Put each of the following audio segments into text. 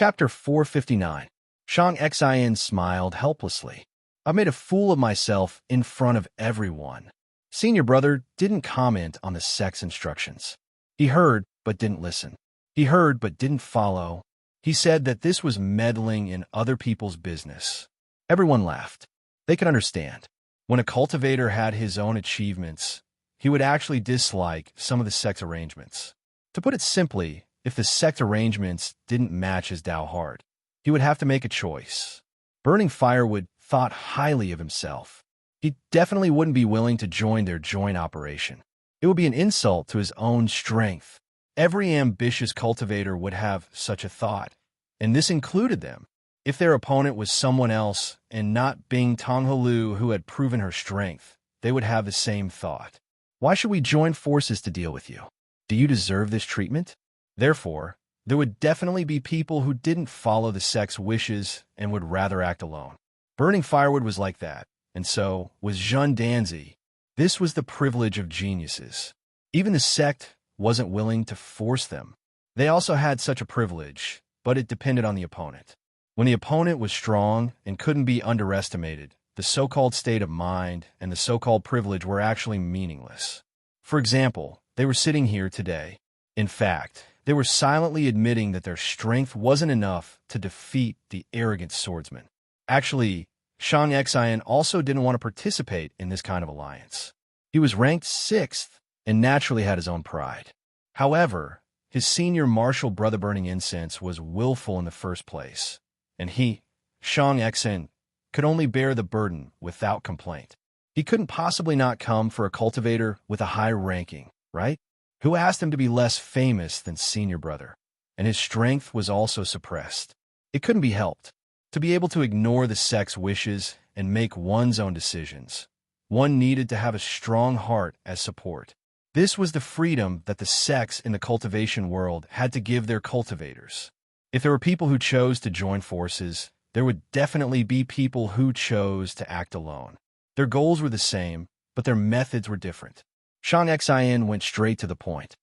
Chapter 459. Shang Xin smiled helplessly. I made a fool of myself in front of everyone. Senior brother didn't comment on the sex instructions. He heard, but didn't listen. He heard, but didn't follow. He said that this was meddling in other people's business. Everyone laughed. They could understand. When a cultivator had his own achievements, he would actually dislike some of the sex arrangements. To put it simply, if the sex arrangements didn't match his Tao heart, he would have to make a choice. Burning Firewood thought highly of himself. He definitely wouldn't be willing to join their joint operation. It would be an insult to his own strength. Every ambitious cultivator would have such a thought, and this included them. If their opponent was someone else and not Bing Tonghalu who had proven her strength, they would have the same thought. Why should we join forces to deal with you? Do you deserve this treatment? Therefore, there would definitely be people who didn't follow the sect's wishes and would rather act alone. Burning Firewood was like that, and so was Zhun Danzi. This was the privilege of geniuses. Even the sect wasn't willing to force them. They also had such a privilege, but it depended on the opponent. When the opponent was strong and couldn't be underestimated, the so-called state of mind and the so-called privilege were actually meaningless. For example, they were sitting here today. In fact, they were silently admitting that their strength wasn't enough to defeat the arrogant swordsman. Actually, Shang Xin also didn't want to participate in this kind of alliance. He was ranked 6th and naturally had his own pride. However, his senior martial brother burning incense was willful in the first place, and he, Shang Xin, could only bear the burden without complaint. He couldn't possibly not come for a cultivator with a high ranking, right? Who asked him to be less famous than senior brother, and his strength was also suppressed. It couldn't be helped. To be able to ignore the sect's wishes and make one's own decisions, one needed to have a strong heart as support. This was the freedom that the sects in the cultivation world had to give their cultivators. If there were people who chose to join forces, there would definitely be people who chose to act alone. Their goals were the same, but their methods were different. Shang Xin went straight to the point.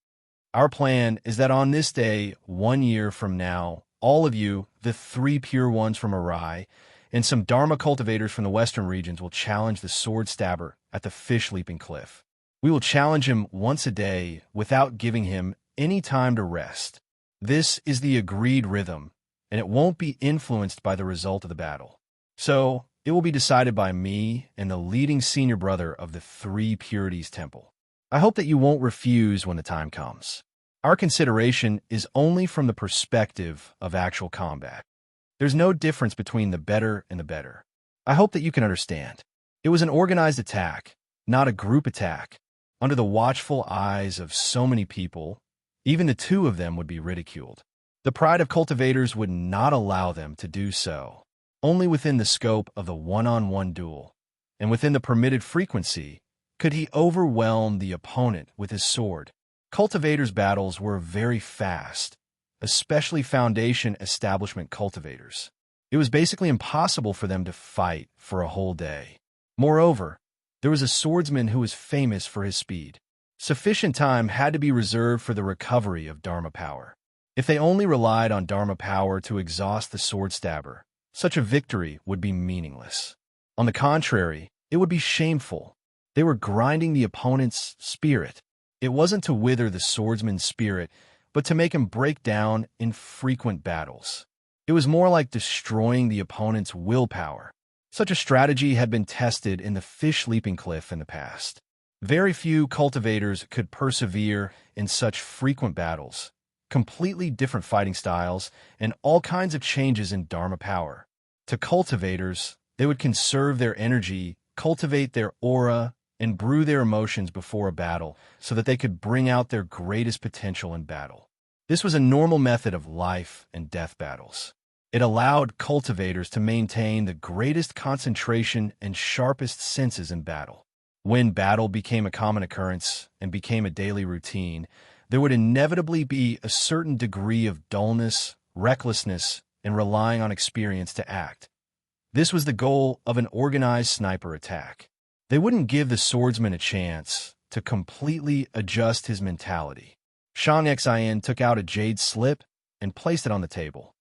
Our plan is that on this day, 1 year from now, all of you, the 3 pure ones from Arai, and some Dharma cultivators from the western regions will challenge the sword stabber at the fish leaping cliff. We will challenge him once a day without giving him any time to rest. This is the agreed rhythm, and it won't be influenced by the result of the battle. So, it will be decided by me and the leading senior brother of the 3 Purities Temple. I hope that you won't refuse when the time comes. Our consideration is only from the perspective of actual combat. There's no difference between the better and the better. I hope that you can understand. It was an organized attack, not a group attack. Under the watchful eyes of so many people, even the 2 of them would be ridiculed. The pride of cultivators would not allow them to do so. Only within the scope of the one-on-one duel, and within the permitted frequency, could he overwhelm the opponent with his sword. Cultivators' battles were very fast, especially Foundation establishment cultivators. It was basically impossible for them to fight for a whole day. Moreover, there was a swordsman who was famous for his speed. Sufficient time had to be reserved for the recovery of Dharma power. If they only relied on Dharma power to exhaust the sword stabber, such a victory would be meaningless. On the contrary, it would be shameful. They were grinding the opponent's spirit. It wasn't to wither the swordsman's spirit, but to make him break down in frequent battles. It was more like destroying the opponent's willpower. Such a strategy had been tested in the fish leaping cliff in the past. Very few cultivators could persevere in such frequent battles, completely different fighting styles, and all kinds of changes in Dharma power. To cultivators, they would conserve their energy, cultivate their aura, and brew their emotions before a battle so that they could bring out their greatest potential in battle. This was a normal method of life and death battles. It allowed cultivators to maintain the greatest concentration and sharpest senses in battle. When battle became a common occurrence and became a daily routine, there would inevitably be a certain degree of dullness, recklessness, and relying on experience to act. This was the goal of an organized sniper attack. They wouldn't give the swordsman a chance to completely adjust his mentality. Shang Xin took out a jade slip and placed it on the table.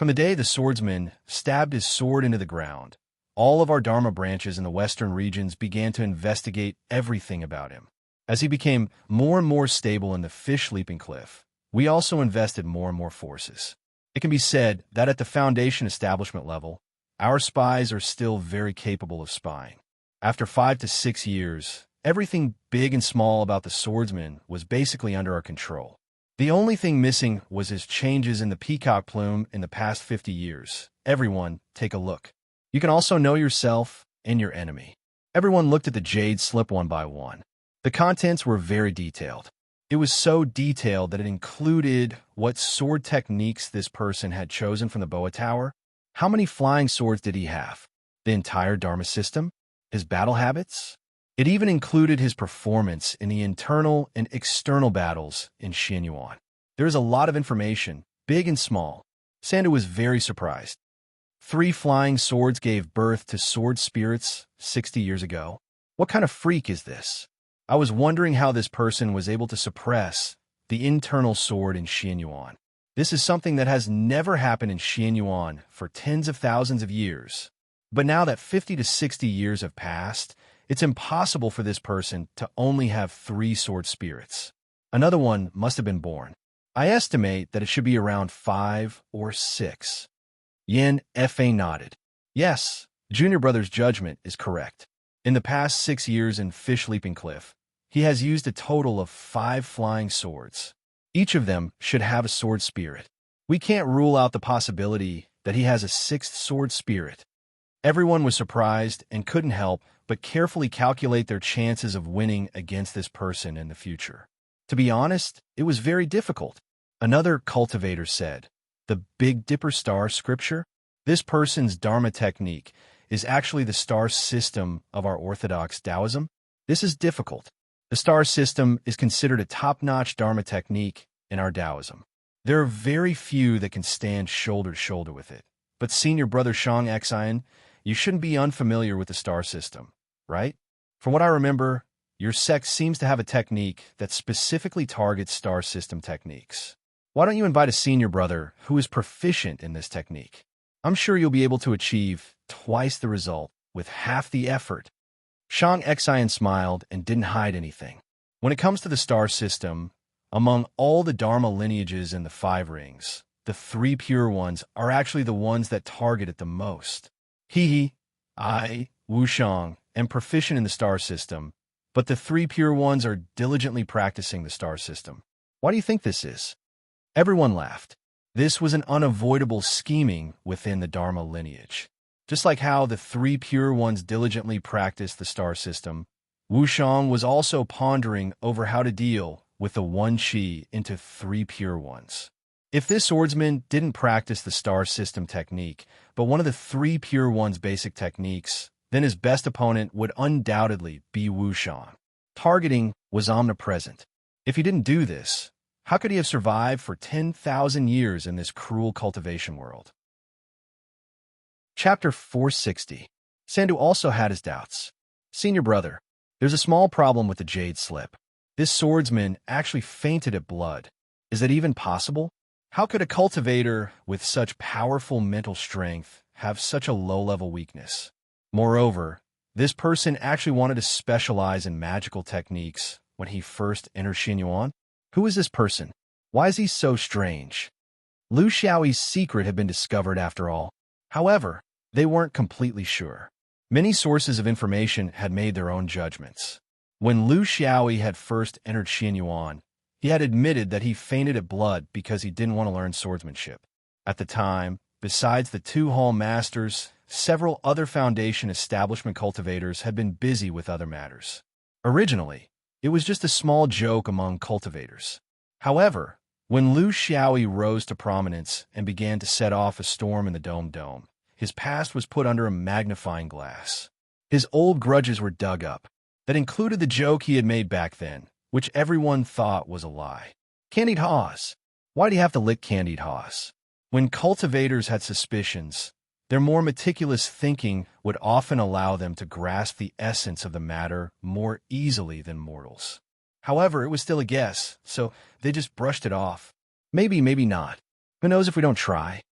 From the day the swordsman stabbed his sword into the ground, all of our Dharma branches in the western regions began to investigate everything about him. As he became more and more stable in the fish-leaping cliff, we also invested more and more forces. It can be said that at the Foundation establishment level, our spies are still very capable of spying. After 5 to 6 years, everything big and small about the swordsman was basically under our control. The only thing missing was his changes in the peacock plume in the past 50 years. Everyone, take a look. You can also know yourself and your enemy. Everyone looked at the jade slip one by one. The contents were very detailed. It was so detailed that it included what sword techniques this person had chosen from the Boa Tower. How many flying swords did he have? The entire Dharma system? His battle habits? It even included his performance in the internal and external battles in Xianyuan. There is a lot of information, big and small. Sandu was very surprised. 3 flying swords gave birth to sword spirits 60 years ago. What kind of freak is this? I was wondering how this person was able to suppress the internal sword in Xianyuan. This is something that has never happened in Xianyuan for tens of thousands of years. But now that 50 to 60 years have passed, it's impossible for this person to only have 3 sword spirits. Another one must have been born. I estimate that it should be around 5 or 6. Yin Fa nodded. Yes, Junior Brother's judgment is correct. In the past 6 years in Fish Leaping Cliff, he has used a total of 5 flying swords. Each of them should have a sword spirit. We can't rule out the possibility that he has a 6th sword spirit. Everyone was surprised and couldn't help but carefully calculate their chances of winning against this person in the future. To be honest, it was very difficult. Another cultivator said, "The Big Dipper star scripture? This person's Dharma technique is actually the star system of our Orthodox Taoism. This is difficult. The star system is considered a top-notch Dharma technique in our Taoism. There are very few that can stand shoulder to shoulder with it. But Senior Brother Shang Xian, you shouldn't be unfamiliar with the star system, right? From what I remember, your sect seems to have a technique that specifically targets star system techniques. Why don't you invite a senior brother who is proficient in this technique? I'm sure you'll be able to achieve twice the result with half the effort." Shang Xian smiled and didn't hide anything. When it comes to the star system, among all the Dharma lineages in the 5 rings, the 3 pure ones are actually the ones that target it the most. I, Wu Shang, am proficient in the star system, but the 3 pure ones are diligently practicing the star system. Why do you think this is? Everyone laughed. This was an unavoidable scheming within the Dharma lineage. Just like how the 3 pure ones diligently practiced the star system, Wu Shang was also pondering over how to deal with the 1 Qi into 3 pure ones. If this swordsman didn't practice the star system technique, but one of the 3 pure ones' basic techniques, then his best opponent would undoubtedly be Wu Shang. Targeting was omnipresent. If he didn't do this, how could he have survived for 10,000 years in this cruel cultivation world? Chapter 460. Sandu also had his doubts. Senior Brother, there's a small problem with the jade slip. This swordsman actually fainted at blood. Is that even possible? How could a cultivator with such powerful mental strength have such a low-level weakness? Moreover, this person actually wanted to specialize in magical techniques when he first entered Xianyuan. Who is this person? Why is he so strange? Lu Xiaoyi's secret had been discovered after all. However, they weren't completely sure. Many sources of information had made their own judgments. When Lu Xiaoyi had first entered Xianyuan, he had admitted that he fainted at blood because he didn't want to learn swordsmanship. At the time, besides the 2 hall masters, several other Foundation establishment cultivators had been busy with other matters. Originally, it was just a small joke among cultivators. However, when Lu Xiaoyi rose to prominence and began to set off a storm in the Dome, his past was put under a magnifying glass. His old grudges were dug up. That included the joke he had made back then, which everyone thought was a lie. Candied Haws. Why do you have to lick Candied Haws? When cultivators had suspicions, their more meticulous thinking would often allow them to grasp the essence of the matter more easily than mortals. However, it was still a guess, so they just brushed it off. Maybe, maybe not. Who knows if we don't try?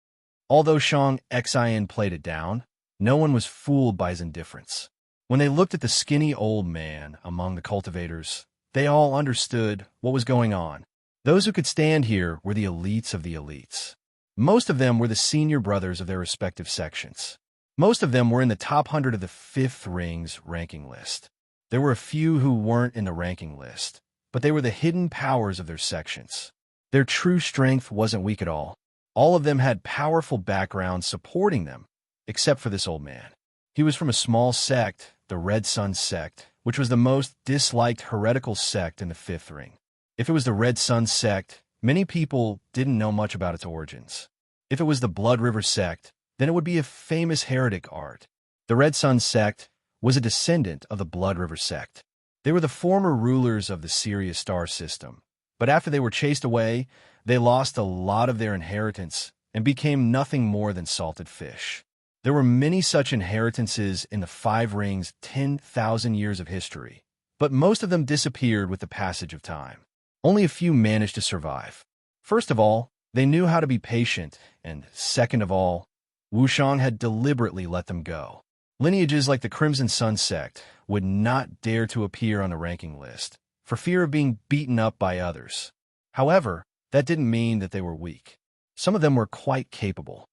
Although Shang Xin played it down, no one was fooled by his indifference. When they looked at the skinny old man among the cultivators, they all understood what was going on. Those who could stand here were the elites of the elites. Most of them were the senior brothers of their respective sections. Most of them were in the top 100 of the Fifth Ring's ranking list. There were a few who weren't in the ranking list, but they were the hidden powers of their sections. Their true strength wasn't weak at all. All of them had powerful backgrounds supporting them, except for this old man. He was from a small sect, the Red Sun sect, which was the most disliked heretical sect in the Fifth Ring. If it was the Red Sun sect, many people didn't know much about its origins. If it was the Blood River sect, then it would be a famous heretic art. The Red Sun sect was a descendant of the Blood River sect. They were the former rulers of the Sirius star system, but after they were chased away, they lost a lot of their inheritance and became nothing more than salted fish. There were many such inheritances in the Five Rings' 10,000 years of history, but most of them disappeared with the passage of time. Only a few managed to survive. First of all, they knew how to be patient, and second of all, Wushang had deliberately let them go. Lineages like the Crimson Sun sect would not dare to appear on the ranking list, for fear of being beaten up by others. However, that didn't mean that they were weak. Some of them were quite capable.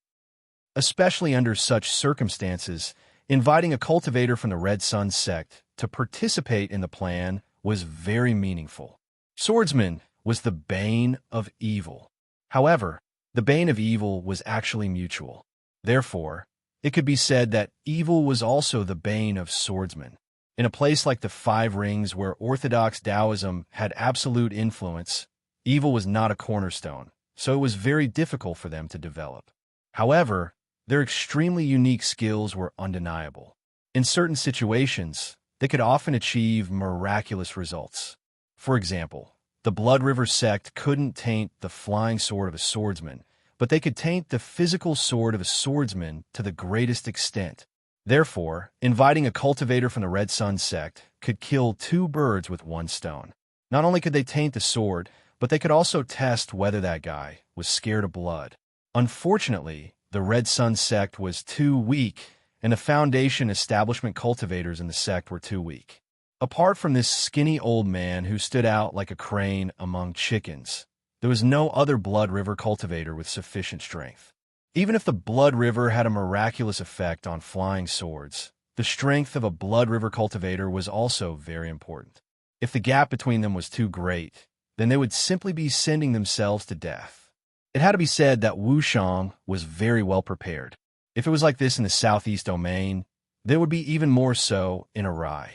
Especially under such circumstances, inviting a cultivator from the Red Sun sect to participate in the plan was very meaningful. Swordsman was the bane of evil. However, the bane of evil was actually mutual. Therefore, it could be said that evil was also the bane of swordsmen. In a place like the Five Rings where orthodox Taoism had absolute influence, evil was not a cornerstone, so it was very difficult for them to develop. However, their extremely unique skills were undeniable. In certain situations, they could often achieve miraculous results. For example, the Blood River sect couldn't taint the flying sword of a swordsman, but they could taint the physical sword of a swordsman to the greatest extent. Therefore, inviting a cultivator from the Red Sun sect could kill two birds with one stone. Not only could they taint the sword, but they could also test whether that guy was scared of blood. Unfortunately, the Red Sun sect was too weak, and the Foundation establishment cultivators in the sect were too weak. Apart from this skinny old man who stood out like a crane among chickens, there was no other Blood River cultivator with sufficient strength. Even if the Blood River had a miraculous effect on flying swords, the strength of a Blood River cultivator was also very important. If the gap between them was too great, then they would simply be sending themselves to death. It had to be said that Wushang was very well prepared. If it was like this in the Southeast Domain, there would be even more so in Arai.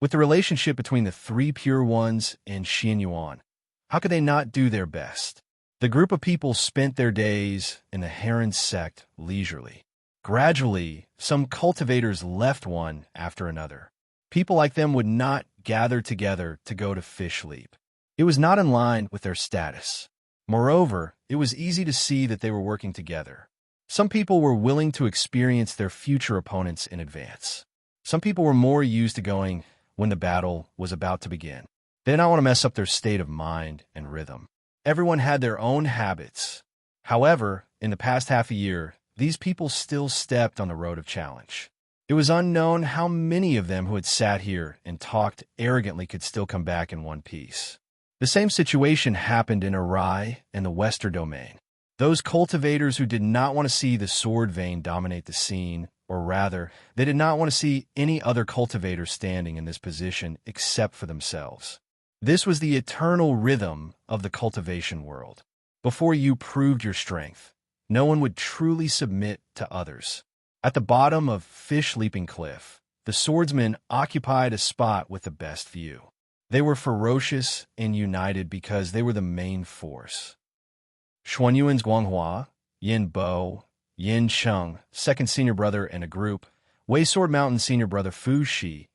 With the relationship between the Three Pure Ones and Xianyuan, how could they not do their best? The group of people spent their days in the Heron sect leisurely. Gradually, some cultivators left one after another. People like them would not gather together to go to fish leap. It was not in line with their status. Moreover, it was easy to see that they were working together. Some people were willing to experience their future opponents in advance. Some people were more used to going when the battle was about to begin. They did not want to mess up their state of mind and rhythm. Everyone had their own habits. However, in the past half a year, these people still stepped on the road of challenge. It was unknown how many of them who had sat here and talked arrogantly could still come back in one piece. The same situation happened in Arai and the Western Domain. Those cultivators who did not want to see the sword vein dominate the scene, or rather, they did not want to see any other cultivator standing in this position except for themselves. This was the eternal rhythm of the cultivation world. Before you proved your strength, no one would truly submit to others. At the bottom of Fish Leaping Cliff, the swordsmen occupied a spot with the best view. They were ferocious and united because they were the main force. Xuanyuan's Guanghua, Yin Bo, Yin Sheng, second senior brother and a group, Wei Sword Mountain senior brother Fu Shi,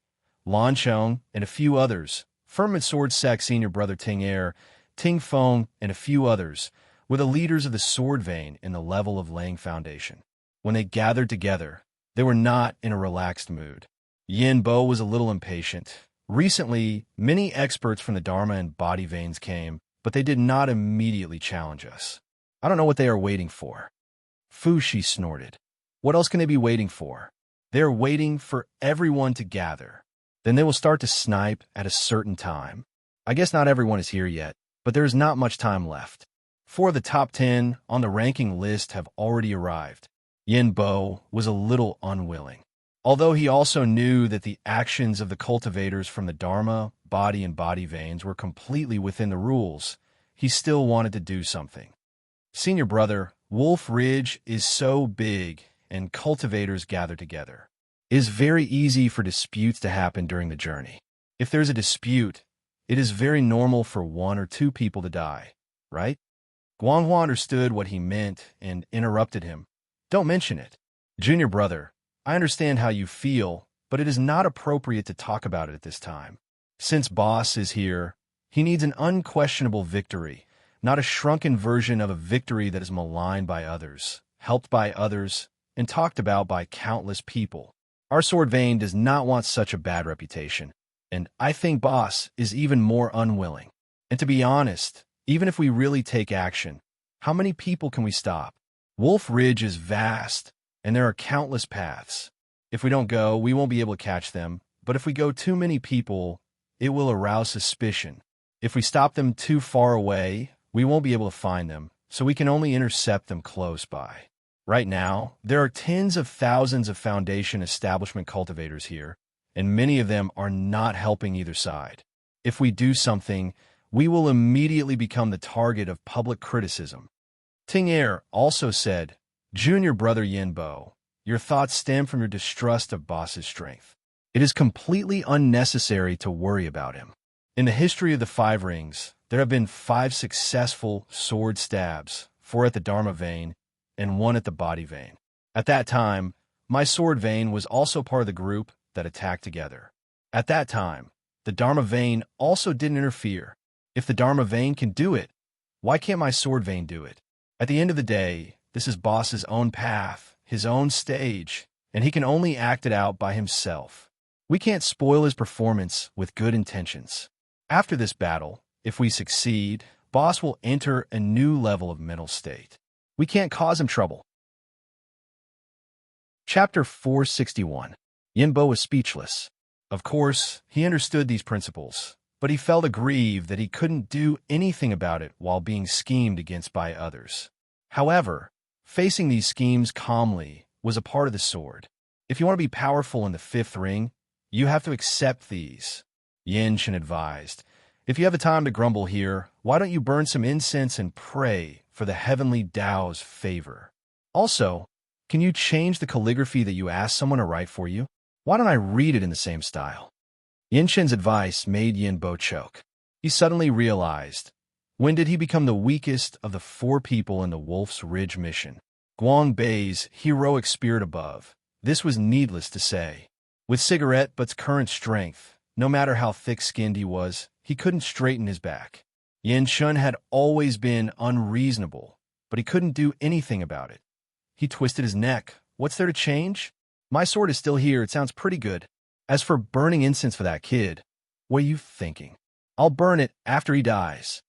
Lan Chong, and a few others, Firmament Sword Sect senior brother Ting Er, Ting Feng, and a few others, were the leaders of the sword vein in the level of laying foundation. When they gathered together, they were not in a relaxed mood. Yin Bo was a little impatient. Recently, many experts from the Dharma and body veins came, but they did not immediately challenge us. I don't know what they are waiting for. Fu, she snorted. What else can they be waiting for? They're waiting for everyone to gather. Then they will start to snipe at a certain time. I guess not everyone is here yet, but there is not much time left. 4 of the top 10 on the ranking list have already arrived. Yin Bo was a little unwilling. Although he also knew that the actions of the cultivators from the Dharma, body, and body veins were completely within the rules, he still wanted to do something. Senior brother, Wolf Ridge is so big, and cultivators gather together. It is very easy for disputes to happen during the journey. If there's a dispute, it is very normal for 1 or 2 people to die, right? Guanghua understood what he meant and interrupted him. Don't mention it. Junior brother, I understand how you feel, but it is not appropriate to talk about it at this time. Since boss is here, he needs an unquestionable victory, not a shrunken version of a victory that is maligned by others, helped by others, and talked about by countless people. Our sword vein does not want such a bad reputation, and I think boss is even more unwilling. And to be honest, even if we really take action, how many people can we stop? Wolf Ridge is vast, and there are countless paths. If we don't go, we won't be able to catch them, but if we go too many people, it will arouse suspicion. If we stop them too far away, we won't be able to find them, so we can only intercept them close by. Right now, there are tens of thousands of Foundation establishment cultivators here, and many of them are not helping either side. If we do something, we will immediately become the target of public criticism. Ting Er also said, Junior brother Yin Bo, your thoughts stem from your distrust of boss's strength. It is completely unnecessary to worry about him. In the history of the 5 rings, there have been 5 successful sword stabs, 4 at the Dharma vein, and 1 at the body vein. At that time, my sword vein was also part of the group that attacked together. At that time, the Dharma vein also didn't interfere. If the Dharma vein can do it, why can't my sword vein do it? At the end of the day, this is boss's own path, his own stage, and he can only act it out by himself. We can't spoil his performance with good intentions. After this battle, if we succeed, boss will enter a new level of mental state. We can't cause him trouble. Chapter 461. Yin Bo was speechless. Of course, he understood these principles, but he felt aggrieved that he couldn't do anything about it while being schemed against by others. However, facing these schemes calmly was a part of the sword. If you want to be powerful in the 5th ring, you have to accept these. Yin Shen advised, if you have the time to grumble here, why don't you burn some incense and pray for the heavenly Tao's favor? Also, can you change the calligraphy that you asked someone to write for you? Why don't I read it in the same style? Yin Shen's advice made Yin Bo choke. He suddenly realized, when did he become the weakest of the 4 people in the Wolf's Ridge mission? Guang Bei's heroic spirit above. This was needless to say. With Cigarette Butt's current strength, no matter how thick-skinned he was, he couldn't straighten his back. Yin Shun had always been unreasonable, but he couldn't do anything about it. He twisted his neck. What's there to change? My sword is still here. It sounds pretty good. As for burning incense for that kid, what are you thinking? I'll burn it after he dies.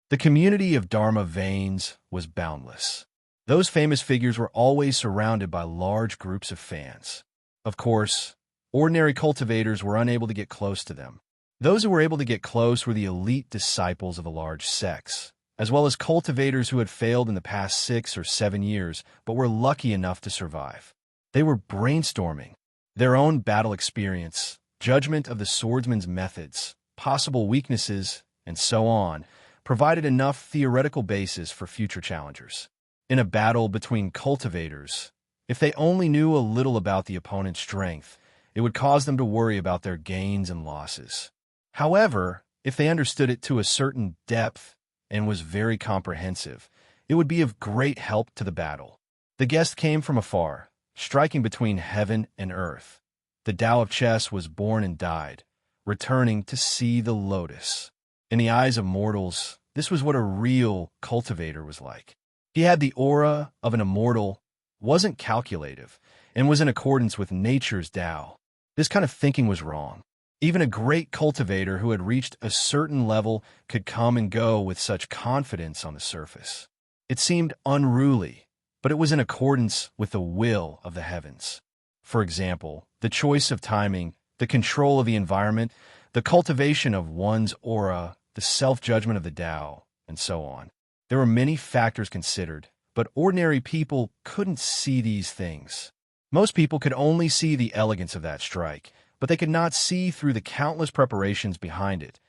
The community of Dharma veins was boundless. Those famous figures were always surrounded by large groups of fans. Of course, ordinary cultivators were unable to get close to them. Those who were able to get close were the elite disciples of the large sects, as well as cultivators who had failed in the past 6 or 7 years but were lucky enough to survive. They were brainstorming their own battle experience, judgment of the swordsman's methods, possible weaknesses, and so on, provided enough theoretical basis for future challengers. In a battle between cultivators, if they only knew a little about the opponent's strength, it would cause them to worry about their gains and losses. However, if they understood it to a certain depth and was very comprehensive, it would be of great help to the battle. The guest came from afar, striking between heaven and earth. The Tao of chess was born and died, returning to see the lotus. In the eyes of mortals, this was what a real cultivator was like. He had the aura of an immortal, wasn't calculative, and was in accordance with nature's Tao. This kind of thinking was wrong. Even a great cultivator who had reached a certain level could come and go with such confidence on the surface. It seemed unruly, but it was in accordance with the will of the heavens. For example, the choice of timing, the control of the environment, the cultivation of one's aura, the self-judgment of the Tao, and so on. There were many factors considered, but ordinary people couldn't see these things. Most people could only see the elegance of that strike, but they could not see through the countless preparations behind it.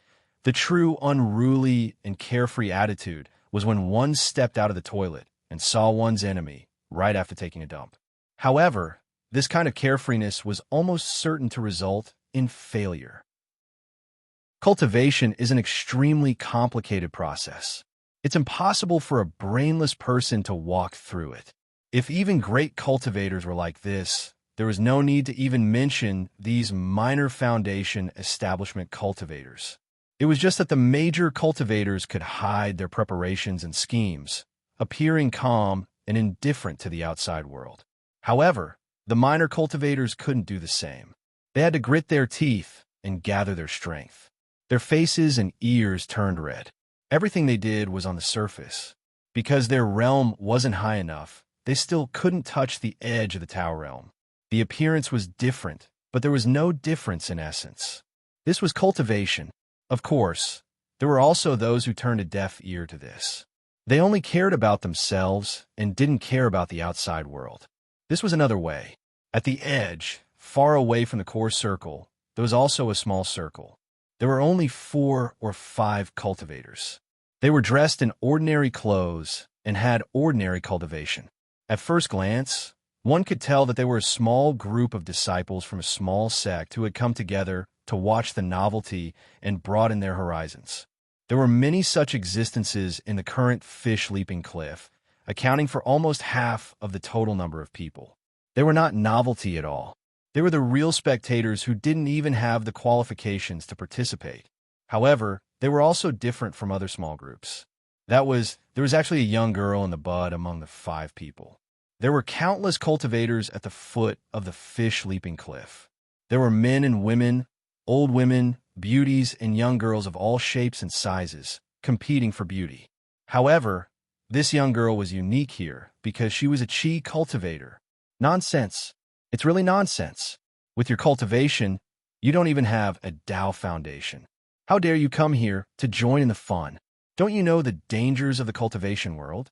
The true unruly and carefree attitude was when one stepped out of the toilet and saw one's enemy right after taking a dump. However, this kind of carefreeness was almost certain to result in failure. Cultivation is an extremely complicated process. It's impossible for a brainless person to walk through it. If even great cultivators were like this, there was no need to even mention these minor foundation establishment cultivators. It was just that the major cultivators could hide their preparations and schemes, appearing calm and indifferent to the outside world. However, the minor cultivators couldn't do the same. They had to grit their teeth and gather their strength. Their faces and ears turned red. Everything they did was on the surface. Because their realm wasn't high enough, they still couldn't touch the edge of the Tao realm. The appearance was different, but there was no difference in essence. This was cultivation. Of course, there were also those who turned a deaf ear to this. They only cared about themselves and didn't care about the outside world. This was another way. At the edge, far away from the core circle, there was also a small circle. There were only 4 or 5 cultivators. They were dressed in ordinary clothes and had ordinary cultivation. At first glance, one could tell that they were a small group of disciples from a small sect who had come together to watch the novelty and broaden their horizons. There were many such existences in the current fish-leaping cliff, accounting for almost half of the total number of people. They were not novelty at all. They were the real spectators who didn't even have the qualifications to participate. However, they were also different from other small groups. There was actually a young girl in the bud among the 5 people. There were countless cultivators at the foot of the fish-leaping cliff. There were men and women, old women, beauties, and young girls of all shapes and sizes, competing for beauty. However, this young girl was unique here because she was a chi cultivator. Nonsense. It's really nonsense. With your cultivation, you don't even have a Tao foundation. How dare you come here to join in the fun? Don't you know the dangers of the cultivation world?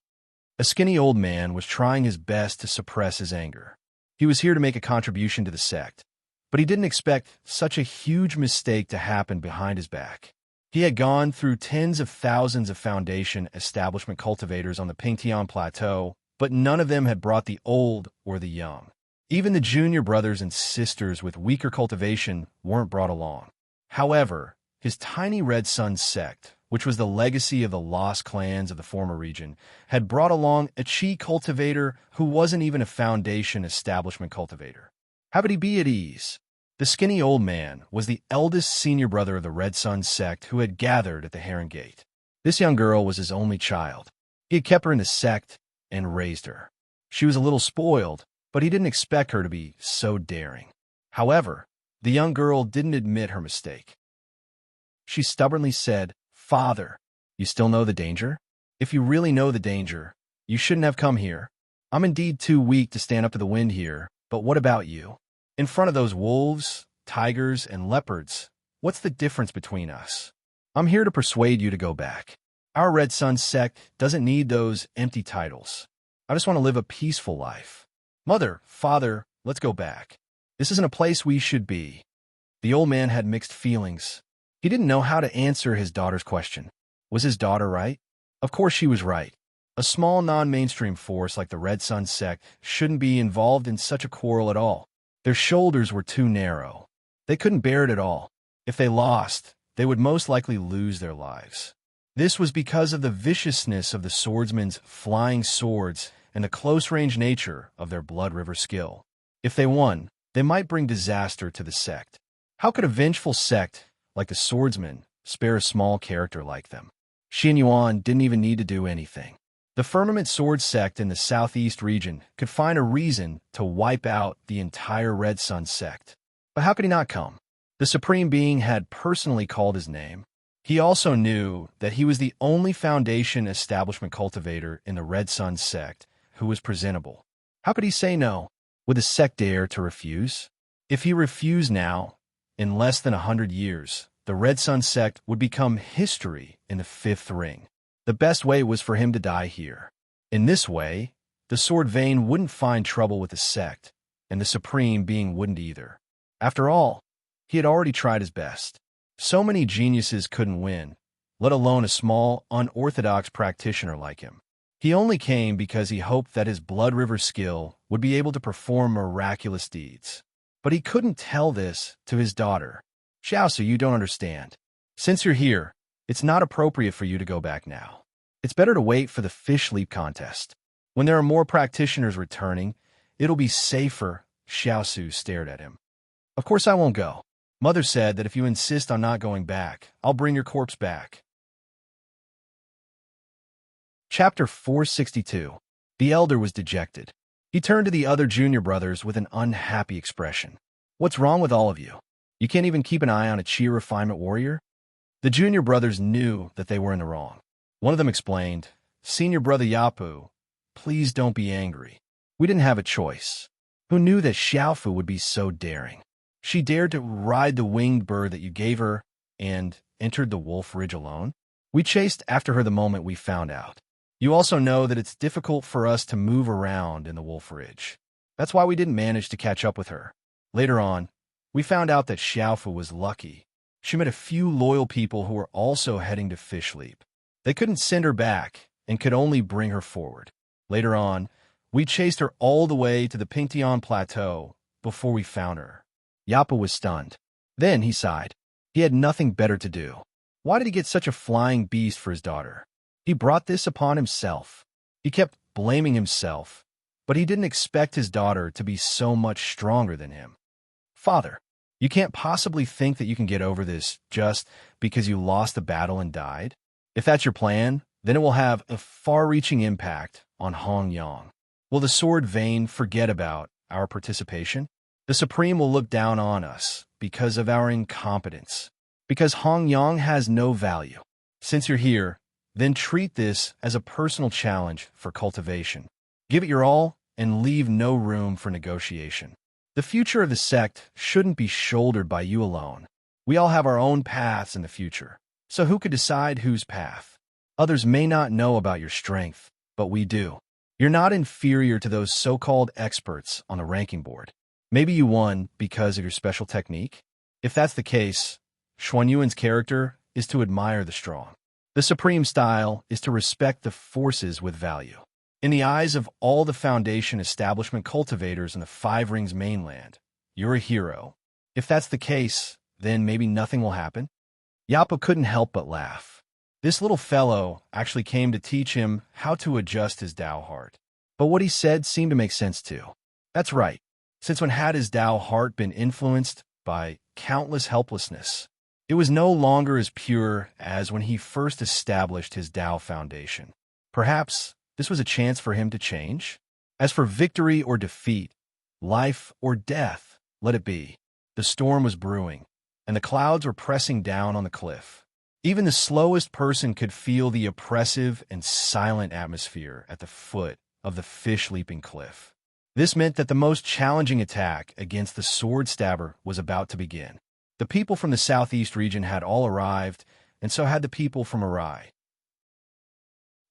A skinny old man was trying his best to suppress his anger. He was here to make a contribution to the sect, but he didn't expect such a huge mistake to happen behind his back. He had gone through tens of thousands of foundation establishment cultivators on the Pingtian Plateau, but none of them had brought the old or the young. Even the junior brothers and sisters with weaker cultivation weren't brought along. However, his tiny Red Sun sect, which was the legacy of the lost clans of the former region, had brought along a chi cultivator who wasn't even a foundation establishment cultivator. How could he be at ease? The skinny old man was the eldest senior brother of the Red Sun sect who had gathered at the Heron Gate. This young girl was his only child. He had kept her in the sect and raised her. She was a little spoiled, but he didn't expect her to be so daring. However, the young girl didn't admit her mistake. She stubbornly said, "Father, you still know the danger? If you really know the danger, you shouldn't have come here. I'm indeed too weak to stand up to the wind here, but what about you? In front of those wolves, tigers, and leopards, what's the difference between us? I'm here to persuade you to go back. Our Red Sun sect doesn't need those empty titles. I just want to live a peaceful life. Mother, father, let's go back. This isn't a place we should be." The old man had mixed feelings. He didn't know how to answer his daughter's question. Was his daughter right? Of course she was right. A small non-mainstream force like the Red Sun sect shouldn't be involved in such a quarrel at all. Their shoulders were too narrow. They couldn't bear it at all. If they lost, they would most likely lose their lives. This was because of the viciousness of the swordsmen's flying swords and the close-range nature of their Blood River skill. If they won, they might bring disaster to the sect. How could a vengeful sect like the swordsmen spare a small character like them? Xin Yuan didn't even need to do anything. The Firmament Sword sect in the southeast region could find a reason to wipe out the entire Red Sun sect. But how could he not come? The Supreme Being had personally called his name. He also knew that he was the only foundation establishment cultivator in the Red Sun sect who was presentable. How could he say no? Would the sect dare to refuse? If he refused now, in less than 100 years, the Red Sun sect would become history in the Fifth Ring. The best way was for him to die here. In this way, the Sword Vein wouldn't find trouble with the sect, and the Supreme Being wouldn't either. After all, he had already tried his best. So many geniuses couldn't win, let alone a small, unorthodox practitioner like him. He only came because he hoped that his Blood River skill would be able to perform miraculous deeds. But he couldn't tell this to his daughter. Xiaosu, you don't understand. Since you're here, it's not appropriate for you to go back now. It's better to wait for the fish leap contest. When there are more practitioners returning, it'll be safer. Xiaosu stared at him. Of course I won't go. Mother said that if you insist on not going back, I'll bring your corpse back. Chapter 462. The elder was dejected. He turned to the other junior brothers with an unhappy expression. What's wrong with all of you? You can't even keep an eye on a Chi refinement warrior? The junior brothers knew that they were in the wrong. One of them explained, Senior brother Yapu, please don't be angry. We didn't have a choice. Who knew that Xiaofu would be so daring? She dared to ride the winged bird that you gave her and entered the Wolf Ridge alone? We chased after her the moment we found out. You also know that it's difficult for us to move around in the Wolf Ridge. That's why we didn't manage to catch up with her. Later on, we found out that Xiaofu was lucky. She met a few loyal people who were also heading to Fish Leap. They couldn't send her back and could only bring her forward. Later on, we chased her all the way to the Pingtian Plateau before we found her. Yappa was stunned. Then he sighed. He had nothing better to do. Why did he get such a flying beast for his daughter? He brought this upon himself. He kept blaming himself, but he didn't expect his daughter to be so much stronger than him. Father, you can't possibly think that you can get over this just because you lost the battle and died? If that's your plan, then it will have a far-reaching impact on Hong Yang. Will the Sword Vein forget about our participation? The Supreme will look down on us because of our incompetence, because Hong Yang has no value. Since you're here, then treat this as a personal challenge for cultivation. Give it your all and leave no room for negotiation. The future of the sect shouldn't be shouldered by you alone. We all have our own paths in the future, so who could decide whose path? Others may not know about your strength, but we do. You're not inferior to those so-called experts on the ranking board. Maybe you won because of your special technique? If that's the case, Xuanyuan's character is to admire the strong. The supreme style is to respect the forces with value. In the eyes of all the Foundation establishment cultivators in the Five Rings mainland, you're a hero. If that's the case, then maybe nothing will happen. Yappa couldn't help but laugh. This little fellow actually came to teach him how to adjust his Dao heart. But what he said seemed to make sense too. That's right. Since when had his Dao heart been influenced by countless helplessness? It was no longer as pure as when he first established his Dao foundation. Perhaps this was a chance for him to change? As for victory or defeat, life or death, let it be. The storm was brewing, and the clouds were pressing down on the cliff. Even the slowest person could feel the oppressive and silent atmosphere at the foot of the fish-leaping cliff. This meant that the most challenging attack against the sword stabber was about to begin. The people from the southeast region had all arrived, and so had the people from Arai.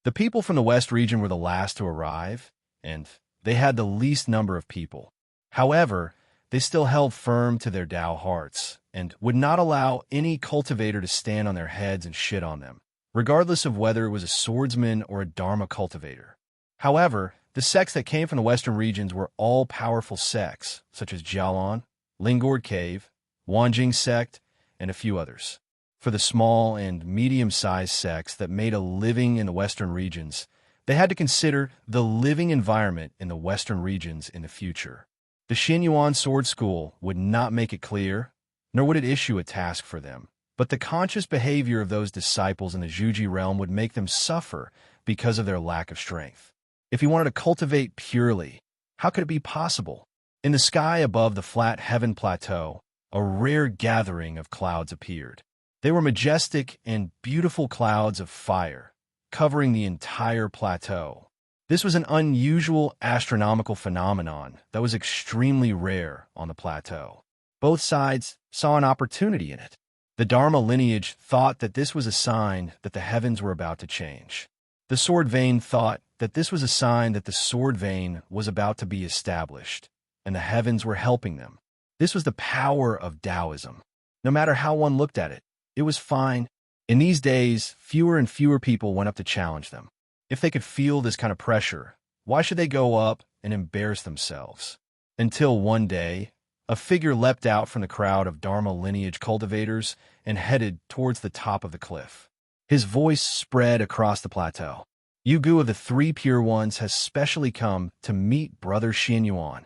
The people from the west region were the last to arrive, and they had the least number of people. However, they still held firm to their Dao hearts, and would not allow any cultivator to stand on their heads and shit on them, regardless of whether it was a swordsman or a Dharma cultivator. However, the sects that came from the western regions were all powerful sects, such as Jialan, Lingord Cave, Wanjing sect, and a few others. For the small and medium-sized sects that made a living in the western regions, they had to consider the living environment in the western regions in the future. The Xinyuan Sword School would not make it clear, nor would it issue a task for them. But the conscious behavior of those disciples in the Zhuji realm would make them suffer because of their lack of strength. If he wanted to cultivate purely, how could it be possible? In the sky above the flat heaven plateau, a rare gathering of clouds appeared. They were majestic and beautiful clouds of fire, covering the entire plateau. This was an unusual astronomical phenomenon that was extremely rare on the plateau. Both sides saw an opportunity in it. The Dharma lineage thought that this was a sign that the heavens were about to change. The sword vein thought that this was a sign that the sword vein was about to be established, and the heavens were helping them. This was the power of Taoism. No matter how one looked at it, it was fine. In these days, fewer and fewer people went up to challenge them. If they could feel this kind of pressure, why should they go up and embarrass themselves? Until one day, a figure leapt out from the crowd of Dharma lineage cultivators and headed towards the top of the cliff. His voice spread across the plateau. Yugu of the Three Pure Ones has specially come to meet Brother Xianyuan.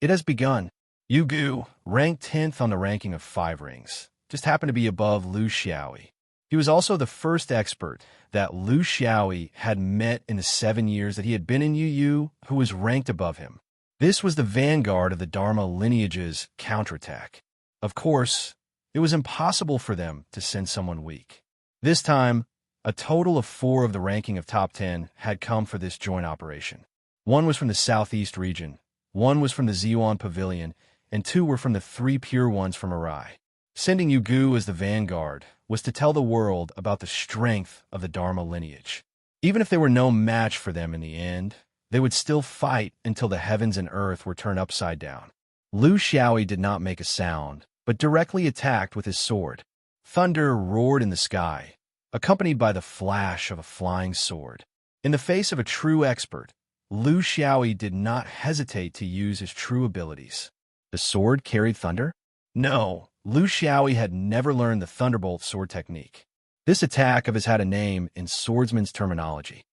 It has begun. Yugu, ranked 10th on the ranking of 5 rings, just happened to be above Lu Xiaoyi. He was also the first expert that Lu Xiaoyi had met in the 7 years that he had been in Yu who was ranked above him. This was the vanguard of the Dharma lineage's counterattack. Of course, it was impossible for them to send someone weak. This time, a total of 4 of the ranking of top 10 had come for this joint operation. 1 was from the southeast region, 1 was from the Ziyuan Pavilion, and 2 were from the Three Pure Ones from Arai. Sending Yugu as the vanguard was to tell the world about the strength of the Dharma lineage. Even if they were no match for them in the end, they would still fight until the heavens and earth were turned upside down. Lu Xiaoyi did not make a sound, but directly attacked with his sword. Thunder roared in the sky, accompanied by the flash of a flying sword. In the face of a true expert, Lu Xiaoyi did not hesitate to use his true abilities. The sword carried thunder? No, Lu Xiaoyi had never learned the thunderbolt sword technique. This attack of his had a name in swordsman's terminology.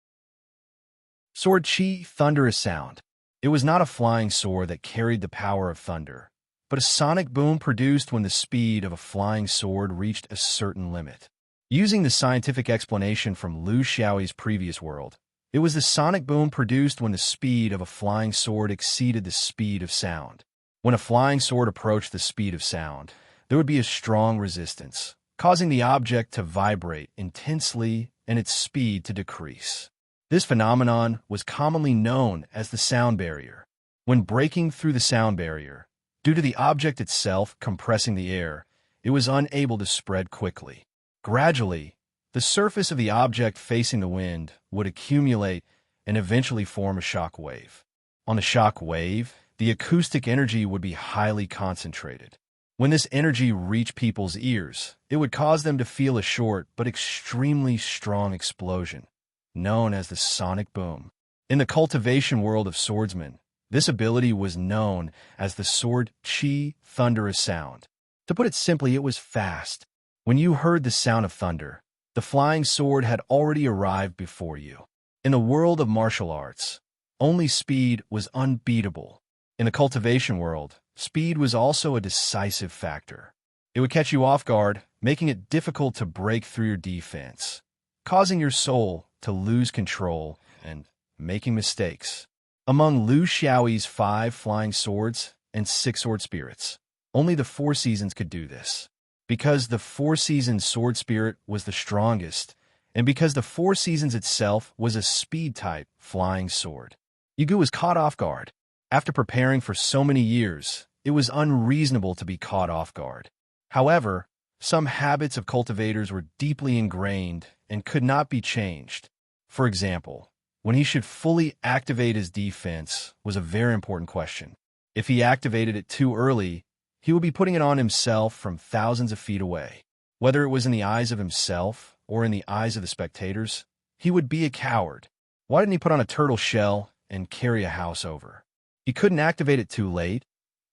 Sword chi, thunderous sound. It was not a flying sword that carried the power of thunder, but a sonic boom produced when the speed of a flying sword reached a certain limit. Using the scientific explanation from Lu Xiaoyi's previous world, it was the sonic boom produced when the speed of a flying sword exceeded the speed of sound. When a flying sword approached the speed of sound, there would be a strong resistance, causing the object to vibrate intensely and its speed to decrease. This phenomenon was commonly known as the sound barrier. When breaking through the sound barrier, due to the object itself compressing the air, it was unable to spread quickly. Gradually, the surface of the object facing the wind would accumulate and eventually form a shock wave. On the shock wave, the acoustic energy would be highly concentrated. When this energy reached people's ears, it would cause them to feel a short but extremely strong explosion, known as the sonic boom. In the cultivation world of swordsmen, this ability was known as the sword chi, thunderous sound. To put it simply, it was fast. When you heard the sound of thunder, the flying sword had already arrived before you. In the world of martial arts, only speed was unbeatable. In the cultivation world, speed was also a decisive factor. It would catch you off guard, making it difficult to break through your defense, causing your soul to lose control and making mistakes. Among Lu Xiaoyi's 5 flying swords and 6 sword spirits, only the 4 seasons could do this. Because the 4 seasons sword spirit was the strongest, and because the 4 seasons itself was a speed-type flying sword, Yugu was caught off guard. After preparing for so many years, it was unreasonable to be caught off guard. However, some habits of cultivators were deeply ingrained and could not be changed. For example, when he should fully activate his defense was a very important question. If he activated it too early, he would be putting it on himself from thousands of feet away. Whether it was in the eyes of himself or in the eyes of the spectators, he would be a coward. Why didn't he put on a turtle shell and carry a house over? He couldn't activate it too late,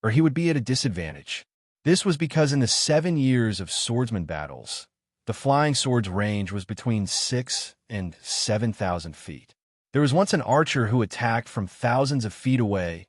or he would be at a disadvantage. This was because in the 7 years of swordsman battles, the flying sword's range was between 6,000 and 7,000 feet. There was once an archer who attacked from thousands of feet away,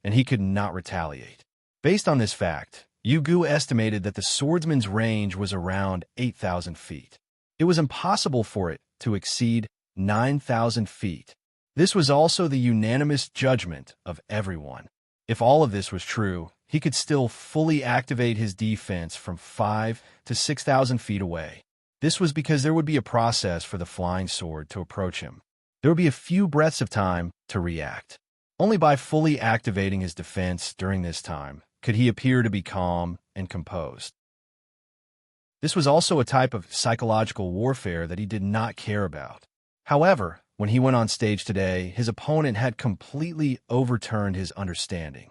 and he could not retaliate. Based on this fact, Yugu estimated that the swordsman's range was around 8,000 feet. It was impossible for it to exceed 9,000 feet. This was also the unanimous judgment of everyone. If all of this was true, he could still fully activate his defense from 5,000 to 6,000 feet away. This was because there would be a process for the flying sword to approach him. There would be a few breaths of time to react. Only by fully activating his defense during this time could he appear to be calm and composed. This was also a type of psychological warfare that he did not care about. However, when he went on stage today, his opponent had completely overturned his understanding.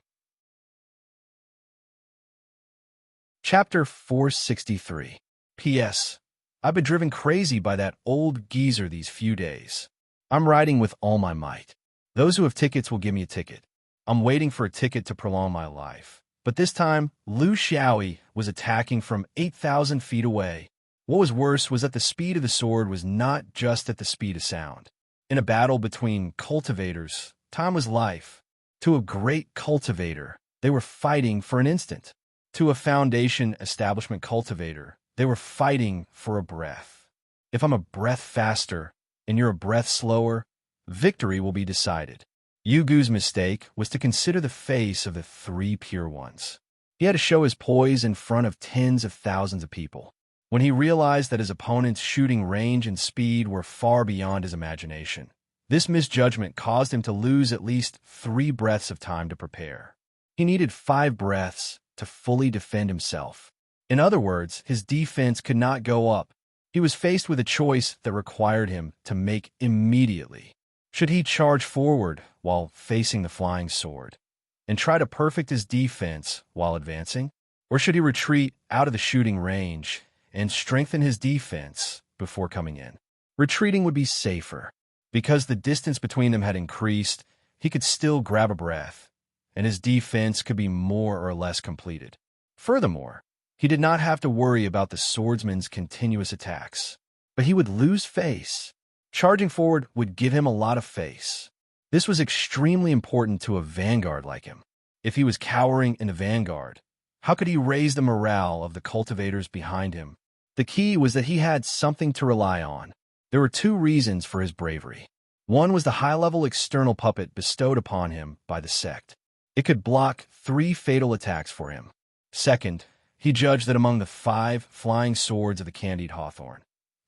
Chapter 463. P.S. I've been driven crazy by that old geezer these few days. I'm riding with all my might. Those who have tickets will give me a ticket. I'm waiting for a ticket to prolong my life. But this time, Lu Xiaoyi was attacking from 8,000 feet away. What was worse was that the speed of the sword was not just at the speed of sound. In a battle between cultivators, time was life. To a great cultivator, they were fighting for an instant. To a foundation establishment cultivator, they were fighting for a breath. If I'm a breath faster and you're a breath slower, victory will be decided. Yu Gu's mistake was to consider the face of the three pure ones. He had to show his poise in front of tens of thousands of people. When he realized that his opponent's shooting range and speed were far beyond his imagination, this misjudgment caused him to lose at least 3 breaths of time to prepare. He needed 5 breaths to fully defend himself. In other words, his defense could not go up. He was faced with a choice that required him to make immediately. Should he charge forward while facing the flying sword and try to perfect his defense while advancing? Or should he retreat out of the shooting range and strengthen his defense before coming in? Retreating would be safer. Because the distance between them had increased, he could still grab a breath, and his defense could be more or less completed. Furthermore, he did not have to worry about the swordsman's continuous attacks, but he would lose face. Charging forward would give him a lot of face. This was extremely important to a vanguard like him. If he was cowering in a vanguard, how could he raise the morale of the cultivators behind him? The key was that he had something to rely on. There were 2 reasons for his bravery. One was the high-level external puppet bestowed upon him by the sect. It could block 3 fatal attacks for him. Second, he judged that among the 5 flying swords of the Candied Hawthorn,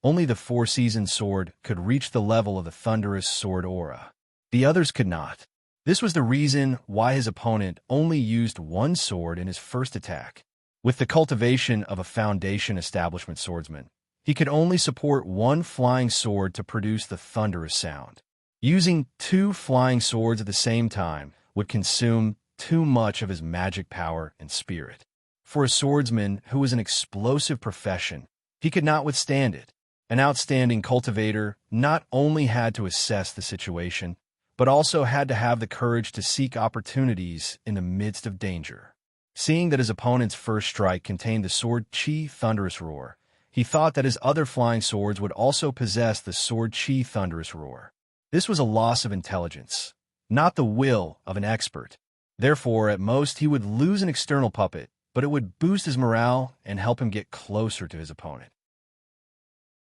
only the 4-seasoned sword could reach the level of the thunderous sword aura. The others could not. This was the reason why his opponent only used 1 sword in his first attack. With the cultivation of a foundation establishment swordsman, he could only support 1 flying sword to produce the thunderous sound. Using 2 flying swords at the same time would consume too much of his magic power and spirit. For a swordsman who was an explosive profession, he could not withstand it. An outstanding cultivator not only had to assess the situation, but also had to have the courage to seek opportunities in the midst of danger. Seeing that his opponent's first strike contained the sword Qi Thunderous Roar, he thought that his other flying swords would also possess the sword Qi Thunderous Roar. This was a loss of intelligence, not the will of an expert. Therefore, at most, he would lose an external puppet, but it would boost his morale and help him get closer to his opponent.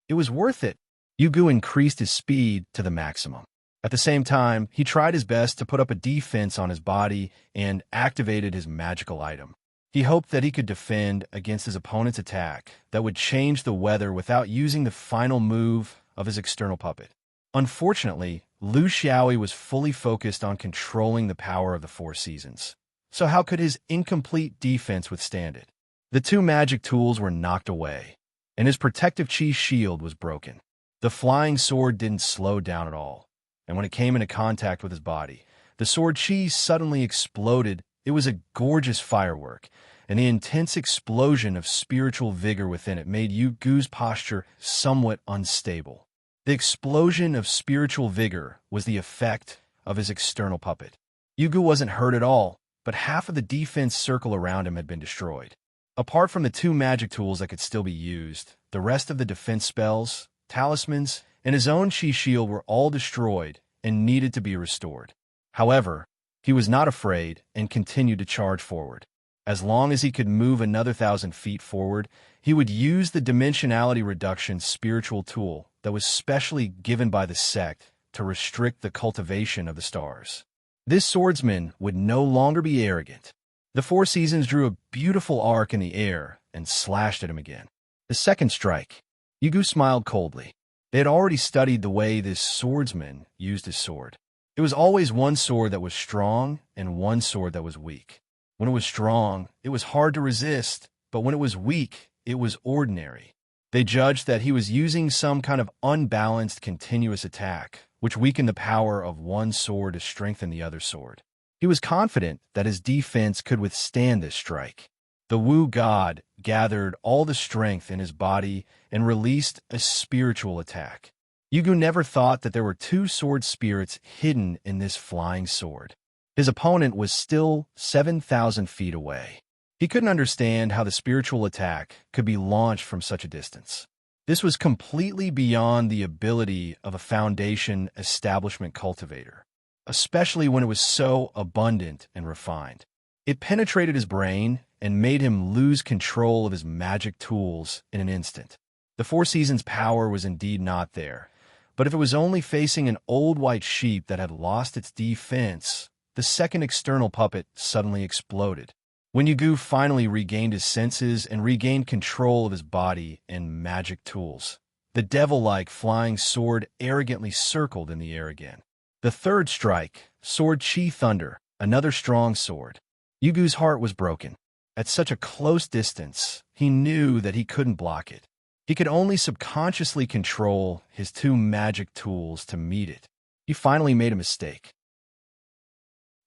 It was worth it. Yu Gu increased his speed to the maximum. At the same time, he tried his best to put up a defense on his body and activated his magical item. He hoped that he could defend against his opponent's attack that would change the weather without using the final move of his external puppet. Unfortunately, Lu Xiaoyi was fully focused on controlling the power of the 4 seasons. So how could his incomplete defense withstand it? The 2 magic tools were knocked away, and his protective Qi shield was broken. The flying sword didn't slow down at all, and when it came into contact with his body, the sword Qi suddenly exploded. It was a gorgeous firework, and the intense explosion of spiritual vigor within it made Yu Gu's posture somewhat unstable. The explosion of spiritual vigor was the effect of his external puppet. Yu Gu wasn't hurt at all, but half of the defense circle around him had been destroyed. Apart from the 2 magic tools that could still be used, the rest of the defense spells, talismans, and his own Qi shield were all destroyed and needed to be restored. However, he was not afraid and continued to charge forward. As long as he could move another 1,000 feet forward, he would use the dimensionality reduction spiritual tool that was specially given by the sect to restrict the cultivation of the stars. This swordsman would no longer be arrogant. The 4 seasons drew a beautiful arc in the air and slashed at him again. The second strike. Yu Gu smiled coldly. They had already studied the way this swordsman used his sword. It was always one sword that was strong and one sword that was weak. When it was strong, it was hard to resist, but when it was weak, it was ordinary. They judged that he was using some kind of unbalanced continuous attack, which weakened the power of one sword to strengthen the other sword. He was confident that his defense could withstand this strike. The Wu god gathered all the strength in his body and released a spiritual attack. Yugu never thought that there were two sword spirits hidden in this flying sword. His opponent was still 7,000 feet away. He couldn't understand how the spiritual attack could be launched from such a distance. This was completely beyond the ability of a Foundation establishment cultivator, especially when it was so abundant and refined. It penetrated his brain and made him lose control of his magic tools in an instant. The Four Seasons' power was indeed not there, but if it was only facing an old white sheep that had lost its defense, the second external puppet suddenly exploded. When Yugu finally regained his senses and regained control of his body and magic tools, the devil-like flying sword arrogantly circled in the air again. The third strike, Sword Chi Thunder, another strong sword. Yugu's heart was broken. At such a close distance, he knew that he couldn't block it. He could only subconsciously control his two magic tools to meet it. He finally made a mistake.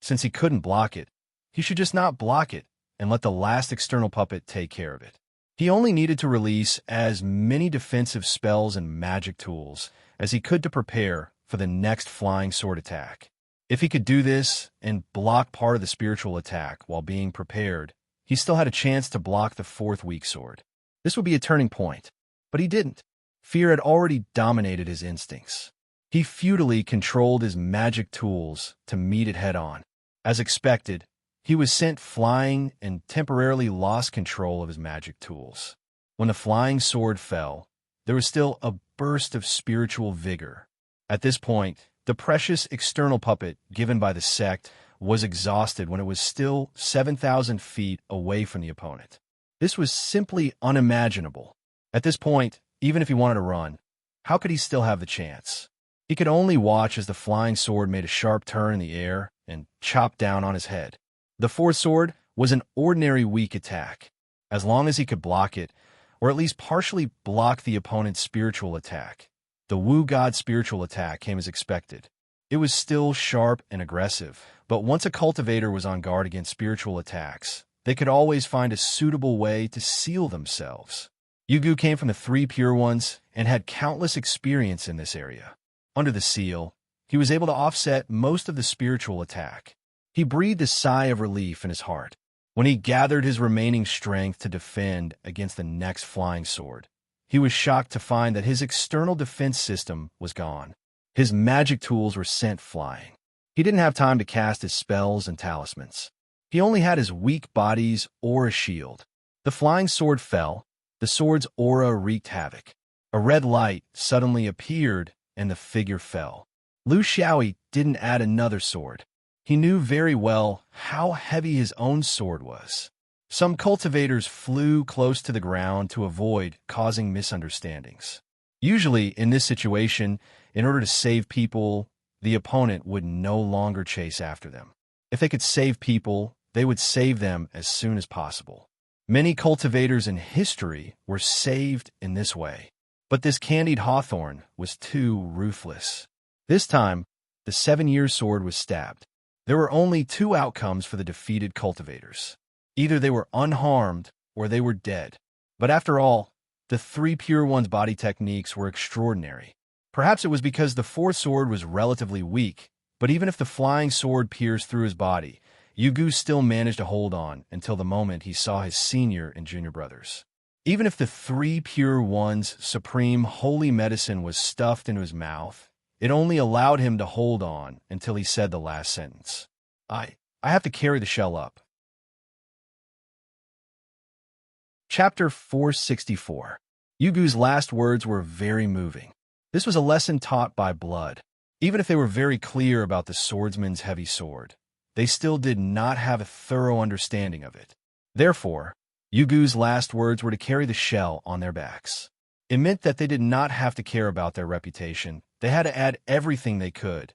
Since he couldn't block it, he should just not block it and let the last external puppet take care of it. He only needed to release as many defensive spells and magic tools as he could to prepare for the next flying sword attack. If he could do this and block part of the spiritual attack while being prepared, he still had a chance to block the fourth weak sword. This would be a turning point, but he didn't. Fear had already dominated his instincts. He futilely controlled his magic tools to meet it head-on. As expected, he was sent flying and temporarily lost control of his magic tools. When the flying sword fell, there was still a burst of spiritual vigor. At this point, the precious external puppet given by the sect was exhausted when it was still 7,000 feet away from the opponent. This was simply unimaginable. At this point, even if he wanted to run, how could he still have the chance? He could only watch as the flying sword made a sharp turn in the air and chopped down on his head. The fourth sword was an ordinary weak attack. As long as he could block it, or at least partially block the opponent's spiritual attack, the Wu God spiritual attack came as expected. It was still sharp and aggressive, but once a cultivator was on guard against spiritual attacks, they could always find a suitable way to seal themselves. Yugu came from the Three Pure Ones and had countless experience in this area. Under the seal, he was able to offset most of the spiritual attack. He breathed a sigh of relief in his heart. When he gathered his remaining strength to defend against the next flying sword, he was shocked to find that his external defense system was gone. His magic tools were sent flying. He didn't have time to cast his spells and talismans. He only had his weak body's aura shield. The flying sword fell. The sword's aura wreaked havoc. A red light suddenly appeared, and the figure fell. Lu Xiaoyi didn't add another sword. He knew very well how heavy his own sword was. Some cultivators flew close to the ground to avoid causing misunderstandings. Usually, in this situation, in order to save people, the opponent would no longer chase after them. If they could save people, they would save them as soon as possible. Many cultivators in history were saved in this way. But this candied hawthorn was too ruthless. This time, the 7-year sword was stabbed. There were only two outcomes for the defeated cultivators. Either they were unharmed or they were dead. But after all, the Three Pure Ones' body techniques were extraordinary. Perhaps it was because the fourth sword was relatively weak, but even if the flying sword pierced through his body, Yugu still managed to hold on until the moment he saw his senior and junior brothers. Even if the Three Pure Ones' supreme holy medicine was stuffed into his mouth, it only allowed him to hold on until he said the last sentence. I have to carry the shell up. Chapter 464. Yugu's last words were very moving. This was a lesson taught by blood. Even if they were very clear about the swordsman's heavy sword, they still did not have a thorough understanding of it. Therefore, Yugu's last words were to carry the shell on their backs. It meant that they did not have to care about their reputation. They had to add everything they could,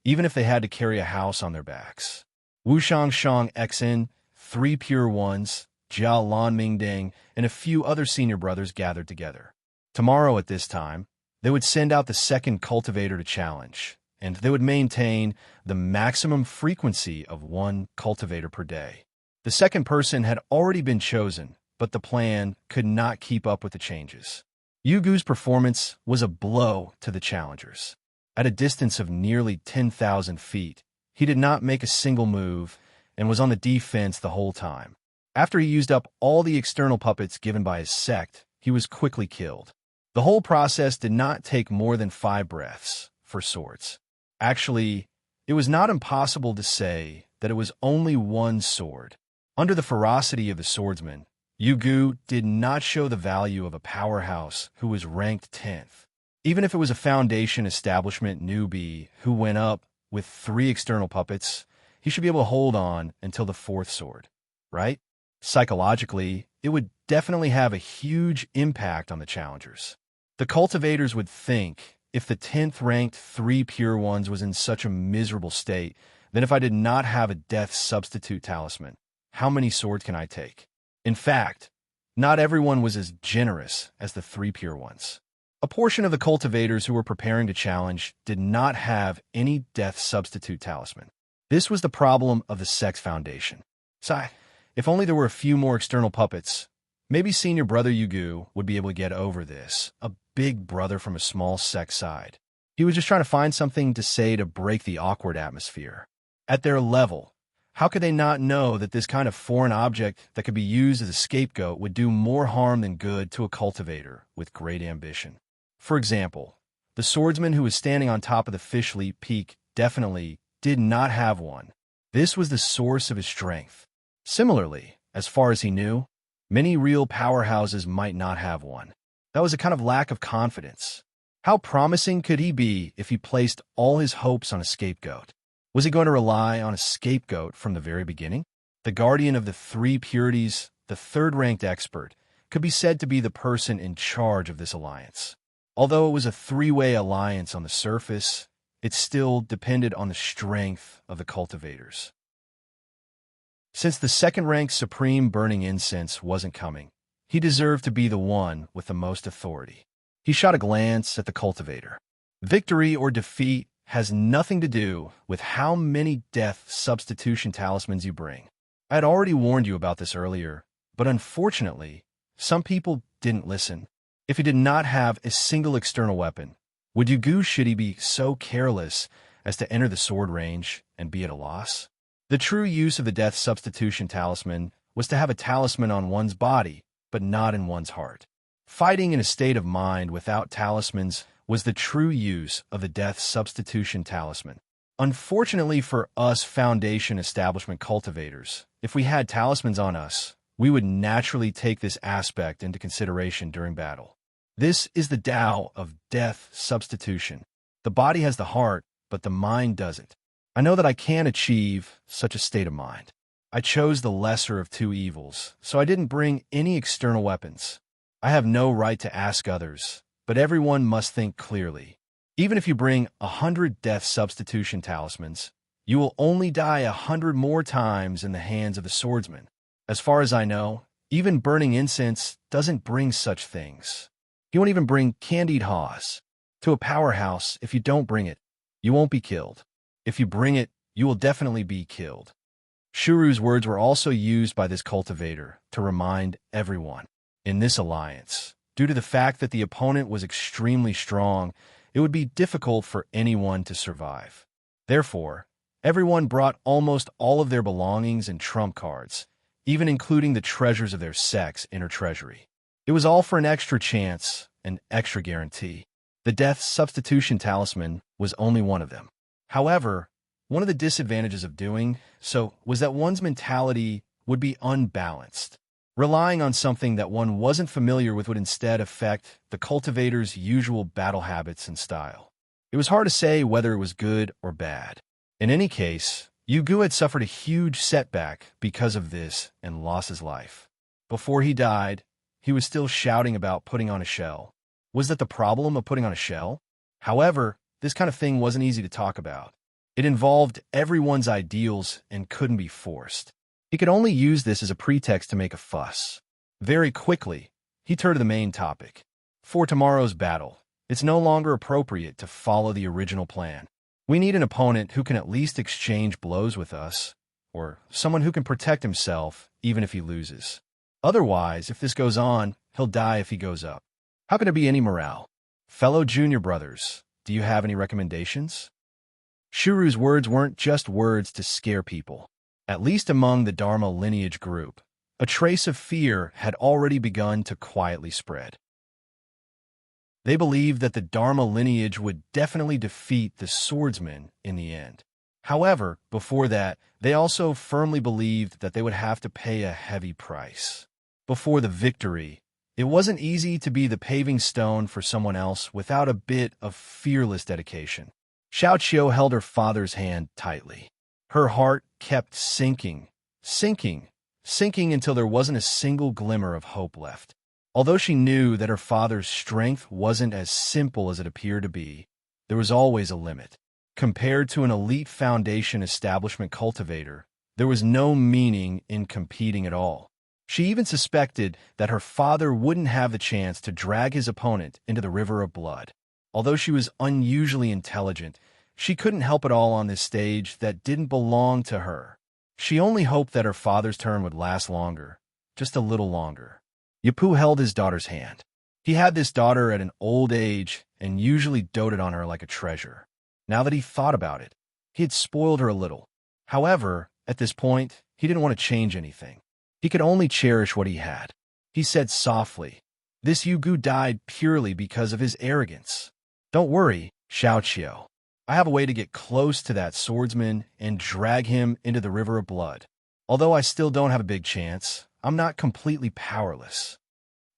even if they had to carry a house on their backs. Wushang Shang Xn, 3 pure ones, Jia Lan Mingding, and a few other senior brothers gathered together. Tomorrow at this time, they would send out the second cultivator to challenge, and they would maintain the maximum frequency of 1 cultivator per day. The second person had already been chosen, but the plan could not keep up with the changes. Yugu's performance was a blow to the challengers. At a distance of nearly 10,000 feet, he did not make a single move and was on the defense the whole time. After he used up all the external puppets given by his sect, he was quickly killed. The whole process did not take more than 5 breaths for swords. Actually, it was not impossible to say that it was only 1 sword. Under the ferocity of the swordsman, Yugu did not show the value of a powerhouse who was ranked 10th. Even if it was a Foundation establishment newbie who went up with 3 external puppets, he should be able to hold on until the 4th sword, right? Psychologically, it would definitely have a huge impact on the challengers. The cultivators would think, if the 10th ranked 3 pure ones was in such a miserable state, then if I did not have a death substitute talisman, how many swords can I take? In fact, not everyone was as generous as the 3 pure ones. A portion of the cultivators who were preparing to challenge did not have any death substitute talisman. This was the problem of the Sex Foundation. Sigh, if only there were a few more external puppets, maybe senior brother Yugu would be able to get over this, a big brother from a small sect side. He was just trying to find something to say to break the awkward atmosphere. At their level, how could they not know that this kind of foreign object that could be used as a scapegoat would do more harm than good to a cultivator with great ambition? For example, the swordsman who was standing on top of the fish leap peak definitely did not have one. This was the source of his strength. Similarly, as far as he knew, many real powerhouses might not have one. That was a kind of lack of confidence. How promising could he be if he placed all his hopes on a scapegoat? Was he going to rely on a scapegoat from the very beginning? The guardian of the 3 purities, the 3rd-ranked expert, could be said to be the person in charge of this alliance. Although it was a 3-way alliance on the surface, it still depended on the strength of the cultivators. Since the 2nd-ranked Supreme Burning Incense wasn't coming, he deserved to be the one with the most authority. He shot a glance at the cultivator. Victory or defeat has nothing to do with how many death substitution talismans you bring. I had already warned you about this earlier, but unfortunately, some people didn't listen. If he did not have a single external weapon, should he be so careless as to enter the sword range and be at a loss? The true use of the death substitution talisman was to have a talisman on one's body, but not in one's heart. Fighting in a state of mind without talismans was the true use of the death substitution talisman. Unfortunately for us Foundation establishment cultivators, if we had talismans on us, we would naturally take this aspect into consideration during battle. This is the Tao of death substitution. The body has the heart, but the mind doesn't. I know that I can achieve such a state of mind. I chose the lesser of 2 evils, so I didn't bring any external weapons. I have no right to ask others, but everyone must think clearly. Even if you bring 100 death substitution talismans, you will only die 100 more times in the hands of the swordsman. As far as I know, even burning incense doesn't bring such things. He won't even bring candied haws. To a powerhouse, if you don't bring it, you won't be killed. If you bring it, you will definitely be killed. Shuru's words were also used by this cultivator to remind everyone. In this alliance, due to the fact that the opponent was extremely strong, it would be difficult for anyone to survive. Therefore, everyone brought almost all of their belongings and trump cards, even including the treasures of their sect's inner treasury. It was all for an extra chance, an extra guarantee. The death substitution talisman was only one of them. However, one of the disadvantages of doing so was that one's mentality would be unbalanced. Relying on something that one wasn't familiar with would instead affect the cultivator's usual battle habits and style. It was hard to say whether it was good or bad. In any case, Yugu had suffered a huge setback because of this and lost his life. Before he died, he was still shouting about putting on a shell. Was that the problem of putting on a shell? However, this kind of thing wasn't easy to talk about. It involved everyone's ideals and couldn't be forced. He could only use this as a pretext to make a fuss. Very quickly, he turned to the main topic. For tomorrow's battle, it's no longer appropriate to follow the original plan. We need an opponent who can at least exchange blows with us, or someone who can protect himself even if he loses. Otherwise, if this goes on, he'll die if he goes up. How can there be any morale? Fellow junior brothers, do you have any recommendations? Shuru's words weren't just words to scare people. At least among the Dharma lineage group, a trace of fear had already begun to quietly spread. They believed that the Dharma lineage would definitely defeat the swordsmen in the end. However, before that, they also firmly believed that they would have to pay a heavy price. Before the victory, it wasn't easy to be the paving stone for someone else without a bit of fearless dedication. Xiao Qiu held her father's hand tightly. Her heart kept sinking until there wasn't a single glimmer of hope left. Although she knew that her father's strength wasn't as simple as it appeared to be, there was always a limit. Compared to an elite Foundation establishment cultivator, there was no meaning in competing at all. She even suspected that her father wouldn't have the chance to drag his opponent into the river of blood. Although she was unusually intelligent, she couldn't help it all on this stage that didn't belong to her. She only hoped that her father's turn would last longer, just a little longer. Yapu held his daughter's hand. He had this daughter at an old age and usually doted on her like a treasure. Now that he thought about it, he had spoiled her a little. However, at this point, he didn't want to change anything. He could only cherish what he had. He said softly, "This Yugu died purely because of his arrogance. Don't worry, Xiao Qiu. I have a way to get close to that swordsman and drag him into the river of blood. Although I still don't have a big chance, I'm not completely powerless."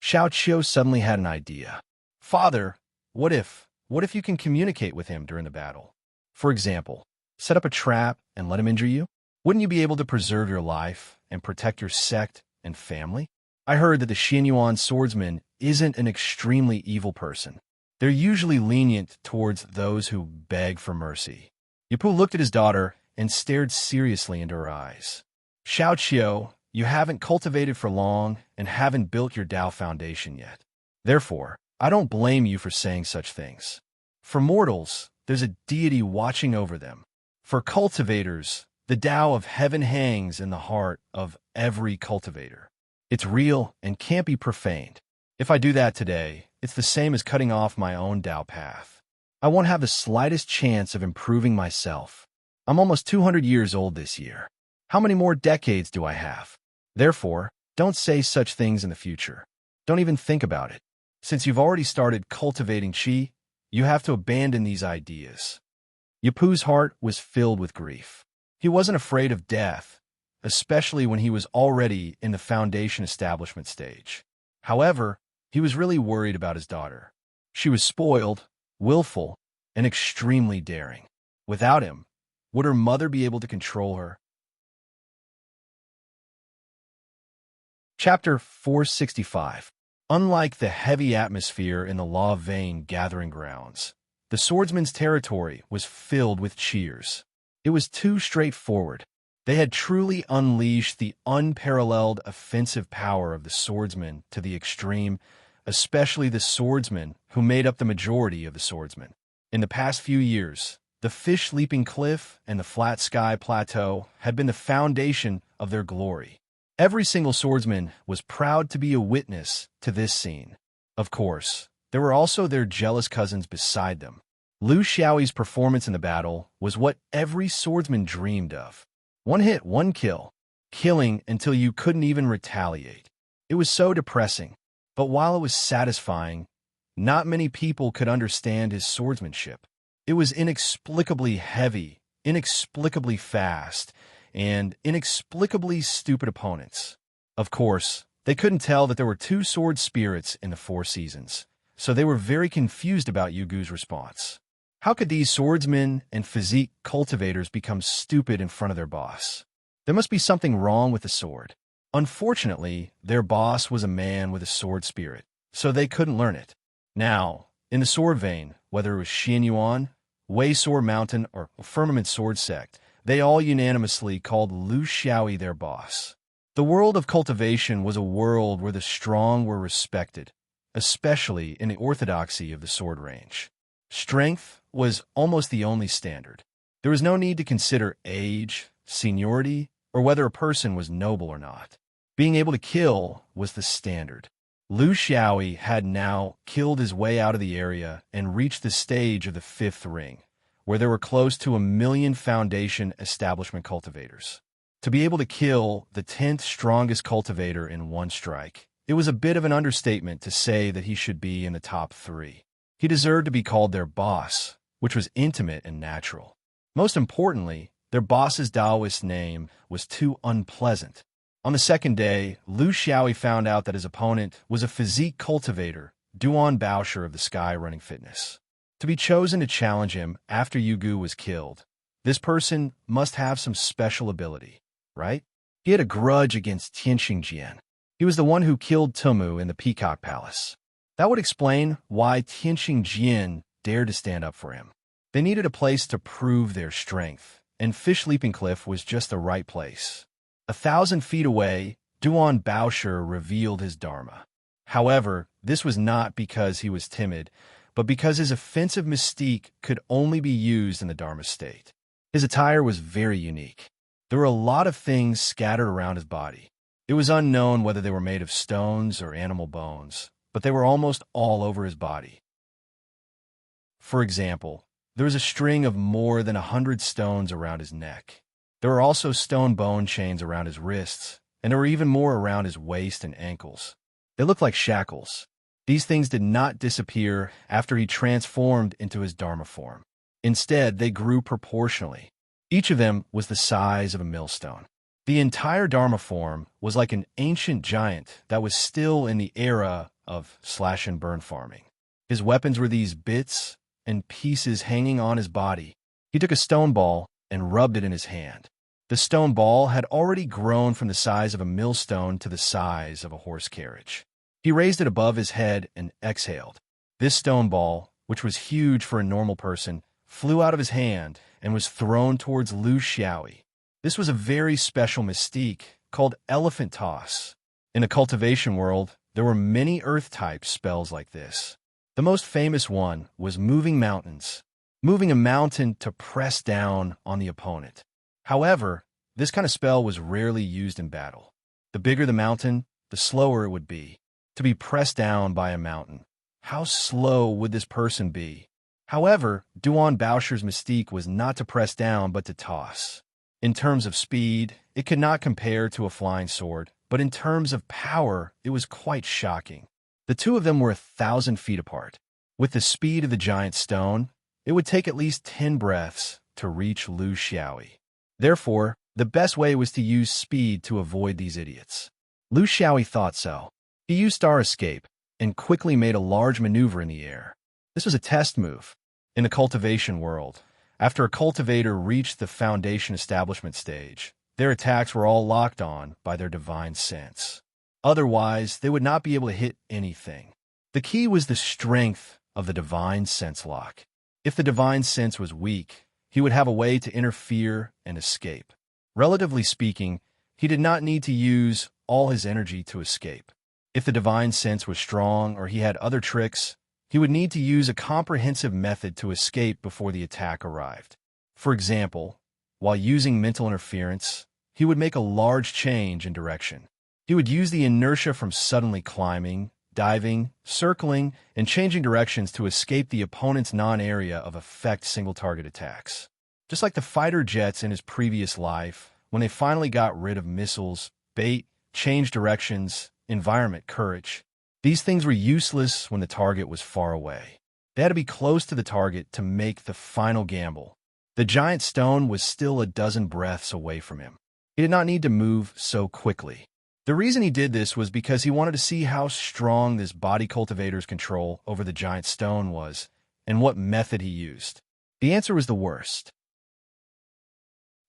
Xiao Qiu suddenly had an idea. "Father, what if you can communicate with him during the battle? For example, set up a trap and let him injure you? Wouldn't you be able to preserve your life and protect your sect and family? I heard that the Xianyuan swordsman isn't an extremely evil person. They're usually lenient towards those who beg for mercy." Yapu looked at his daughter and stared seriously into her eyes. "Xiao Qiu, you haven't cultivated for long and haven't built your Tao foundation yet. Therefore, I don't blame you for saying such things. For mortals, there's a deity watching over them. For cultivators, the Tao of heaven hangs in the heart of every cultivator. It's real and can't be profaned. If I do that today, it's the same as cutting off my own Tao path. I won't have the slightest chance of improving myself. I'm almost 200 years old this year. How many more decades do I have? Therefore, don't say such things in the future. Don't even think about it. Since you've already started cultivating qi, you have to abandon these ideas." Yapu's heart was filled with grief. He wasn't afraid of death, especially when he was already in the foundation establishment stage. However, he was really worried about his daughter. She was spoiled, willful, and extremely daring. Without him, would her mother be able to control her? Chapter 465. Unlike the heavy atmosphere in the Law Vein gathering grounds, the swordsman's territory was filled with cheers. It was too straightforward. They had truly unleashed the unparalleled offensive power of the swordsman to the extreme, especially the swordsmen who made up the majority of the swordsmen. In the past few years, the Fish Leaping Cliff and the Flat Sky Plateau had been the foundation of their glory. Every single swordsman was proud to be a witness to this scene. Of course, there were also their jealous cousins beside them. Lu Xiaoyi's performance in the battle was what every swordsman dreamed of. One hit, one kill. Killing until you couldn't even retaliate. It was so depressing. But while it was satisfying, not many people could understand his swordsmanship. It was inexplicably heavy, inexplicably fast, and inexplicably stupid opponents. Of course, they couldn't tell that there were two sword spirits in the Four Seasons, so they were very confused about Yugu's response. How could these swordsmen and physique cultivators become stupid in front of their boss? There must be something wrong with the sword. Unfortunately, their boss was a man with a sword spirit, so they couldn't learn it. Now, in the sword vein, whether it was Xian Yuan, Wei Sword Mountain, or Firmament Sword Sect, they all unanimously called Lu Xiaoyi their boss. The world of cultivation was a world where the strong were respected, especially in the orthodoxy of the sword range. Strength was almost the only standard. There was no need to consider age, seniority, or whether a person was noble or not. Being able to kill was the standard. Lu Xiaoyi had now killed his way out of the area and reached the stage of the fifth ring, where there were close to 1 million foundation establishment cultivators. To be able to kill the 10th strongest cultivator in one strike, it was a bit of an understatement to say that he should be in the top 3. He deserved to be called their boss, which was intimate and natural. Most importantly, their boss's Taoist name was too unpleasant. On the second day, Lu Xiaoyi found out that his opponent was a physique cultivator, Duan Baosher of the Sky Running Fitness. To be chosen to challenge him after Yugu was killed, this person must have some special ability, right? He had a grudge against Tianxing Jian. He was the one who killed Tumu in the Peacock Palace. That would explain why Tianxing Jian dared to stand up for him. They needed a place to prove their strength, and Fish Leaping Cliff was just the right place. 1,000 feet away, Duan Baosher revealed his dharma. However, this was not because he was timid, but because his offensive mystique could only be used in the dharma state. His attire was very unique. There were a lot of things scattered around his body. It was unknown whether they were made of stones or animal bones, but they were almost all over his body. For example, there was a string of more than 100 stones around his neck. There were also stone bone chains around his wrists, and there were even more around his waist and ankles. They looked like shackles. These things did not disappear after he transformed into his Dharma form. Instead, they grew proportionally. Each of them was the size of a millstone. The entire Dharma form was like an ancient giant that was still in the era of slash-and-burn farming. His weapons were these bits and pieces hanging on his body. He took a stone ball and rubbed it in his hand. The stone ball had already grown from the size of a millstone to the size of a horse carriage. He raised it above his head and exhaled. This stone ball, which was huge for a normal person, flew out of his hand and was thrown towards Lu Xiaoyi. This was a very special mystique called elephant toss. In the cultivation world, there were many earth-type spells like this. The most famous one was moving mountains, moving a mountain to press down on the opponent. However, this kind of spell was rarely used in battle. The bigger the mountain, the slower it would be. To be pressed down by a mountain, how slow would this person be? However, Duan Baosher's mystique was not to press down but to toss. In terms of speed, it could not compare to a flying sword, but in terms of power, it was quite shocking. The two of them were 1,000 feet apart. With the speed of the giant stone, it would take at least 10 breaths to reach Lu Xiaoyi. Therefore, the best way was to use speed to avoid these idiots. Lu Xiaoyi thought so. He used Star Escape and quickly made a large maneuver in the air. This was a test move. In the cultivation world, after a cultivator reached the foundation establishment stage, their attacks were all locked on by their divine sense. Otherwise, they would not be able to hit anything. The key was the strength of the divine sense lock. If the divine sense was weak, he would have a way to interfere and escape. Relatively speaking, he did not need to use all his energy to escape. If the divine sense was strong or he had other tricks, he would need to use a comprehensive method to escape before the attack arrived. For example, while using mental interference, he would make a large change in direction. He would use the inertia from suddenly climbing, diving, circling, and changing directions to escape the opponent's non-area of effect single-target attacks. Just like the fighter jets in his previous life, when they finally got rid of missiles, bait, change directions, environment, courage. These things were useless when the target was far away. They had to be close to the target to make the final gamble. The giant stone was still a dozen breaths away from him. He did not need to move so quickly. The reason he did this was because he wanted to see how strong this body cultivator's control over the giant stone was and what method he used. The answer was the worst.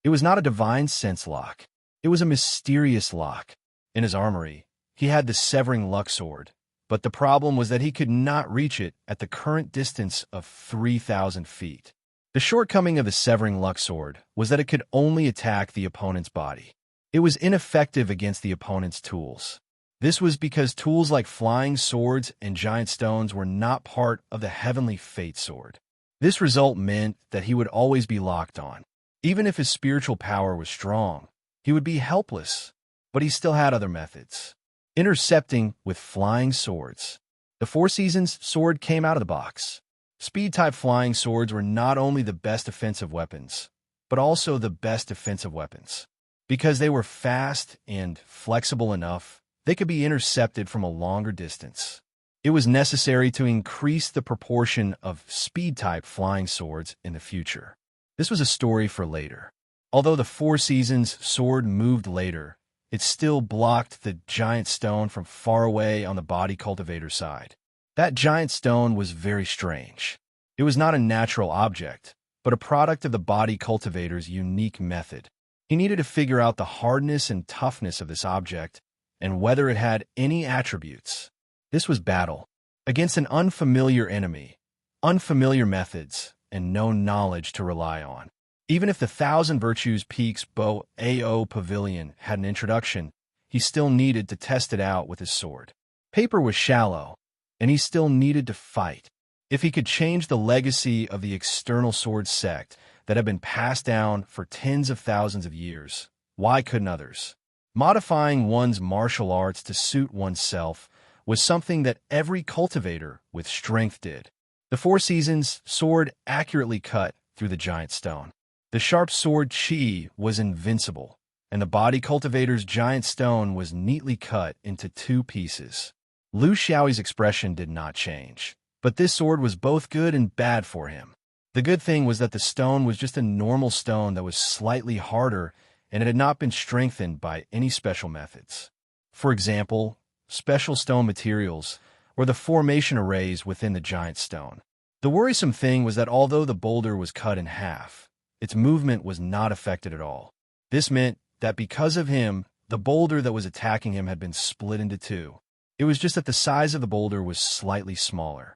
It was not a divine sense lock. It was a mysterious lock. In his armory, he had the Severing Luck Sword, But the problem was that he could not reach it at the current distance of 3,000 feet. The shortcoming of the Severing Luck Sword was that it could only attack the opponent's body. It was ineffective against the opponent's tools. This was because tools like flying swords and giant stones were not part of the Heavenly Fate Sword. This result meant that he would always be locked on. Even if his spiritual power was strong, he would be helpless, but he still had other methods. Intercepting with flying swords. The Four Seasons sword came out of the box. Speed-type flying swords were not only the best offensive weapons, but also the best defensive weapons. Because they were fast and flexible enough, they could be intercepted from a longer distance. It was necessary to increase the proportion of speed-type flying swords in the future. This was a story for later. Although the Four Seasons sword moved later, it still blocked the giant stone from far away on the body cultivator's side. That giant stone was very strange. It was not a natural object, but a product of the body cultivator's unique method. He needed to figure out the hardness and toughness of this object and whether it had any attributes. This was battle against an unfamiliar enemy, unfamiliar methods, and no knowledge to rely on. Even if the Thousand Virtues Peaks Bow AO Pavilion had an introduction, he still needed to test it out with his sword. Paper was shallow, and he still needed to fight. If he could change the legacy of the external sword sect that had been passed down for tens of thousands of years, why couldn't others? Modifying one's martial arts to suit oneself was something that every cultivator with strength did. The Four Seasons sword accurately cut through the giant stone. The sharp sword chi was invincible, and the body cultivator's giant stone was neatly cut into two pieces. Lu Xiaoyi's expression did not change, but this sword was both good and bad for him. The good thing was that the stone was just a normal stone that was slightly harder, and it had not been strengthened by any special methods. For example, special stone materials, or the formation arrays within the giant stone. The worrisome thing was that although the boulder was cut in half, its movement was not affected at all. This meant that because of him, the boulder that was attacking him had been split into two. It was just that the size of the boulder was slightly smaller.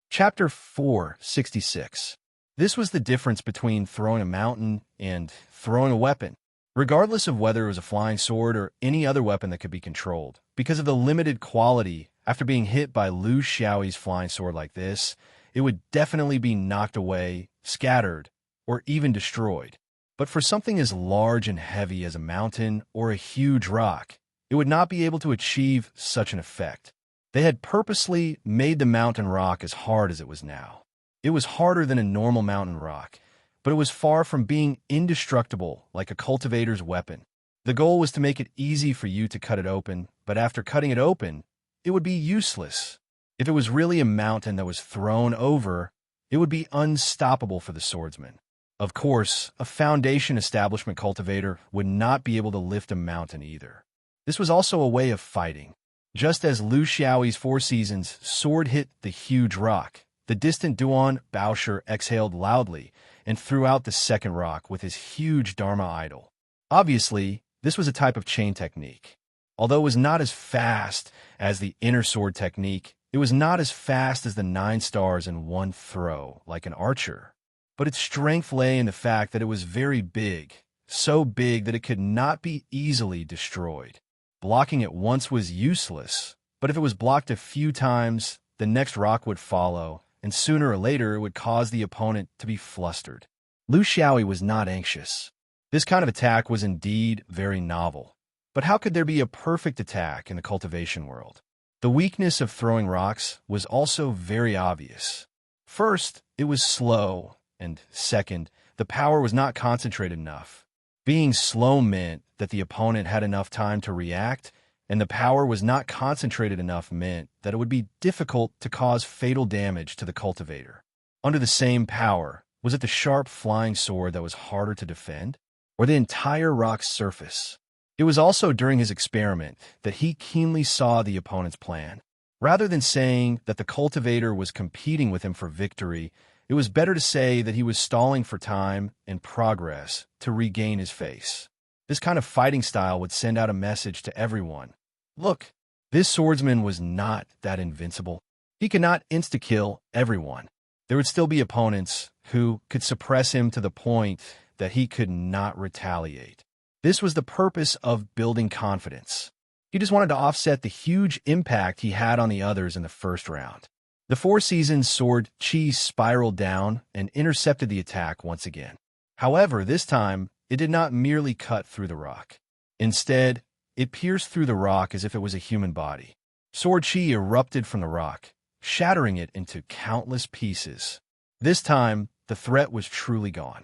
Chapter 466. This was the difference between throwing a mountain and throwing a weapon, regardless of whether it was a flying sword or any other weapon that could be controlled. Because of the limited quality, after being hit by Lu Xiaoyi's flying sword like this, it would definitely be knocked away, scattered, or even destroyed. But for something as large and heavy as a mountain or a huge rock, it would not be able to achieve such an effect. They had purposely made the mountain rock as hard as it was now. It was harder than a normal mountain rock, but it was far from being indestructible like a cultivator's weapon. The goal was to make it easy for you to cut it open, but after cutting it open, it would be useless. If it was really a mountain that was thrown over, it would be unstoppable for the swordsman. Of course, a foundation establishment cultivator would not be able to lift a mountain either. This was also a way of fighting. Just as Lu Xiaoyi's Four Seasons sword hit the huge rock, the distant Duan Baosher exhaled loudly and threw out the second rock with his huge Dharma idol. Obviously, this was a type of chain technique. Although it was not as fast as the inner sword technique, it was not as fast as the 9 stars in one throw, like an archer. But its strength lay in the fact that it was very big, so big that it could not be easily destroyed. Blocking it once was useless, but if it was blocked a few times, the next rock would follow, and sooner or later it would cause the opponent to be flustered. Lu Xiaoyi was not anxious. This kind of attack was indeed very novel. But how could there be a perfect attack in the cultivation world? The weakness of throwing rocks was also very obvious. First, it was slow, and second, the power was not concentrated enough. Being slow meant that the opponent had enough time to react, and the power was not concentrated enough meant that it would be difficult to cause fatal damage to the cultivator. Under the same power, was it the sharp flying sword that was harder to defend, or the entire rock's surface? It was also during his experiment that he keenly saw the opponent's plan. Rather than saying that the cultivator was competing with him for victory, it was better to say that he was stalling for time and progress to regain his face. This kind of fighting style would send out a message to everyone. Look, this swordsman was not that invincible. He could not insta-kill everyone. There would still be opponents who could suppress him to the point that he could not retaliate. This was the purpose of building confidence. He just wanted to offset the huge impact he had on the others in the first round. The Four Seasons sword Chi spiraled down and intercepted the attack once again. However, this time, it did not merely cut through the rock. Instead, it pierced through the rock as if it was a human body. Sword Chi erupted from the rock, shattering it into countless pieces. This time, the threat was truly gone.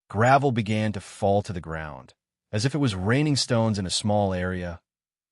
Gravel began to fall to the ground, as if it was raining stones in a small area.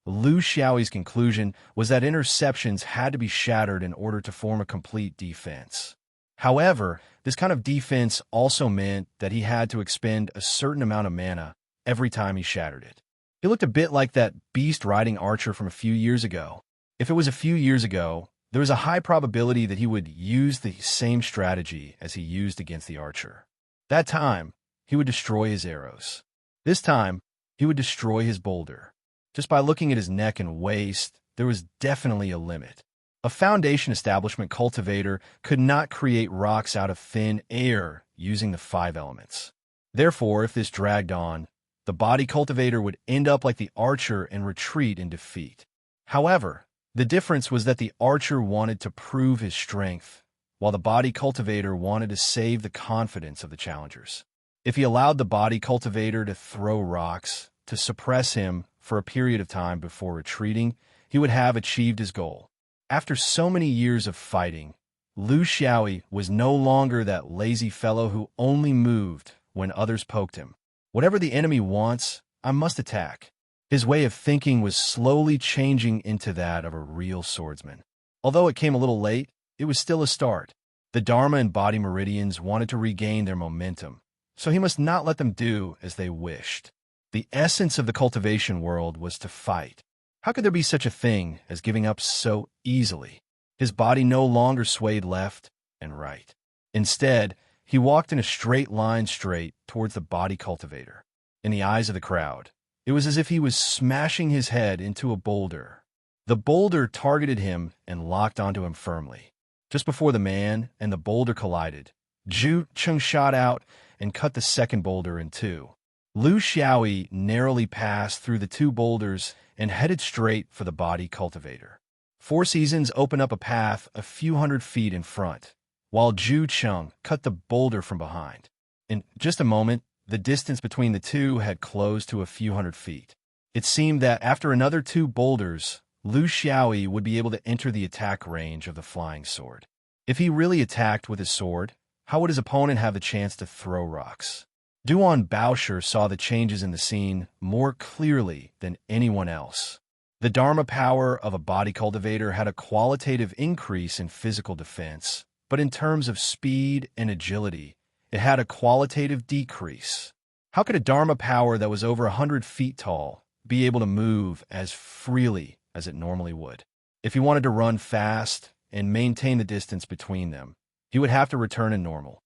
Lu Xiaoyi's conclusion was that interceptions had to be shattered in order to form a complete defense. However, this kind of defense also meant that he had to expend a certain amount of mana every time he shattered it. He looked a bit like that beast-riding archer from a few years ago. If it was a few years ago, there was a high probability that he would use the same strategy as he used against the archer. That time, he would destroy his arrows. This time, he would destroy his boulder. Just by looking at his neck and waist, there was definitely a limit. A foundation establishment cultivator could not create rocks out of thin air using the 5 elements. Therefore, if this dragged on, the body cultivator would end up like the archer and retreat in defeat. However, the difference was that the archer wanted to prove his strength, while the body cultivator wanted to save the confidence of the challengers. If he allowed the body cultivator to throw rocks, to suppress him for a period of time before retreating, he would have achieved his goal. After so many years of fighting, Lu Xiaoyi was no longer that lazy fellow who only moved when others poked him. Whatever the enemy wants, I must attack. His way of thinking was slowly changing into that of a real swordsman. Although it came a little late, it was still a start. The Dharma and body meridians wanted to regain their momentum, so he must not let them do as they wished. The essence of the cultivation world was to fight. How could there be such a thing as giving up so easily? His body no longer swayed left and right. Instead, he walked in a straight line straight towards the body cultivator. In the eyes of the crowd, it was as if he was smashing his head into a boulder. The boulder targeted him and locked onto him firmly. Just before the man and the boulder collided, Zhu Cheng shot out and cut the second boulder in two. Lu Xiaoyi narrowly passed through the 2 boulders and headed straight for the body cultivator. Four Seasons opened up a path a few hundred feet in front, while Zhu Cheng cut the boulder from behind. In just a moment, the distance between the two had closed to a few hundred feet. It seemed that after another 2 boulders, Lu Xiaoyi would be able to enter the attack range of the flying sword. If he really attacked with his sword, how would his opponent have the chance to throw rocks? Duan Baosher saw the changes in the scene more clearly than anyone else. The Dharma power of a body cultivator had a qualitative increase in physical defense, but in terms of speed and agility, it had a qualitative decrease. How could a Dharma power that was over 100 feet tall be able to move as freely as it normally would? If he wanted to run fast and maintain the distance between them, he would have to return to normal.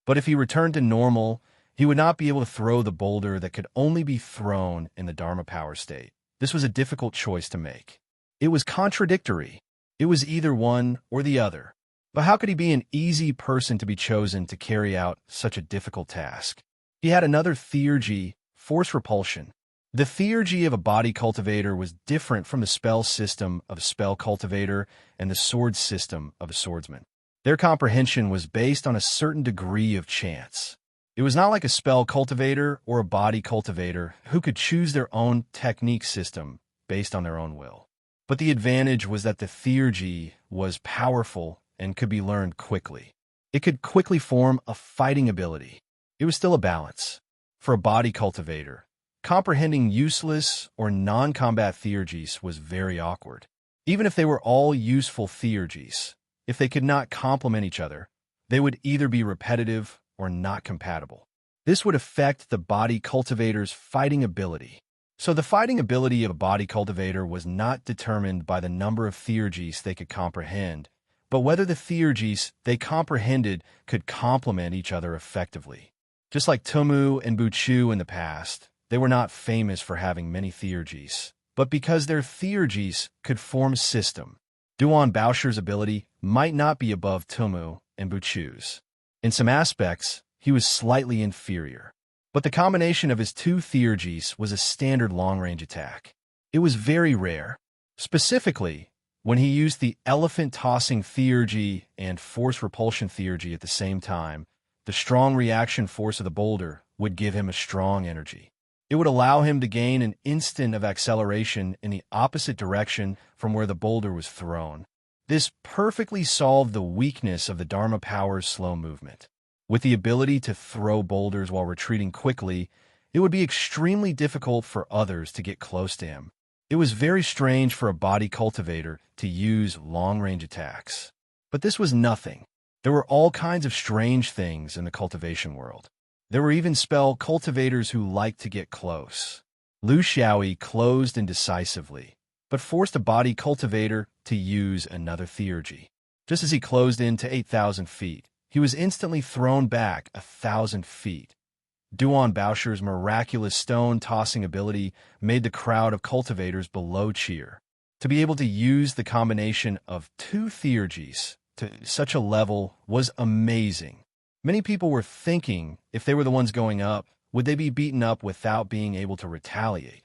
But if he returned to normal, he would not be able to throw the boulder that could only be thrown in the Dharma power state. This was a difficult choice to make. It was contradictory. It was either one or the other. But how could he be an easy person to be chosen to carry out such a difficult task? He had another theurgy, force repulsion. The theurgy of a body cultivator was different from the spell system of a spell cultivator and the sword system of a swordsman. Their comprehension was based on a certain degree of chance. It was not like a spell cultivator or a body cultivator who could choose their own technique system based on their own will. But the advantage was that the theurgy was powerful and could be learned quickly. It could quickly form a fighting ability. It was still a balance. For a body cultivator, comprehending useless or non-combat theurgies was very awkward. Even if they were all useful theurgies, if they could not complement each other, they would either be repetitive or not compatible. This would affect the body cultivator's fighting ability. So the fighting ability of a body cultivator was not determined by the number of theurgies they could comprehend, but whether the theurgies they comprehended could complement each other effectively. Just like Tumu and Buchu in the past, they were not famous for having many theurgies, but because their theurgies could form a system. Duan Baosher's ability might not be above Tumu and Buchu's. In some aspects, he was slightly inferior. But the combination of his two theurgies was a standard long-range attack. It was very rare. Specifically, when he used the elephant-tossing theurgy and force-repulsion theurgy at the same time, the strong reaction force of the boulder would give him a strong energy. It would allow him to gain an instant of acceleration in the opposite direction from where the boulder was thrown. This perfectly solved the weakness of the Dharma Power's slow movement. With the ability to throw boulders while retreating quickly, it would be extremely difficult for others to get close to him. It was very strange for a body cultivator to use long-range attacks. But this was nothing. There were all kinds of strange things in the cultivation world. There were even spell cultivators who liked to get close. Lu Xiaoyi closed indecisively, but forced a body cultivator to use another theurgy. Just as he closed in to 8,000 feet, he was instantly thrown back 1,000 feet. Duan Baosher's miraculous stone-tossing ability made the crowd of cultivators below cheer. To be able to use the combination of two theurgies to such a level was amazing. Many people were thinking, if they were the ones going up, would they be beaten up without being able to retaliate?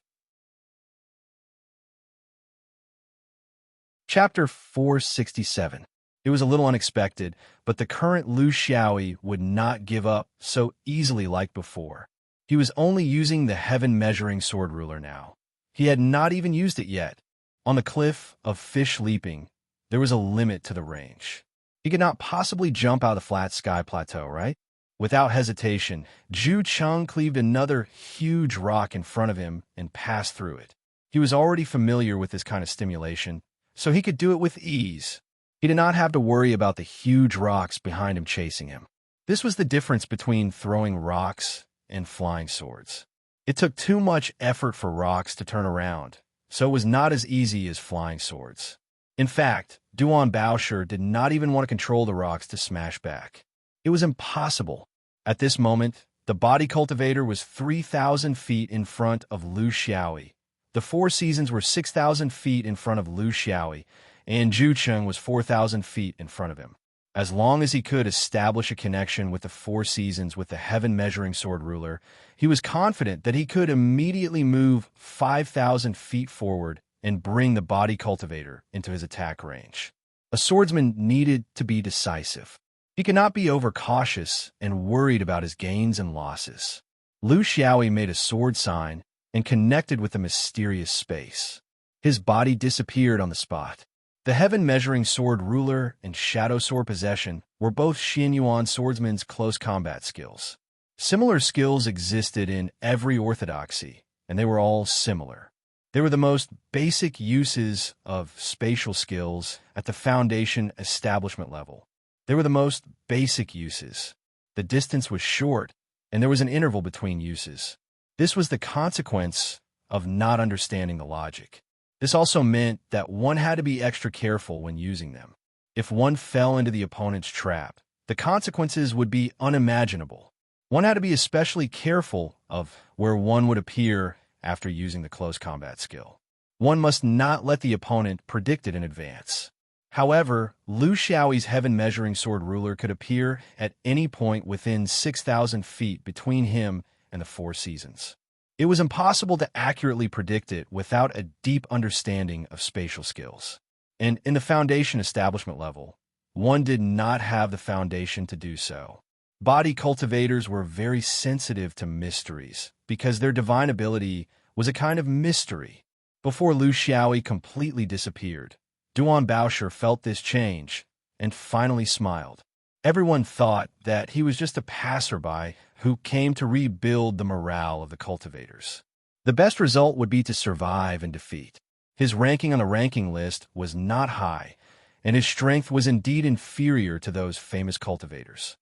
Chapter 467. It was a little unexpected, but the current Lu Xiaoyi would not give up so easily like before. He was only using the heaven-measuring sword ruler now. He had not even used it yet. On the cliff of fish leaping, there was a limit to the range. He could not possibly jump out of the flat sky plateau, right? Without hesitation, Zhu Cheng cleaved another huge rock in front of him and passed through it. He was already familiar with this kind of stimulation, so he could do it with ease. He did not have to worry about the huge rocks behind him chasing him. This was the difference between throwing rocks and flying swords. It took too much effort for rocks to turn around, so it was not as easy as flying swords. In fact, Duan Baosher did not even want to control the rocks to smash back. It was impossible. At this moment, the body cultivator was 3,000 feet in front of Lu Xiaoyi. The Four Seasons were 6,000 feet in front of Lu Xiaoyi, and Zhu Cheng was 4,000 feet in front of him. As long as he could establish a connection with the Four Seasons with the heaven-measuring sword ruler, he was confident that he could immediately move 5,000 feet forward and bring the body cultivator into his attack range. A swordsman needed to be decisive. He could not be overcautious and worried about his gains and losses. Lu Xiaoyi made a sword sign and connected with the mysterious space. His body disappeared on the spot. The heaven-measuring sword ruler and shadow sword possession were both Xin Yuan swordsman's close combat skills. Similar skills existed in every orthodoxy, and they were all similar. They were the most basic uses of spatial skills at the foundation establishment level. They were the most basic uses. The distance was short, and there was an interval between uses. This was the consequence of not understanding the logic. This also meant that one had to be extra careful when using them. If one fell into the opponent's trap, the consequences would be unimaginable. One had to be especially careful of where one would appear after using the close combat skill. One must not let the opponent predict it in advance. However, Lu Xiaoyi's heaven-measuring sword ruler could appear at any point within 6,000 feet between him and the Four Seasons. It was impossible to accurately predict it without a deep understanding of spatial skills. And in the foundation establishment level, one did not have the foundation to do so. Body cultivators were very sensitive to mysteries because their divine ability was a kind of mystery. Before Lu Xiaoyi completely disappeared, Duan Baosher felt this change and finally smiled. Everyone thought that he was just a passerby who came to rebuild the morale of the cultivators. The best result would be to survive and defeat. His ranking on the ranking list was not high, and his strength was indeed inferior to those famous cultivators.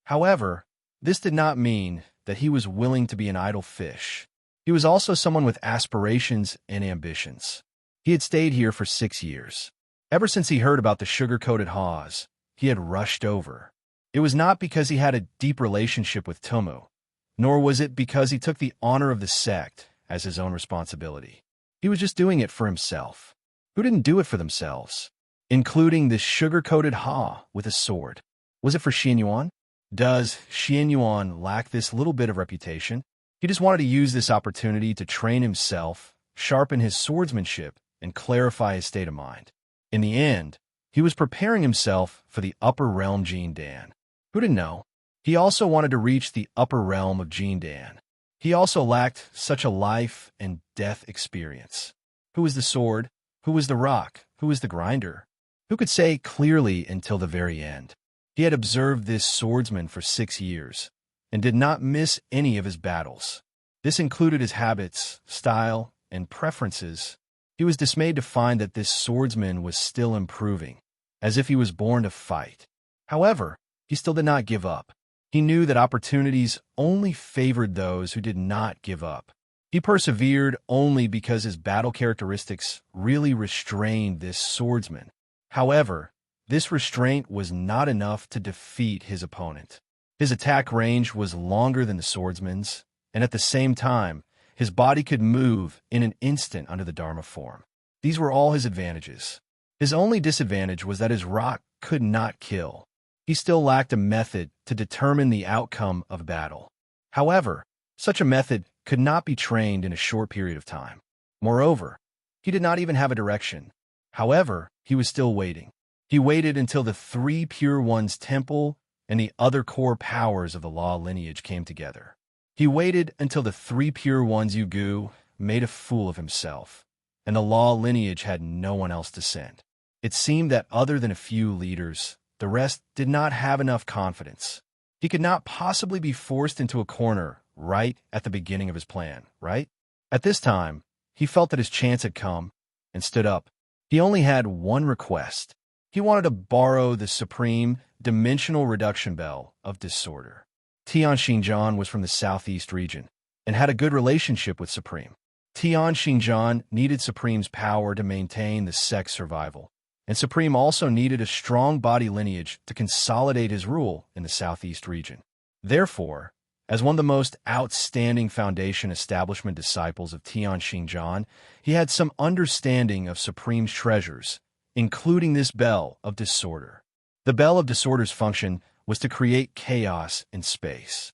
However, this did not mean that he was willing to be an idle fish. He was also someone with aspirations and ambitions. He had stayed here for 6 years. Ever since he heard about the sugar-coated haws, he had rushed over. It was not because he had a deep relationship with Tomu, nor was it because he took the honor of the sect as his own responsibility. He was just doing it for himself. Who didn't do it for themselves? Including this sugar-coated Ha with a sword. Was it for Xianyuan? Does Xianyuan lack this little bit of reputation? He just wanted to use this opportunity to train himself, sharpen his swordsmanship, and clarify his state of mind. In the end, he was preparing himself for the upper realm Jindan. Who didn't know? He also wanted to reach the upper realm of Jindan. He also lacked such a life and death experience. Who was the sword? Who was the rock? Who was the grinder? Who could say clearly until the very end? He had observed this swordsman for 6 years and did not miss any of his battles. This included his habits, style, and preferences. He was dismayed to find that this swordsman was still improving, as if he was born to fight. However, he still did not give up. He knew that opportunities only favored those who did not give up. He persevered only because his battle characteristics really restrained this swordsman. However, this restraint was not enough to defeat his opponent. His attack range was longer than the swordsman's, and at the same time, his body could move in an instant under the Dharma form. These were all his advantages. His only disadvantage was that his rock could not kill. He still lacked a method to determine the outcome of battle. However, such a method could not be trained in a short period of time. Moreover, he did not even have a direction. However, he was still waiting. He waited until the 3 Pure Ones temple and the other core powers of the law lineage came together. He waited until the 3 Pure Ones Yugu made a fool of himself, and the law lineage had no one else to send. It seemed that other than a few leaders, the rest did not have enough confidence. He could not possibly be forced into a corner right at the beginning of his plan, right? At this time, he felt that his chance had come and stood up. He only had one request. He wanted to borrow the supreme dimensional reduction bell of disorder. Tian Xinjiang was from the southeast region and had a good relationship with Supreme. Tian Xinjiang needed Supreme's power to maintain the sect's survival, and Supreme also needed a strong body lineage to consolidate his rule in the southeast region. Therefore, as one of the most outstanding foundation establishment disciples of Tian Xinjiang, he had some understanding of Supreme's treasures, including this bell of disorder. The bell of disorder's function was to create chaos in space.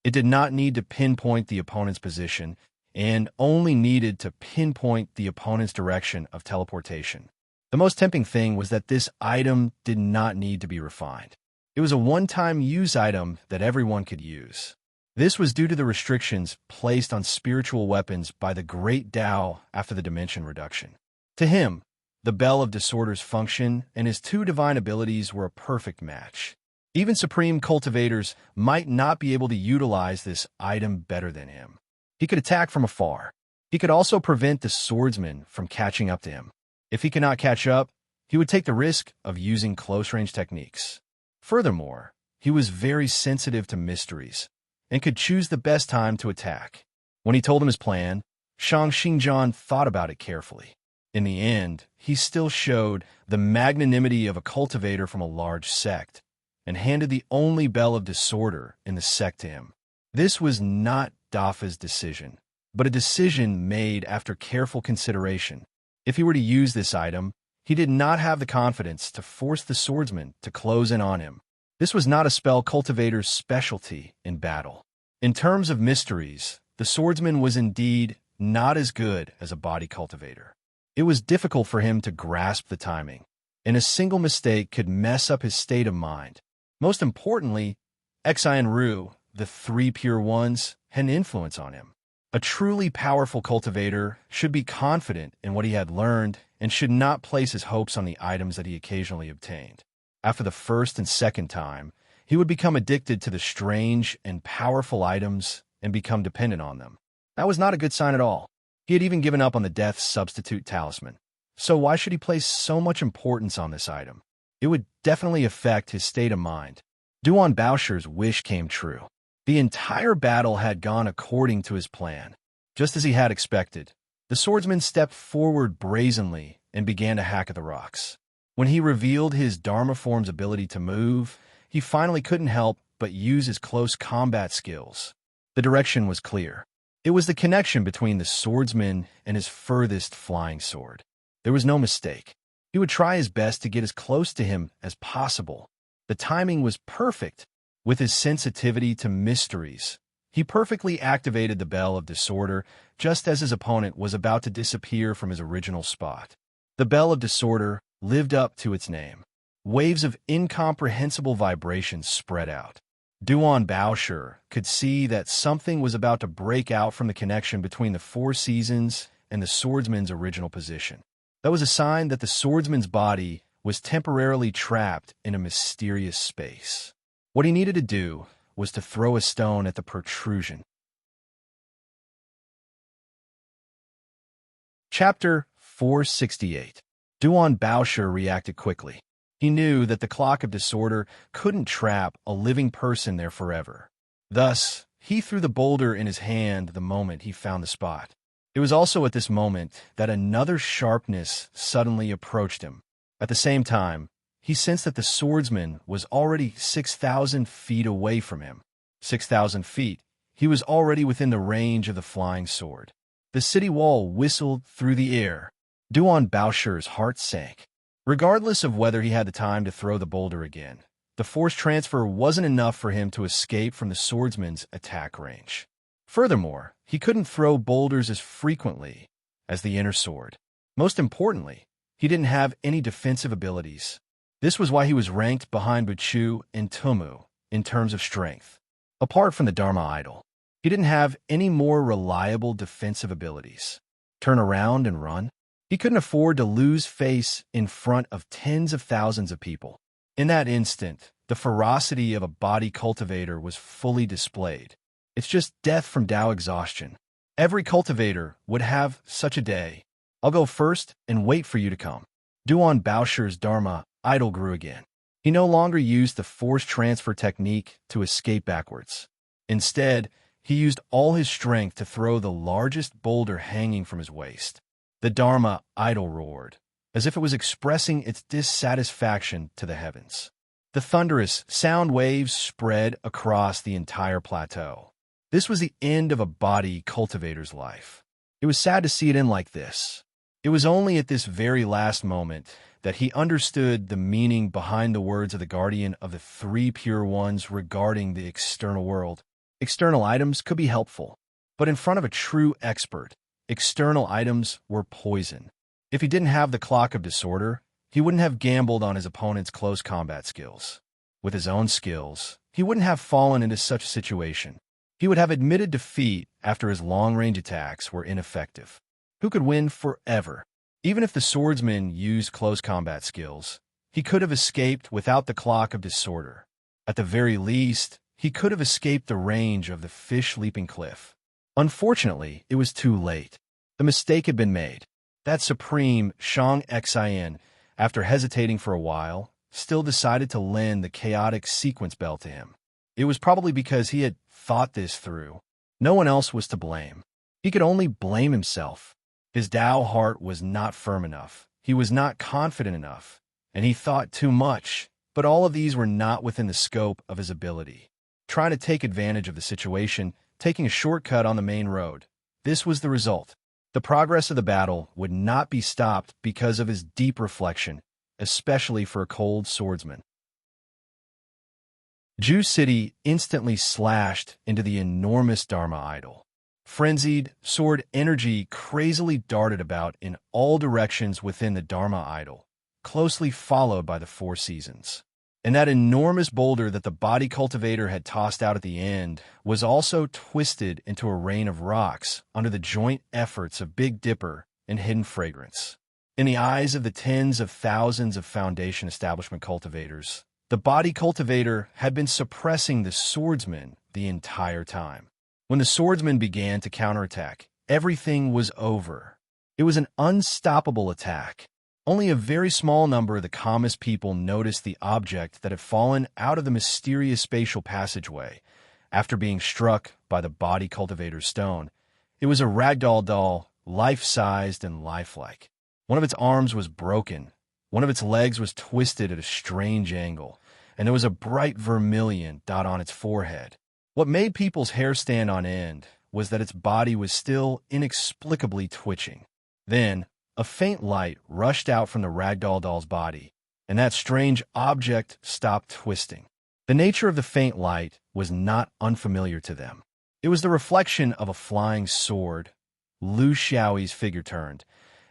It did not need to pinpoint the opponent's position and only needed to pinpoint the opponent's direction of teleportation. The most tempting thing was that this item did not need to be refined. It was a one-time use item that everyone could use. This was due to the restrictions placed on spiritual weapons by the Great Tao after the dimension reduction. To him, the Bell of Disorder's function and his 2 divine abilities were a perfect match. Even supreme cultivators might not be able to utilize this item better than him. He could attack from afar. He could also prevent the swordsman from catching up to him. If he could not catch up, he would take the risk of using close-range techniques. Furthermore, he was very sensitive to mysteries and could choose the best time to attack. When he told him his plan, Shang Xinjiang thought about it carefully. In the end, he still showed the magnanimity of a cultivator from a large sect and handed the only bell of disorder in the sect to him. This was not Dafa's decision, but a decision made after careful consideration. If he were to use this item, he did not have the confidence to force the swordsman to close in on him. This was not a spell cultivator's specialty in battle. In terms of mysteries, the swordsman was indeed not as good as a body cultivator. It was difficult for him to grasp the timing, and a single mistake could mess up his state of mind. Most importantly, Xi and Ru, the 3 Pure Ones, had an influence on him. A truly powerful cultivator should be confident in what he had learned and should not place his hopes on the items that he occasionally obtained. After the first and second time, he would become addicted to the strange and powerful items and become dependent on them. That was not a good sign at all. He had even given up on the Death Substitute Talisman. So why should he place so much importance on this item? It would definitely affect his state of mind. Duan Baosher's wish came true. The entire battle had gone according to his plan. Just as he had expected, the swordsman stepped forward brazenly and began to hack at the rocks. When he revealed his Dharma form's ability to move, he finally couldn't help but use his close combat skills. The direction was clear. It was the connection between the swordsman and his furthest flying sword. There was no mistake. He would try his best to get as close to him as possible. The timing was perfect. With his sensitivity to mysteries, he perfectly activated the Bell of Disorder just as his opponent was about to disappear from his original spot. The Bell of Disorder lived up to its name. Waves of incomprehensible vibrations spread out. Duan Baoshi could see that something was about to break out from the connection between the Four Seasons and the swordsman's original position. That was a sign that the swordsman's body was temporarily trapped in a mysterious space. What he needed to do was to throw a stone at the protrusion. Chapter 468. Duan Baoshi reacted quickly. He knew that the Clock of Disorder couldn't trap a living person there forever. Thus, he threw the boulder in his hand the moment he found the spot. It was also at this moment that another sharpness suddenly approached him. At the same time, he sensed that the swordsman was already 6,000 feet away from him. 6,000 feet. He was already within the range of the flying sword. The city wall whistled through the air. Duan Baoshi's heart sank. Regardless of whether he had the time to throw the boulder again, the force transfer wasn't enough for him to escape from the swordsman's attack range. Furthermore, he couldn't throw boulders as frequently as the inner sword. Most importantly, he didn't have any defensive abilities. This was why he was ranked behind Buchu and Tumu in terms of strength. Apart from the Dharma idol, he didn't have any more reliable defensive abilities. Turn around and run? He couldn't afford to lose face in front of tens of thousands of people. In that instant, the ferocity of a body cultivator was fully displayed. It's just death from Tao exhaustion. Every cultivator would have such a day. I'll go first and wait for you to come. Duan Baoshi's Dharma idol grew again. He no longer used the force transfer technique to escape backwards. Instead, he used all his strength to throw the largest boulder hanging from his waist. The Dharma idol roared, as if it was expressing its dissatisfaction to the heavens. The thunderous sound waves spread across the entire plateau. This was the end of a body cultivator's life. It was sad to see it end like this. It was only at this very last moment that he understood the meaning behind the words of the guardian of the three pure ones regarding the external world. External items could be helpful, but in front of a true expert, external items were poison. If he didn't have the Clock of Disorder, he wouldn't have gambled on his opponent's close combat skills. With his own skills, he wouldn't have fallen into such a situation. He would have admitted defeat after his long-range attacks were ineffective. Who could win forever? Even if the swordsman used close combat skills, he could have escaped without the Clock of Disorder. At the very least, he could have escaped the range of the fish-leaping cliff. Unfortunately, it was too late. The mistake had been made. That supreme Shang Xin, after hesitating for a while, still decided to lend the chaotic sequence bell to him. It was probably because he had thought this through. No one else was to blame. He could only blame himself. His Tao heart was not firm enough. He was not confident enough. And he thought too much. But all of these were not within the scope of his ability. Trying to take advantage of the situation, taking a shortcut on the main road. This was the result. The progress of the battle would not be stopped because of his deep reflection, especially for a cold swordsman. Ju City instantly slashed into the enormous Dharma idol. Frenzied sword energy crazily darted about in all directions within the Dharma idol, closely followed by the Four Seasons. And that enormous boulder that the body cultivator had tossed out at the end was also twisted into a rain of rocks under the joint efforts of Big Dipper and Hidden Fragrance. In the eyes of the tens of thousands of Foundation establishment cultivators, the body cultivator had been suppressing the swordsman the entire time. When the swordsman began to counterattack, everything was over. It was an unstoppable attack. Only a very small number of the calmest people noticed the object that had fallen out of the mysterious spatial passageway after being struck by the body cultivator's stone. It was a ragdoll doll, life-sized and lifelike. One of its arms was broken, One of its legs was twisted at a strange angle, and there was a bright vermilion dot on its forehead. What made people's hair stand on end was that its body was still inexplicably twitching. Then, a faint light rushed out from the ragdoll doll's body, and that strange object stopped twisting. The nature of the faint light was not unfamiliar to them. It was the reflection of a flying sword. Lu Xiaoyi's figure turned,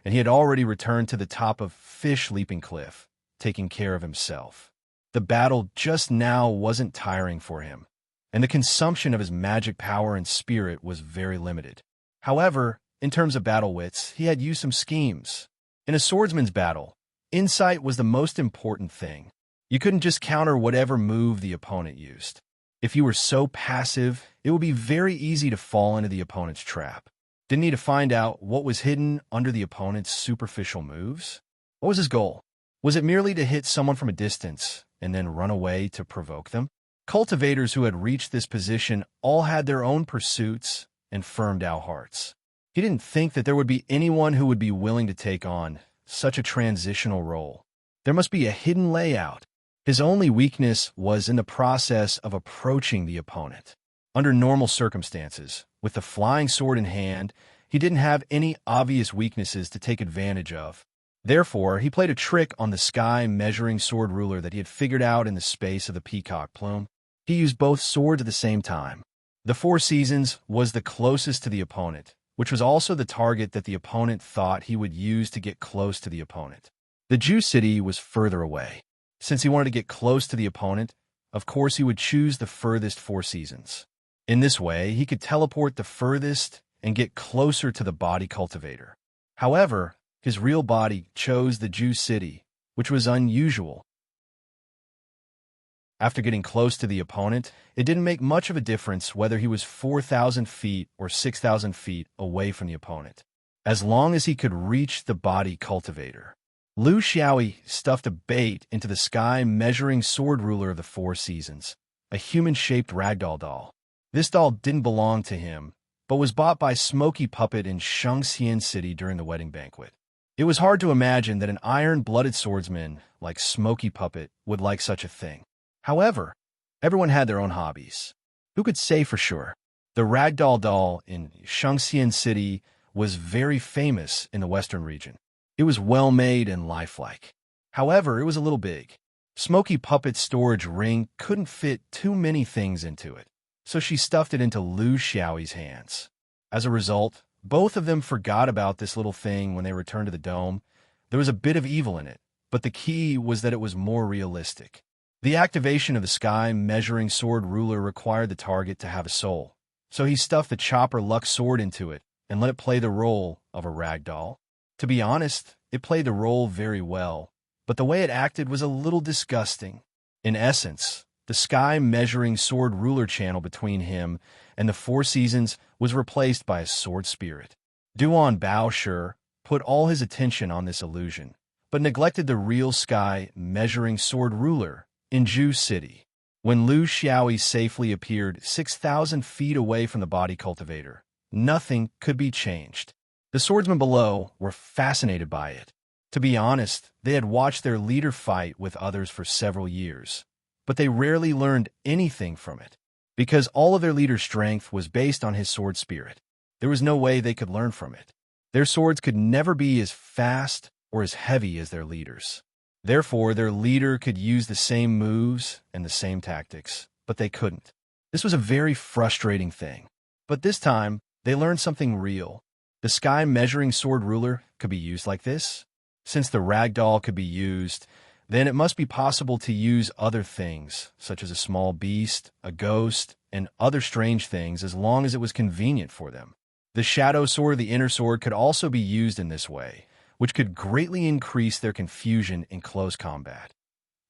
and he had already returned to the top of Fish Leaping Cliff, taking care of himself. The battle just now wasn't tiring for him, and the consumption of his magic power and spirit was very limited. However, in terms of battle wits, he had used some schemes. In a swordsman's battle, insight was the most important thing. You couldn't just counter whatever move the opponent used. If you were so passive, it would be very easy to fall into the opponent's trap. Didn't need to find out what was hidden under the opponent's superficial moves. What was his goal? Was it merely to hit someone from a distance and then run away to provoke them? Cultivators who had reached this position all had their own pursuits and firmed-out hearts. He didn't think that there would be anyone who would be willing to take on such a transitional role. There must be a hidden layout. His only weakness was in the process of approaching the opponent. Under normal circumstances, with the flying sword in hand, he didn't have any obvious weaknesses to take advantage of. Therefore, he played a trick on the sky measuring sword ruler that he had figured out in the space of the peacock plume. He used both swords at the same time. The Four Seasons was the closest to the opponent, which was also the target that the opponent thought he would use to get close to the opponent. The Jew City was further away. Since he wanted to get close to the opponent, of course he would choose the furthest Four Seasons. In this way, he could teleport the furthest and get closer to the body cultivator. However, his real body chose the Jew City, which was unusual. After getting close to the opponent, it didn't make much of a difference whether he was 4,000 feet or 6,000 feet away from the opponent, as long as he could reach the body cultivator. Lu Xiaoyi stuffed a bait into the sky measuring sword ruler of the Four Seasons, a human-shaped ragdoll doll. This doll didn't belong to him, but was bought by Smoky Puppet in Shangxian City during the wedding banquet. It was hard to imagine that an iron-blooded swordsman like Smoky Puppet would like such a thing. However, everyone had their own hobbies. Who could say for sure? The ragdoll doll in Shangxian City was very famous in the western region. It was well-made and lifelike. However, it was a little big. Smoky Puppet's storage ring couldn't fit too many things into it, so she stuffed it into Lu Xiaoyi's hands. As a result, both of them forgot about this little thing when they returned to the dome. There was a bit of evil in it, but the key was that it was more realistic. The activation of the sky measuring sword ruler required the target to have a soul, so he stuffed the chopper luck sword into it and let it play the role of a ragdoll. To be honest, it played the role very well, but the way it acted was a little disgusting. In essence, the sky measuring sword ruler channel between him and the Four Seasons was replaced by a sword spirit. Duan Baoshi put all his attention on this illusion, but neglected the real sky measuring sword ruler in Zhu City. When Lu Xiaoyi safely appeared 6,000 feet away from the body cultivator, nothing could be changed. The swordsmen below were fascinated by it. To be honest, they had watched their leader fight with others for several years, but they rarely learned anything from it. Because all of their leader's strength was based on his sword spirit, there was no way they could learn from it. Their swords could never be as fast or as heavy as their leader's. Therefore, their leader could use the same moves and the same tactics, but they couldn't. This was a very frustrating thing. But this time, they learned something real. The sky measuring sword ruler could be used like this. Since the ragdoll could be used, then it must be possible to use other things, such as a small beast, a ghost, and other strange things as long as it was convenient for them. The shadow sword of the inner sword could also be used in this way, which could greatly increase their confusion in close combat.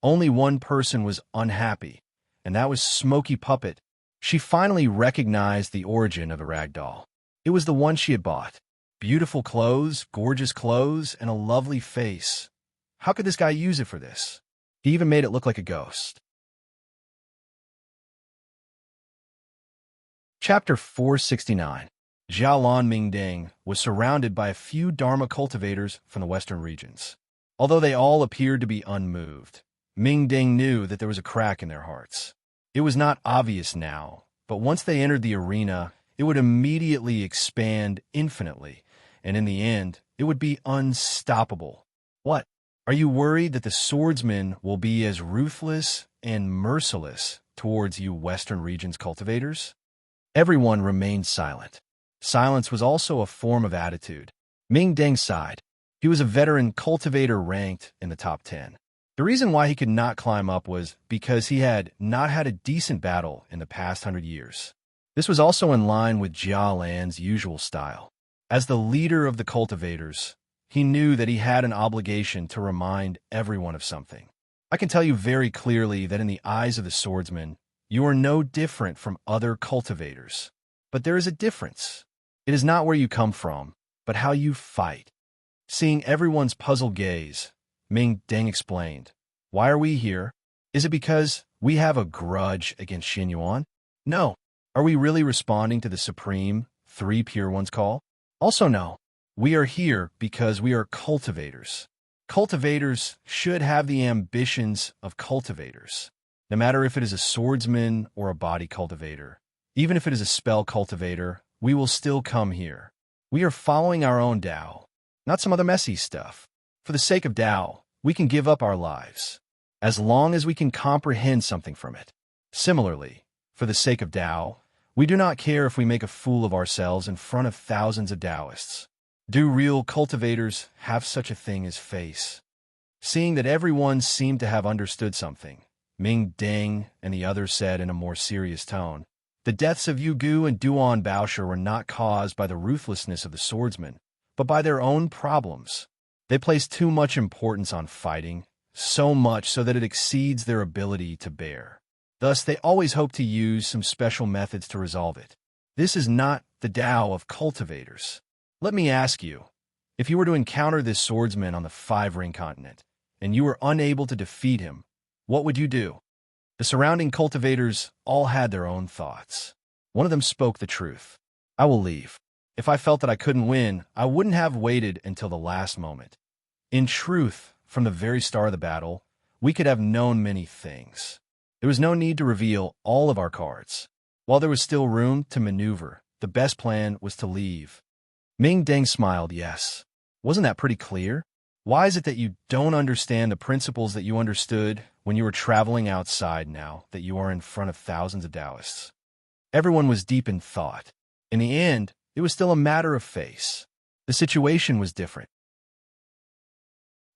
Only one person was unhappy, and that was Smoky Puppet. She finally recognized the origin of the ragdoll. It was the one she had bought. Beautiful clothes, gorgeous clothes, and a lovely face. How could this guy use it for this? He even made it look like a ghost. Chapter 469. Jialan Mingding was surrounded by a few Dharma cultivators from the western regions. Although they all appeared to be unmoved, Ming Ding knew that there was a crack in their hearts. It was not obvious now, but once they entered the arena, it would immediately expand infinitely, and in the end, it would be unstoppable. What? Are you worried that the swordsmen will be as ruthless and merciless towards you Western regions cultivators? Everyone remained silent. Silence was also a form of attitude. Ming Deng sighed. He was a veteran cultivator ranked in the top 10. The reason why he could not climb up was because he had not had a decent battle in the past 100 years. This was also in line with Jia Lan's usual style. As the leader of the cultivators, he knew that he had an obligation to remind everyone of something. I can tell you very clearly that in the eyes of the swordsman, you are no different from other cultivators. But there is a difference. It is not where you come from, but how you fight. Seeing everyone's puzzled gaze, Ming Deng explained, "Why are we here? Is it because we have a grudge against Xin Yuan? No. Are we really responding to the Supreme Three Pure Ones call? Also no. We are here because we are cultivators. Cultivators should have the ambitions of cultivators. No matter if it is a swordsman or a body cultivator, even if it is a spell cultivator, we will still come here. We are following our own Tao, not some other messy stuff. For the sake of Tao, we can give up our lives, as long as we can comprehend something from it. Similarly, for the sake of Tao, we do not care if we make a fool of ourselves in front of thousands of Taoists. Do real cultivators have such a thing as face?" Seeing that everyone seemed to have understood something, Ming Deng and the others said in a more serious tone, "The deaths of Yu Gu and Duan Baosha were not caused by the ruthlessness of the swordsmen, but by their own problems. They place too much importance on fighting, so much so that it exceeds their ability to bear. Thus, they always hope to use some special methods to resolve it. This is not the Tao of cultivators. Let me ask you, if you were to encounter this swordsman on the Five-Ring Continent, and you were unable to defeat him, what would you do?" The surrounding cultivators all had their own thoughts. One of them spoke the truth. "I will leave. If I felt that I couldn't win, I wouldn't have waited until the last moment. In truth, from the very start of the battle, we could have known many things. There was no need to reveal all of our cards. While there was still room to maneuver, the best plan was to leave." Ming Deng smiled, "Yes. Wasn't that pretty clear? Why is it that you don't understand the principles that you understood when you were traveling outside now that you are in front of thousands of Taoists?" Everyone was deep in thought. In the end, it was still a matter of face. The situation was different.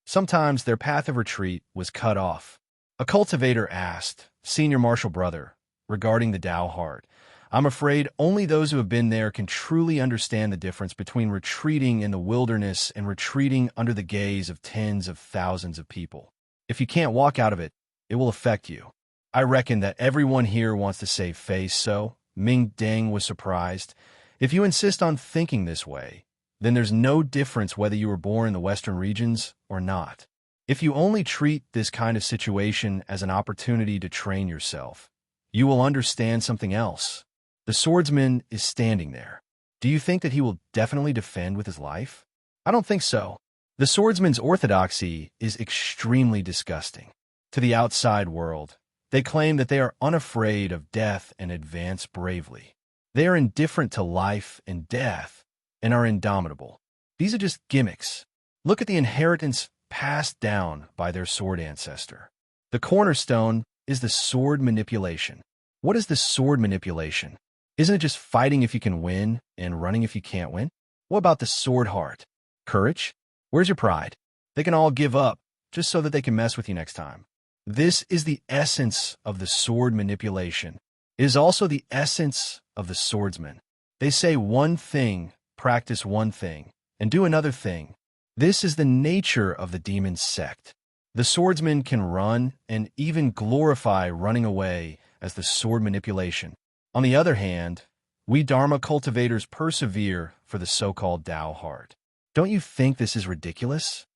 Sometimes their path of retreat was cut off. A cultivator asked, "Senior Martial Brother, regarding the Tao heart, I'm afraid only those who have been there can truly understand the difference between retreating in the wilderness and retreating under the gaze of tens of thousands of people. If you can't walk out of it, it will affect you. I reckon that everyone here wants to save face, so..." Ming Deng was surprised. "If you insist on thinking this way, then there's no difference whether you were born in the Western regions or not. If you only treat this kind of situation as an opportunity to train yourself, you will understand something else. The swordsman is standing there. Do you think that he will definitely defend with his life? I don't think so. The swordsman's orthodoxy is extremely disgusting. To the outside world, they claim that they are unafraid of death and advance bravely. They are indifferent to life and death and are indomitable. These are just gimmicks. Look at the inheritance passed down by their sword ancestor. The cornerstone is the sword manipulation. What is the sword manipulation? Isn't it just fighting if you can win and running if you can't win? What about the sword heart? Courage? Where's your pride? They can all give up just so that they can mess with you next time. This is the essence of the sword manipulation. It is also the essence of the swordsman. They say one thing, practice one thing, and do another thing. This is the nature of the demon sect. The swordsman can run and even glorify running away as the sword manipulation. On the other hand, we Dharma cultivators persevere for the so-called Tao heart. Don't you think this is ridiculous?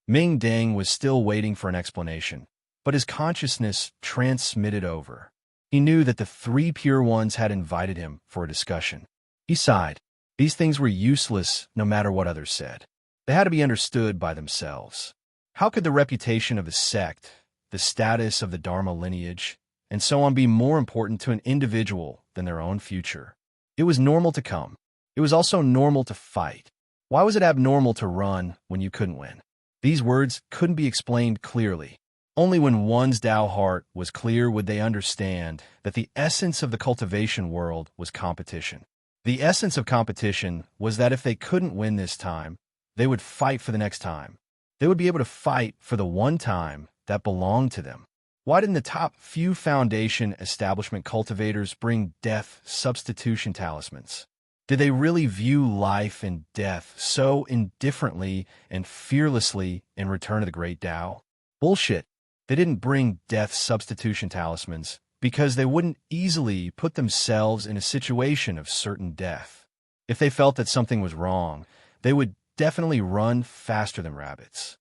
Ming Deng was still waiting for an explanation, but his consciousness transmitted over. He knew that the three pure ones had invited him for a discussion. He sighed. These things were useless no matter what others said. They had to be understood by themselves. How could the reputation of the sect, the status of the Dharma lineage, and so on be more important to an individual than their own future? It was normal to come. It was also normal to fight. Why was it abnormal to run when you couldn't win? These words couldn't be explained clearly. Only when one's Tao heart was clear would they understand that the essence of the cultivation world was competition. The essence of competition was that if they couldn't win this time, they would fight for the next time. They would be able to fight for the one time that belonged to them. Why didn't the top few foundation establishment cultivators bring death substitution talismans? Did they really view life and death so indifferently and fearlessly in Return of the Great Tao? Bullshit. They didn't bring death substitution talismans because they wouldn't easily put themselves in a situation of certain death. If they felt that something was wrong, they would definitely run faster than rabbits.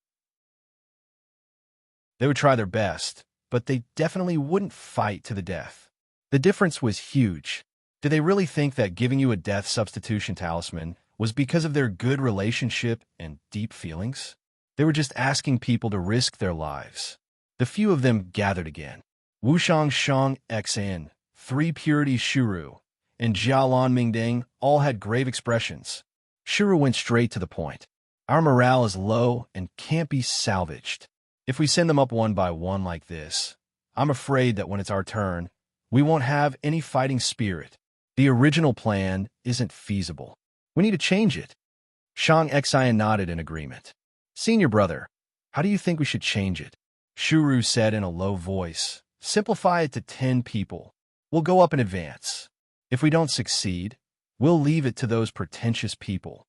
They would try their best, but they definitely wouldn't fight to the death. The difference was huge. Did they really think that giving you a death substitution talisman was because of their good relationship and deep feelings? They were just asking people to risk their lives. The few of them gathered again. Wushang Shang Xan, 3 Purity Shuru, and Jialan Mingding all had grave expressions. Shuru went straight to the point. Our morale is low and can't be salvaged. If we send them up one by one like this, I'm afraid that when it's our turn, we won't have any fighting spirit. The original plan isn't feasible. We need to change it. Shang Xian nodded in agreement. Senior brother, how do you think we should change it? Shuru said in a low voice. Simplify it to 10 people. We'll go up in advance. If we don't succeed, we'll leave it to those pretentious people.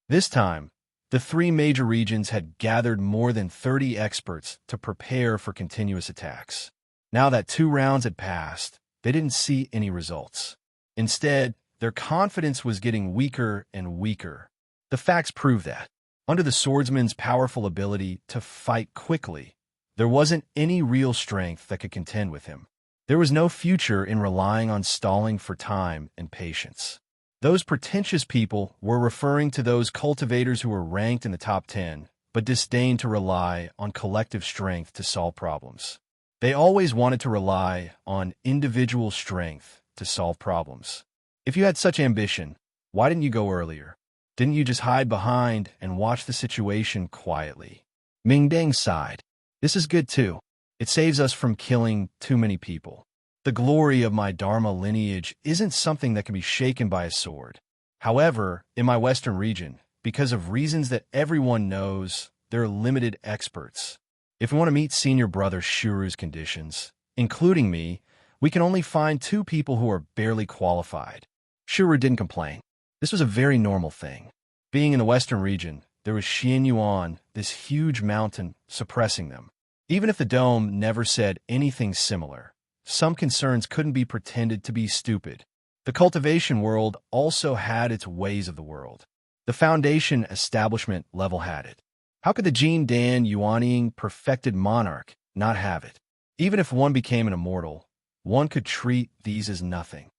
This time, the 3 major regions had gathered more than 30 experts to prepare for continuous attacks. Now that 2 rounds had passed, they didn't see any results. Instead, their confidence was getting weaker and weaker. The facts prove that. Under the swordsman's powerful ability to fight quickly, there wasn't any real strength that could contend with him. There was no future in relying on stalling for time and patience. Those pretentious people were referring to those cultivators who were ranked in the top 10, but disdained to rely on collective strength to solve problems. They always wanted to rely on individual strength to solve problems. If you had such ambition, why didn't you go earlier? Didn't you just hide behind and watch the situation quietly? Mingdang sighed. This is good too. It saves us from killing too many people. The glory of my Dharma lineage isn't something that can be shaken by a sword. However, in my western region, because of reasons that everyone knows, there are limited experts. If we want to meet senior brother Shuru's conditions, including me, we can only find 2 people who are barely qualified. Shuru didn't complain. This was a very normal thing. Being in the western region, there was Xian Yuan, this huge mountain, suppressing them. Even if the dome never said anything similar, some concerns couldn't be pretended to be stupid. The cultivation world also had its ways of the world. The foundation establishment level had it. How could the Jin Dan Yuanying perfected monarch not have it? Even if one became an immortal, one could treat these as nothing.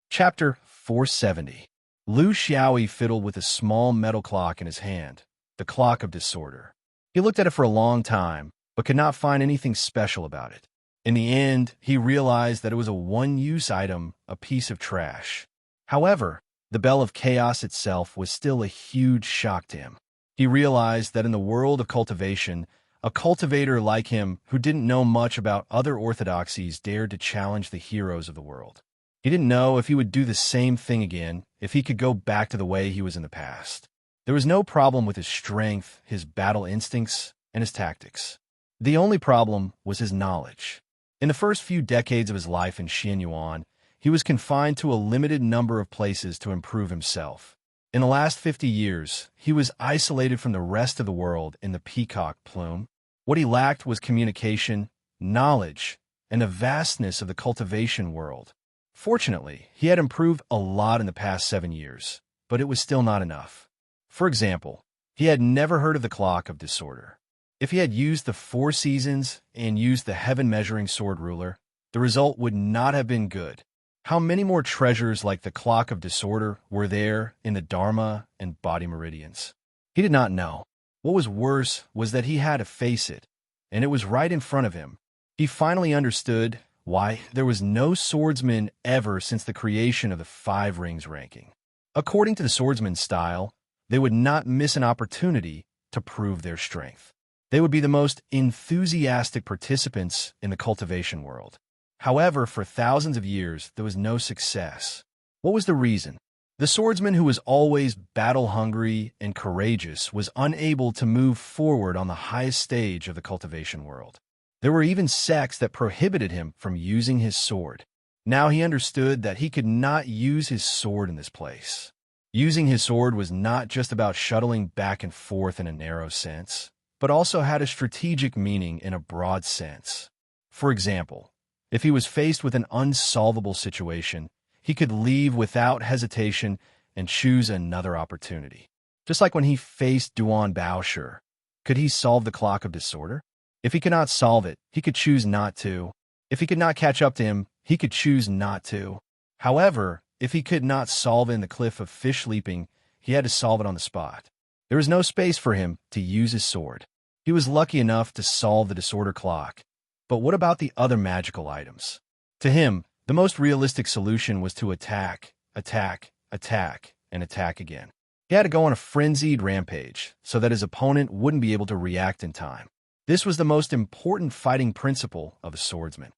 Chapter 470. Lu Xiaoyi fiddled with a small metal clock in his hand, the clock of disorder. He looked at it for a long time, but could not find anything special about it. In the end, he realized that it was a one-use item, a piece of trash. However, the bell of chaos itself was still a huge shock to him. He realized that in the world of cultivation, a cultivator like him who didn't know much about other orthodoxies dared to challenge the heroes of the world. He didn't know if he would do the same thing again, if he could go back to the way he was in the past. There was no problem with his strength, his battle instincts, and his tactics. The only problem was his knowledge. In the first few decades of his life in Xianyuan, he was confined to a limited number of places to improve himself. In the last 50 years, he was isolated from the rest of the world in the peacock plume. What he lacked was communication, knowledge, and the vastness of the cultivation world. Fortunately, he had improved a lot in the past 7 years, but it was still not enough. For example, he had never heard of the clock of disorder. If he had used the 4 seasons and used the heaven-measuring sword ruler, the result would not have been good. How many more treasures like the clock of disorder were there in the Dharma and body meridians? He did not know. What was worse was that he had to face it, and it was right in front of him. He finally understood why there was no swordsman ever since the creation of the 5 rings ranking. According to the swordsman's style, they would not miss an opportunity to prove their strength. They would be the most enthusiastic participants in the cultivation world. However, for thousands of years, there was no success. What was the reason? The swordsman who was always battle-hungry and courageous was unable to move forward on the highest stage of the cultivation world. There were even sects that prohibited him from using his sword. Now he understood that he could not use his sword in this place. Using his sword was not just about shuttling back and forth in a narrow sense, but also had a strategic meaning in a broad sense. For example, if he was faced with an unsolvable situation, he could leave without hesitation and choose another opportunity. Just like when he faced Duan Baoshi, could he solve the clock of disorder? If he could not solve it, he could choose not to. If he could not catch up to him, he could choose not to. However, if he could not solve in the cliff of fish leaping, he had to solve it on the spot. There was no space for him to use his sword. He was lucky enough to solve the disorder clock. But what about the other magical items? To him, the most realistic solution was to attack, attack, attack, and attack again. He had to go on a frenzied rampage so that his opponent wouldn't be able to react in time. This was the most important fighting principle of a swordsman.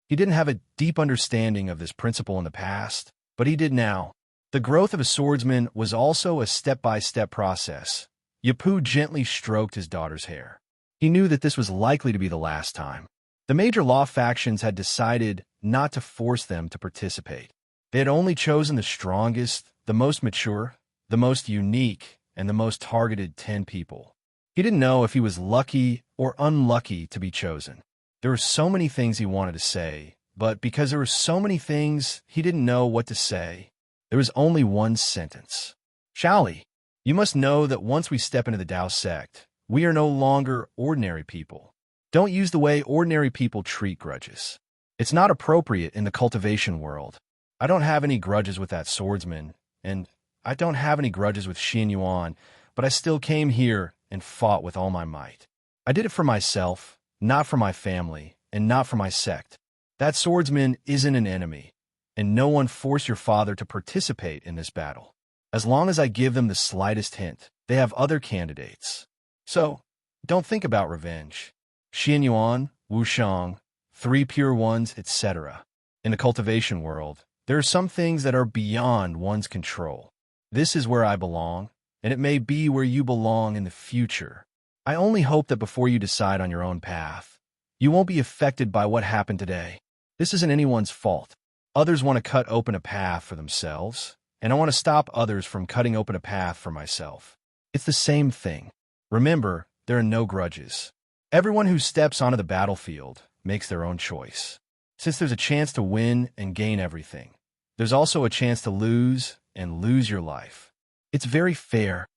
He didn't have a deep understanding of this principle in the past, but he did now. The growth of a swordsman was also a step-by-step process. Yapu gently stroked his daughter's hair. He knew that this was likely to be the last time. The major law factions had decided not to force them to participate. They had only chosen the strongest, the most mature, the most unique, and the most targeted 10 people. He didn't know if he was lucky or unlucky to be chosen. There were so many things he wanted to say, but because there were so many things, he didn't know what to say. There was only one sentence. Shaoli, you must know that once we step into the Tao sect, we are no longer ordinary people. Don't use the way ordinary people treat grudges. It's not appropriate in the cultivation world. I don't have any grudges with that swordsman, and I don't have any grudges with Xin Yuan, but I still came here and fought with all my might. I did it for myself, not for my family, and not for my sect. That swordsman isn't an enemy, and no one forced your father to participate in this battle. As long as I give them the slightest hint, they have other candidates. So, don't think about revenge. Xin Yuan, Wu Shang, 3 pure ones, etc. In the cultivation world, there are some things that are beyond one's control. This is where I belong, and it may be where you belong in the future. I only hope that before you decide on your own path, you won't be affected by what happened today. This isn't anyone's fault. Others want to cut open a path for themselves, and I want to stop others from cutting open a path for myself. It's the same thing. Remember, there are no grudges. Everyone who steps onto the battlefield makes their own choice. Since there's a chance to win and gain everything, there's also a chance to lose and lose your life. It's very fair.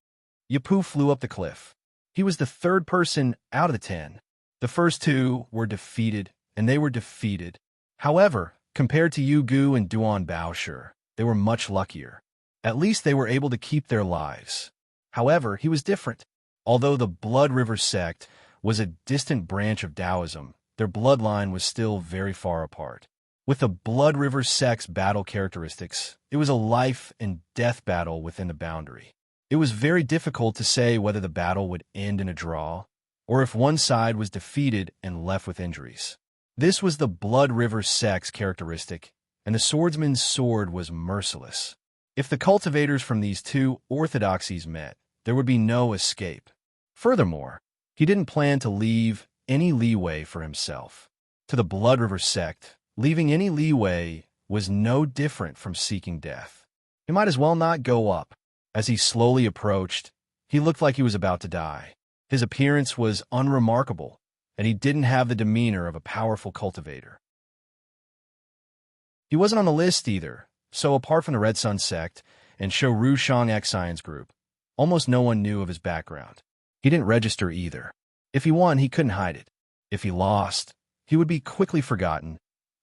Yapu flew up the cliff. He was the 3rd person out of the 10. The first 2 were defeated, and they were defeated. However, compared to Yu Gu and Duan Baoshi, they were much luckier. At least they were able to keep their lives. However, he was different. Although the Blood River sect was a distant branch of Taoism, their bloodline was still very far apart. With the Blood River sect's battle characteristics, it was a life and death battle within the boundary. It was very difficult to say whether the battle would end in a draw, or if one side was defeated and left with injuries. This was the Blood River sect's characteristic, and the swordsman's sword was merciless. If the cultivators from these 2 orthodoxies met, there would be no escape. Furthermore, he didn't plan to leave any leeway for himself. To the Blood River sect, leaving any leeway was no different from seeking death. He might as well not go up. As he slowly approached, he looked like he was about to die. His appearance was unremarkable, and he didn't have the demeanor of a powerful cultivator. He wasn't on the list either, so apart from the Red Sun sect and Shou Ru Shang X Science Group, almost no one knew of his background. He didn't register either. If he won, he couldn't hide it. If he lost, he would be quickly forgotten.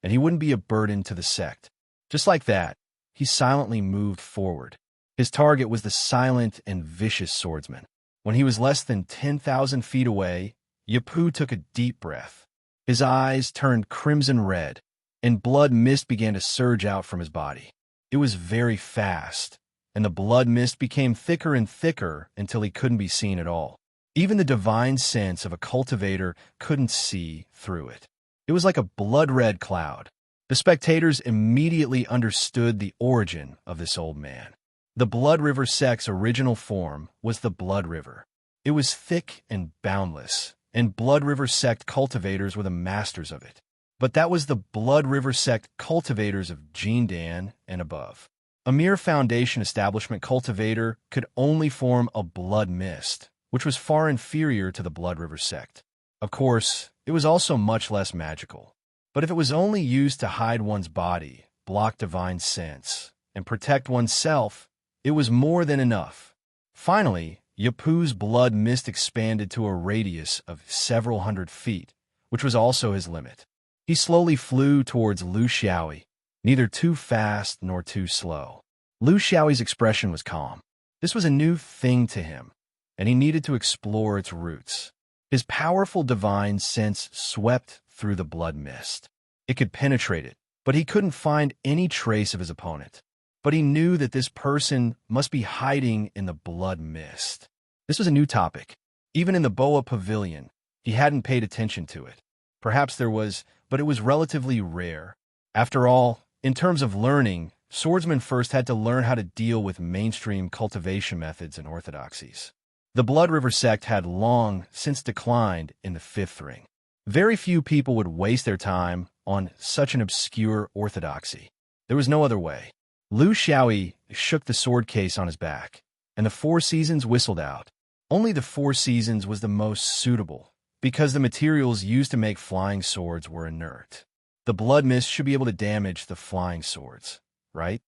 and he wouldn't be a burden to the sect. Just like that, he silently moved forward. His target was the silent and vicious swordsman. When he was less than 10,000 feet away, Yapu took a deep breath. His eyes turned crimson red, and blood mist began to surge out from his body. It was very fast, and the blood mist became thicker and thicker until he couldn't be seen at all. Even the divine sense of a cultivator couldn't see through it. It was like a blood-red cloud. The spectators immediately understood the origin of this old man. The Blood River sect's original form was the Blood River. It was thick and boundless, and Blood River sect cultivators were the masters of it. But that was the Blood River sect cultivators of Jindan and above. A mere foundation establishment cultivator could only form a blood mist, which was far inferior to the Blood River sect. Of course, it was also much less magical. But if it was only used to hide one's body, block divine sense, and protect oneself, it was more than enough. Finally, Yapu's blood mist expanded to a radius of several hundred feet, which was also his limit. He slowly flew towards Lu Xiaoyi, neither too fast nor too slow. Lu Xiaoyi's expression was calm. This was a new thing to him, and he needed to explore its roots. His powerful divine sense swept through the blood mist. It could penetrate it, but he couldn't find any trace of his opponent. But he knew that this person must be hiding in the blood mist. This was a new topic. Even in the Boa Pavilion, he hadn't paid attention to it. Perhaps there was, but it was relatively rare. After all, in terms of learning, swordsmen first had to learn how to deal with mainstream cultivation methods and orthodoxies. The Blood River sect had long since declined in the fifth ring. Very few people would waste their time on such an obscure orthodoxy. There was no other way. Lu Xiaoyi shook the sword case on his back, and the Four Seasons whistled out. Only the Four Seasons was the most suitable, because the materials used to make flying swords were inert. The blood mist should be able to damage the flying swords, right?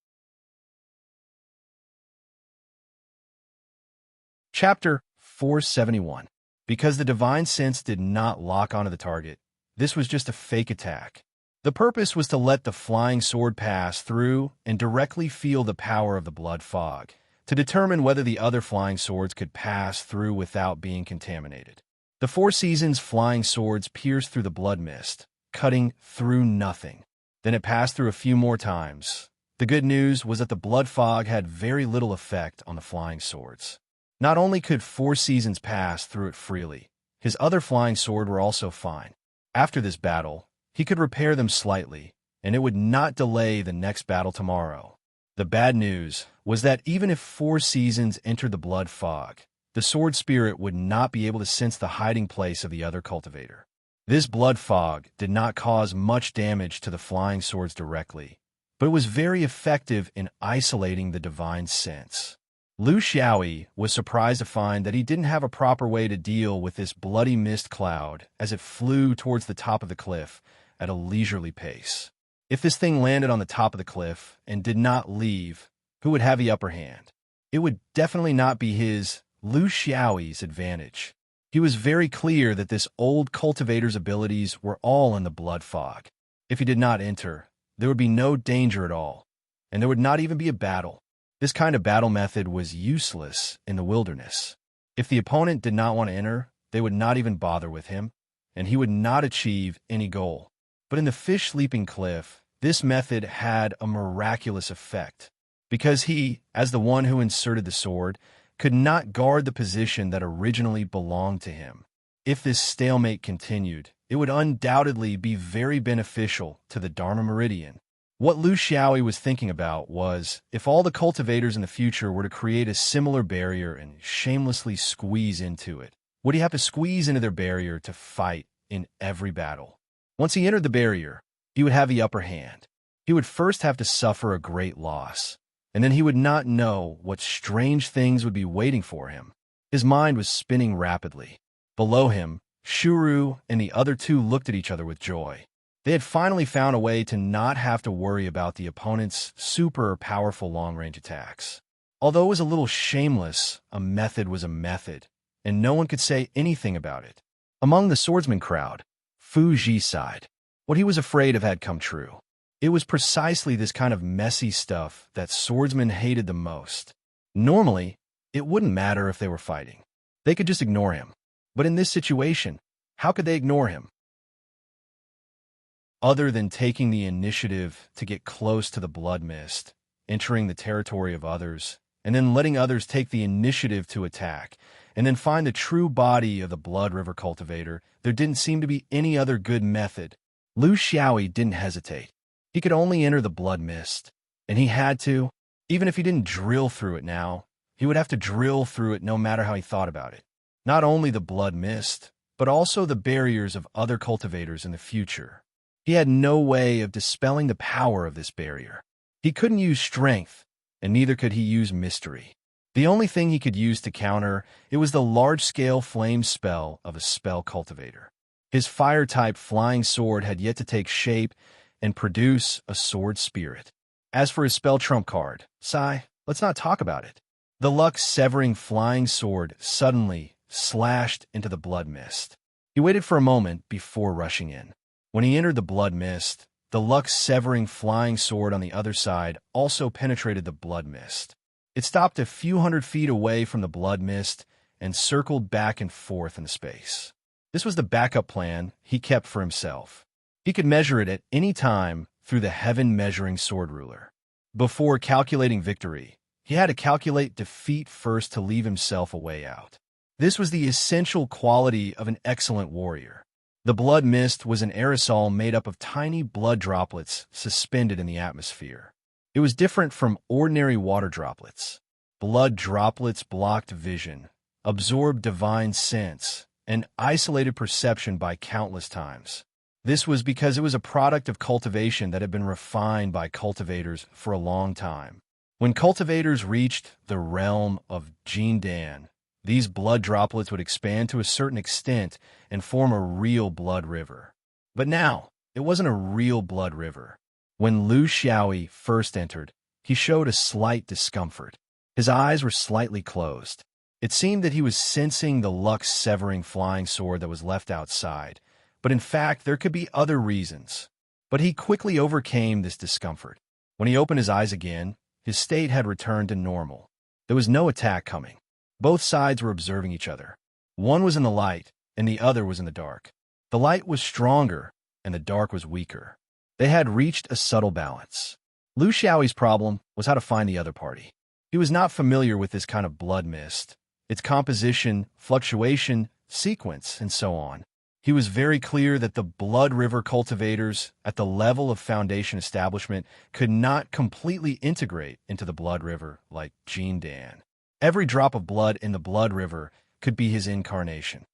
Chapter 471. Because the divine sense did not lock onto the target, this was just a fake attack. The purpose was to let the flying sword pass through and directly feel the power of the blood fog, to determine whether the other flying swords could pass through without being contaminated. The Four Seasons' flying swords pierced through the blood mist, cutting through nothing. Then it passed through a few more times. The good news was that the blood fog had very little effect on the flying swords. Not only could Four Seasons pass through it freely, his other flying sword were also fine. After this battle, he could repair them slightly, and it would not delay the next battle tomorrow. The bad news was that even if Four Seasons entered the blood fog, the sword spirit would not be able to sense the hiding place of the other cultivator. This blood fog did not cause much damage to the flying swords directly, but it was very effective in isolating the divine sense. Lu Xiaoyi was surprised to find that he didn't have a proper way to deal with this bloody mist cloud as it flew towards the top of the cliff at a leisurely pace. If this thing landed on the top of the cliff and did not leave, who would have the upper hand? It would definitely not be his, Lu Xiaoyi's, advantage. He was very clear that this old cultivator's abilities were all in the blood fog. If he did not enter, there would be no danger at all, and there would not even be a battle. This kind of battle method was useless in the wilderness. If the opponent did not want to enter, they would not even bother with him, and he would not achieve any goal. But in the fish-sleeping cliff, this method had a miraculous effect, because he, as the one who inserted the sword, could not guard the position that originally belonged to him. If this stalemate continued, it would undoubtedly be very beneficial to the Dharma Meridian. What Lu Xiaoyi was thinking about was, if all the cultivators in the future were to create a similar barrier and shamelessly squeeze into it, would he have to squeeze into their barrier to fight in every battle? Once he entered the barrier, he would have the upper hand. He would first have to suffer a great loss, and then he would not know what strange things would be waiting for him. His mind was spinning rapidly. Below him, Shuru and the other two looked at each other with joy. They had finally found a way to not have to worry about the opponent's super powerful long-range attacks. Although it was a little shameless, a method was a method, and no one could say anything about it. Among the swordsman crowd, Fu Ji sighed. What he was afraid of had come true. It was precisely this kind of messy stuff that swordsmen hated the most. Normally, it wouldn't matter if they were fighting. They could just ignore him. But in this situation, how could they ignore him? Other than taking the initiative to get close to the blood mist, entering the territory of others, and then letting others take the initiative to attack, and then find the true body of the Blood River cultivator, there didn't seem to be any other good method. Lu Xiaoyi didn't hesitate. He could only enter the blood mist, and he had to. Even if he didn't drill through it now, he would have to drill through it no matter how he thought about it. Not only the blood mist, but also the barriers of other cultivators in the future. He had no way of dispelling the power of this barrier. He couldn't use strength, and neither could he use mystery. The only thing he could use to counter it was the large-scale flame spell of a spell cultivator. His fire-type flying sword had yet to take shape and produce a sword spirit. As for his spell trump card, let's not talk about it. The luck-severing flying sword suddenly slashed into the blood mist. He waited for a moment before rushing in. When he entered the blood mist, the luck-severing flying sword on the other side also penetrated the blood mist. It stopped a few hundred feet away from the blood mist and circled back and forth in the space. This was the backup plan he kept for himself. He could measure it at any time through the heaven-measuring sword ruler. Before calculating victory, he had to calculate defeat first to leave himself a way out. This was the essential quality of an excellent warrior. The blood mist was an aerosol made up of tiny blood droplets suspended in the atmosphere. It was different from ordinary water droplets. Blood droplets blocked vision, absorbed divine sense, and isolated perception by countless times. This was because it was a product of cultivation that had been refined by cultivators for a long time. When cultivators reached the realm of Jindan, these blood droplets would expand to a certain extent and form a real blood river. But now, it wasn't a real blood river. When Lu Xiaoyi first entered, he showed a slight discomfort. His eyes were slightly closed. It seemed that he was sensing the luck-severing flying sword that was left outside, but in fact there could be other reasons. But he quickly overcame this discomfort. When he opened his eyes again, his state had returned to normal. There was no attack coming. Both sides were observing each other. One was in the light, and the other was in the dark. The light was stronger, and the dark was weaker. They had reached a subtle balance. Lu Xiaoyi's problem was how to find the other party. He was not familiar with this kind of blood mist, its composition, fluctuation, sequence, and so on. He was very clear that the Blood River cultivators at the level of Foundation establishment could not completely integrate into the Blood River like Jindan. Every drop of blood in the Blood River could be his incarnation.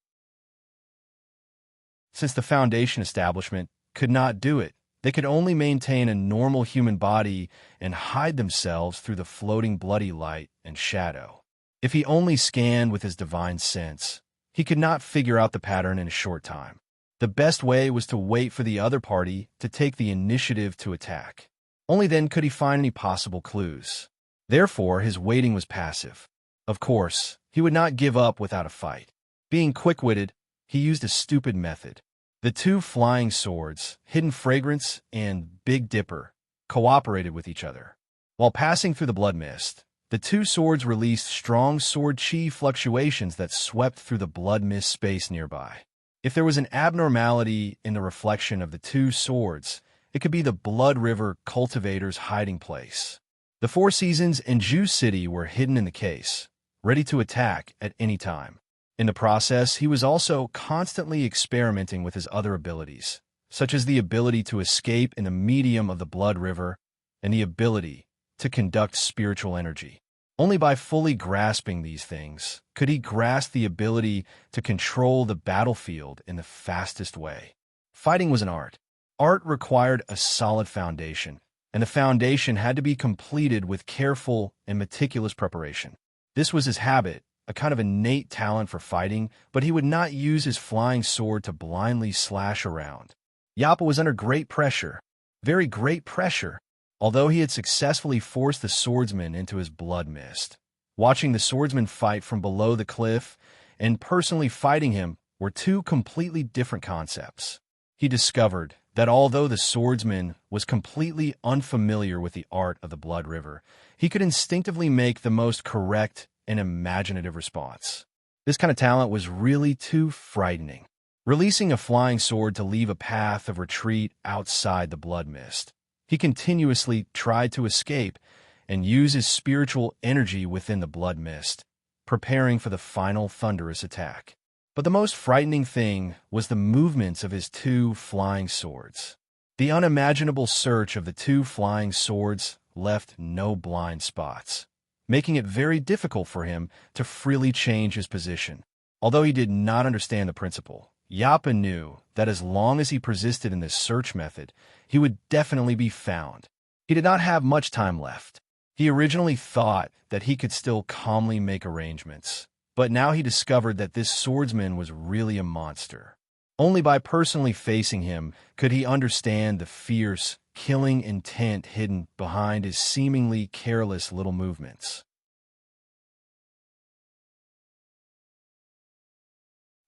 Since the Foundation establishment could not do it, they could only maintain a normal human body and hide themselves through the floating bloody light and shadow. If he only scanned with his divine sense, he could not figure out the pattern in a short time. The best way was to wait for the other party to take the initiative to attack. Only then could he find any possible clues. Therefore, his waiting was passive. Of course, he would not give up without a fight. Being quick-witted, he used a stupid method. The two flying swords, Hidden Fragrance and Big Dipper, cooperated with each other. While passing through the blood mist, the two swords released strong sword chi fluctuations that swept through the blood mist space nearby. If there was an abnormality in the reflection of the two swords, it could be the Blood River cultivator's hiding place. The Four Seasons and Ju City were hidden in the case, ready to attack at any time. In the process, he was also constantly experimenting with his other abilities, such as the ability to escape in the medium of the Blood River and the ability to conduct spiritual energy. Only by fully grasping these things could he grasp the ability to control the battlefield in the fastest way. Fighting was an art. Art required a solid foundation, and the foundation had to be completed with careful and meticulous preparation. This was his habit, a kind of innate talent for fighting, but he would not use his flying sword to blindly slash around. Yappa was under great pressure, very great pressure, although he had successfully forced the swordsman into his blood mist. Watching the swordsman fight from below the cliff and personally fighting him were two completely different concepts. He discovered that although the swordsman was completely unfamiliar with the art of the blood river, he could instinctively make the most correct and imaginative response. This kind of talent was really too frightening. Releasing a flying sword to leave a path of retreat outside the blood mist, he continuously tried to escape and use his spiritual energy within the blood mist, preparing for the final thunderous attack. But the most frightening thing was the movements of his two flying swords. The unimaginable search of the two flying swords left no blind spots, making it very difficult for him to freely change his position. Although he did not understand the principle, Yappa knew that as long as he persisted in this search method, he would definitely be found. He did not have much time left. He originally thought that he could still calmly make arrangements, but now he discovered that this swordsman was really a monster. Only by personally facing him could he understand the fierce, killing intent hidden behind his seemingly careless little movements.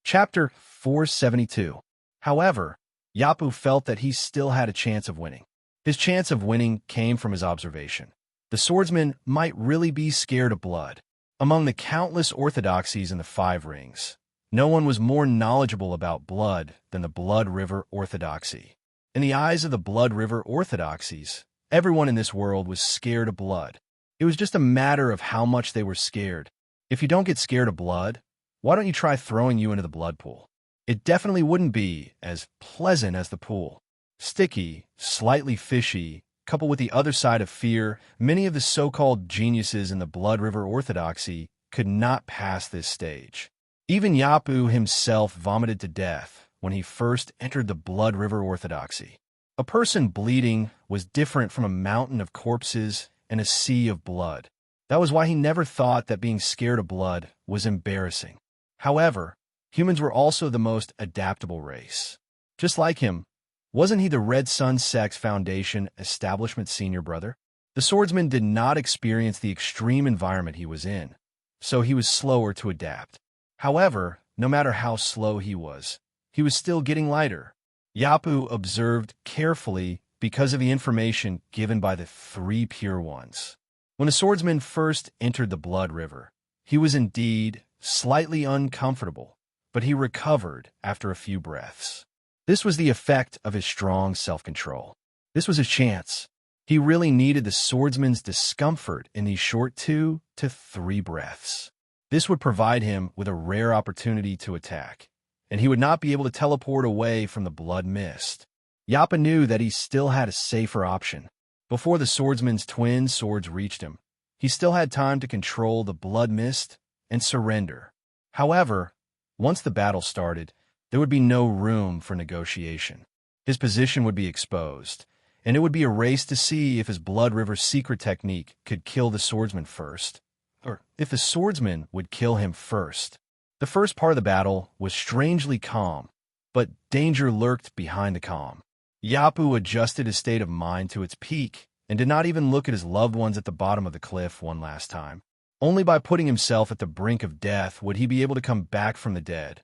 Chapter 472. However, Yapu felt that he still had a chance of winning. His chance of winning came from his observation. The swordsman might really be scared of blood. Among the countless orthodoxies in the Five Rings, no one was more knowledgeable about blood than the Blood River Orthodoxy. In the eyes of the Blood River Orthodoxies, everyone in this world was scared of blood. It was just a matter of how much they were scared. If you don't get scared of blood, why don't you try throwing you into the blood pool? It definitely wouldn't be as pleasant as the pool. Sticky, slightly fishy, coupled with the other side of fear, many of the so-called geniuses in the Blood River Orthodoxy could not pass this stage. Even Yapu himself vomited to death when he first entered the Blood River Orthodoxy. A person bleeding was different from a mountain of corpses and a sea of blood. That was why he never thought that being scared of blood was embarrassing. However, humans were also the most adaptable race. Just like him, wasn't he the Red Sun Sex Foundation establishment senior brother? The swordsman did not experience the extreme environment he was in, so he was slower to adapt. However, no matter how slow he was still getting lighter. Yapu observed carefully because of the information given by the three pure ones. When the swordsman first entered the blood river, he was indeed slightly uncomfortable, but he recovered after a few breaths. This was the effect of his strong self-control. This was his chance. He really needed the swordsman's discomfort in these short 2 to 3 breaths. This would provide him with a rare opportunity to attack, and he would not be able to teleport away from the blood mist. Yappa knew that he still had a safer option. Before the swordsman's twin swords reached him, he still had time to control the blood mist and surrender. However, once the battle started, there would be no room for negotiation. His position would be exposed, and it would be a race to see if his Blood River secret technique could kill the swordsman first, or if the swordsman would kill him first. The first part of the battle was strangely calm, but danger lurked behind the calm. Yapu adjusted his state of mind to its peak and did not even look at his loved ones at the bottom of the cliff one last time. Only by putting himself at the brink of death would he be able to come back from the dead.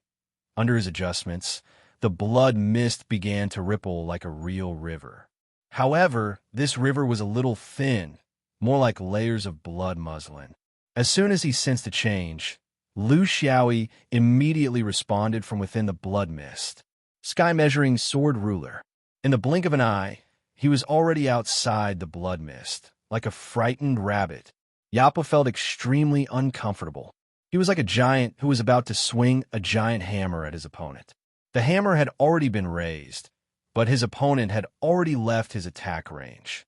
Under his adjustments, the blood mist began to ripple like a real river. However, this river was a little thin, more like layers of blood muslin. As soon as he sensed a change, Lu Xiaoyi immediately responded from within the blood mist. Sky-measuring sword ruler. In the blink of an eye, he was already outside the blood mist, like a frightened rabbit. Yappa felt extremely uncomfortable. He was like a giant who was about to swing a giant hammer at his opponent. The hammer had already been raised, but his opponent had already left his attack range.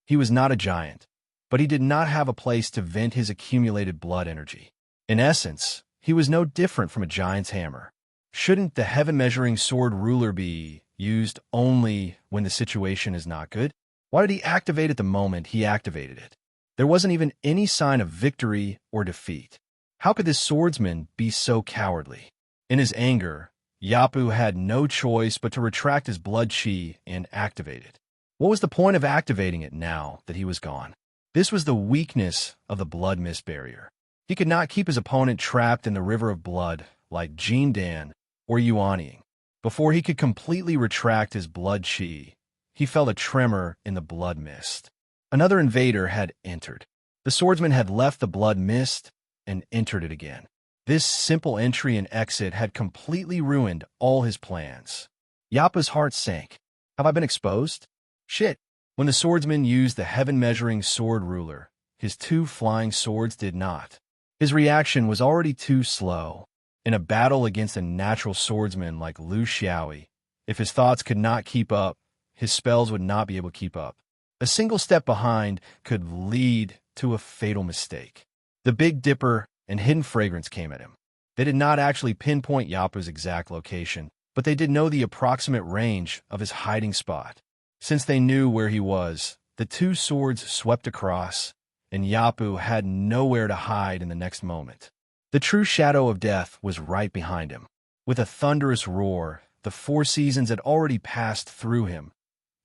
He was not a giant, but he did not have a place to vent his accumulated blood energy. In essence, he was no different from a giant's hammer. Shouldn't the heaven-measuring sword ruler be used only when the situation is not good? Why did he activate at the moment he activated it? There wasn't even any sign of victory or defeat. How could this swordsman be so cowardly? In his anger, Yapu had no choice but to retract his blood chi and activate it. What was the point of activating it now that he was gone? This was the weakness of the blood mist barrier. He could not keep his opponent trapped in the river of blood like Jin Dan or Yuanying. Before he could completely retract his blood chi, he felt a tremor in the blood mist. Another invader had entered. The swordsman had left the blood mist and entered it again. This simple entry and exit had completely ruined all his plans. Yappa's heart sank. Have I been exposed? Shit. When the swordsman used the heaven-measuring sword ruler, his two flying swords did not. His reaction was already too slow. In a battle against a natural swordsman like Lu Xiaoyi, if his thoughts could not keep up, his spells would not be able to keep up. A single step behind could lead to a fatal mistake. The Big Dipper and Hidden Fragrance came at him. They did not actually pinpoint Yappa's exact location, but they did know the approximate range of his hiding spot. Since they knew where he was, the two swords swept across, and Yappa had nowhere to hide in the next moment. The true shadow of death was right behind him. With a thunderous roar, the four seasons had already passed through him.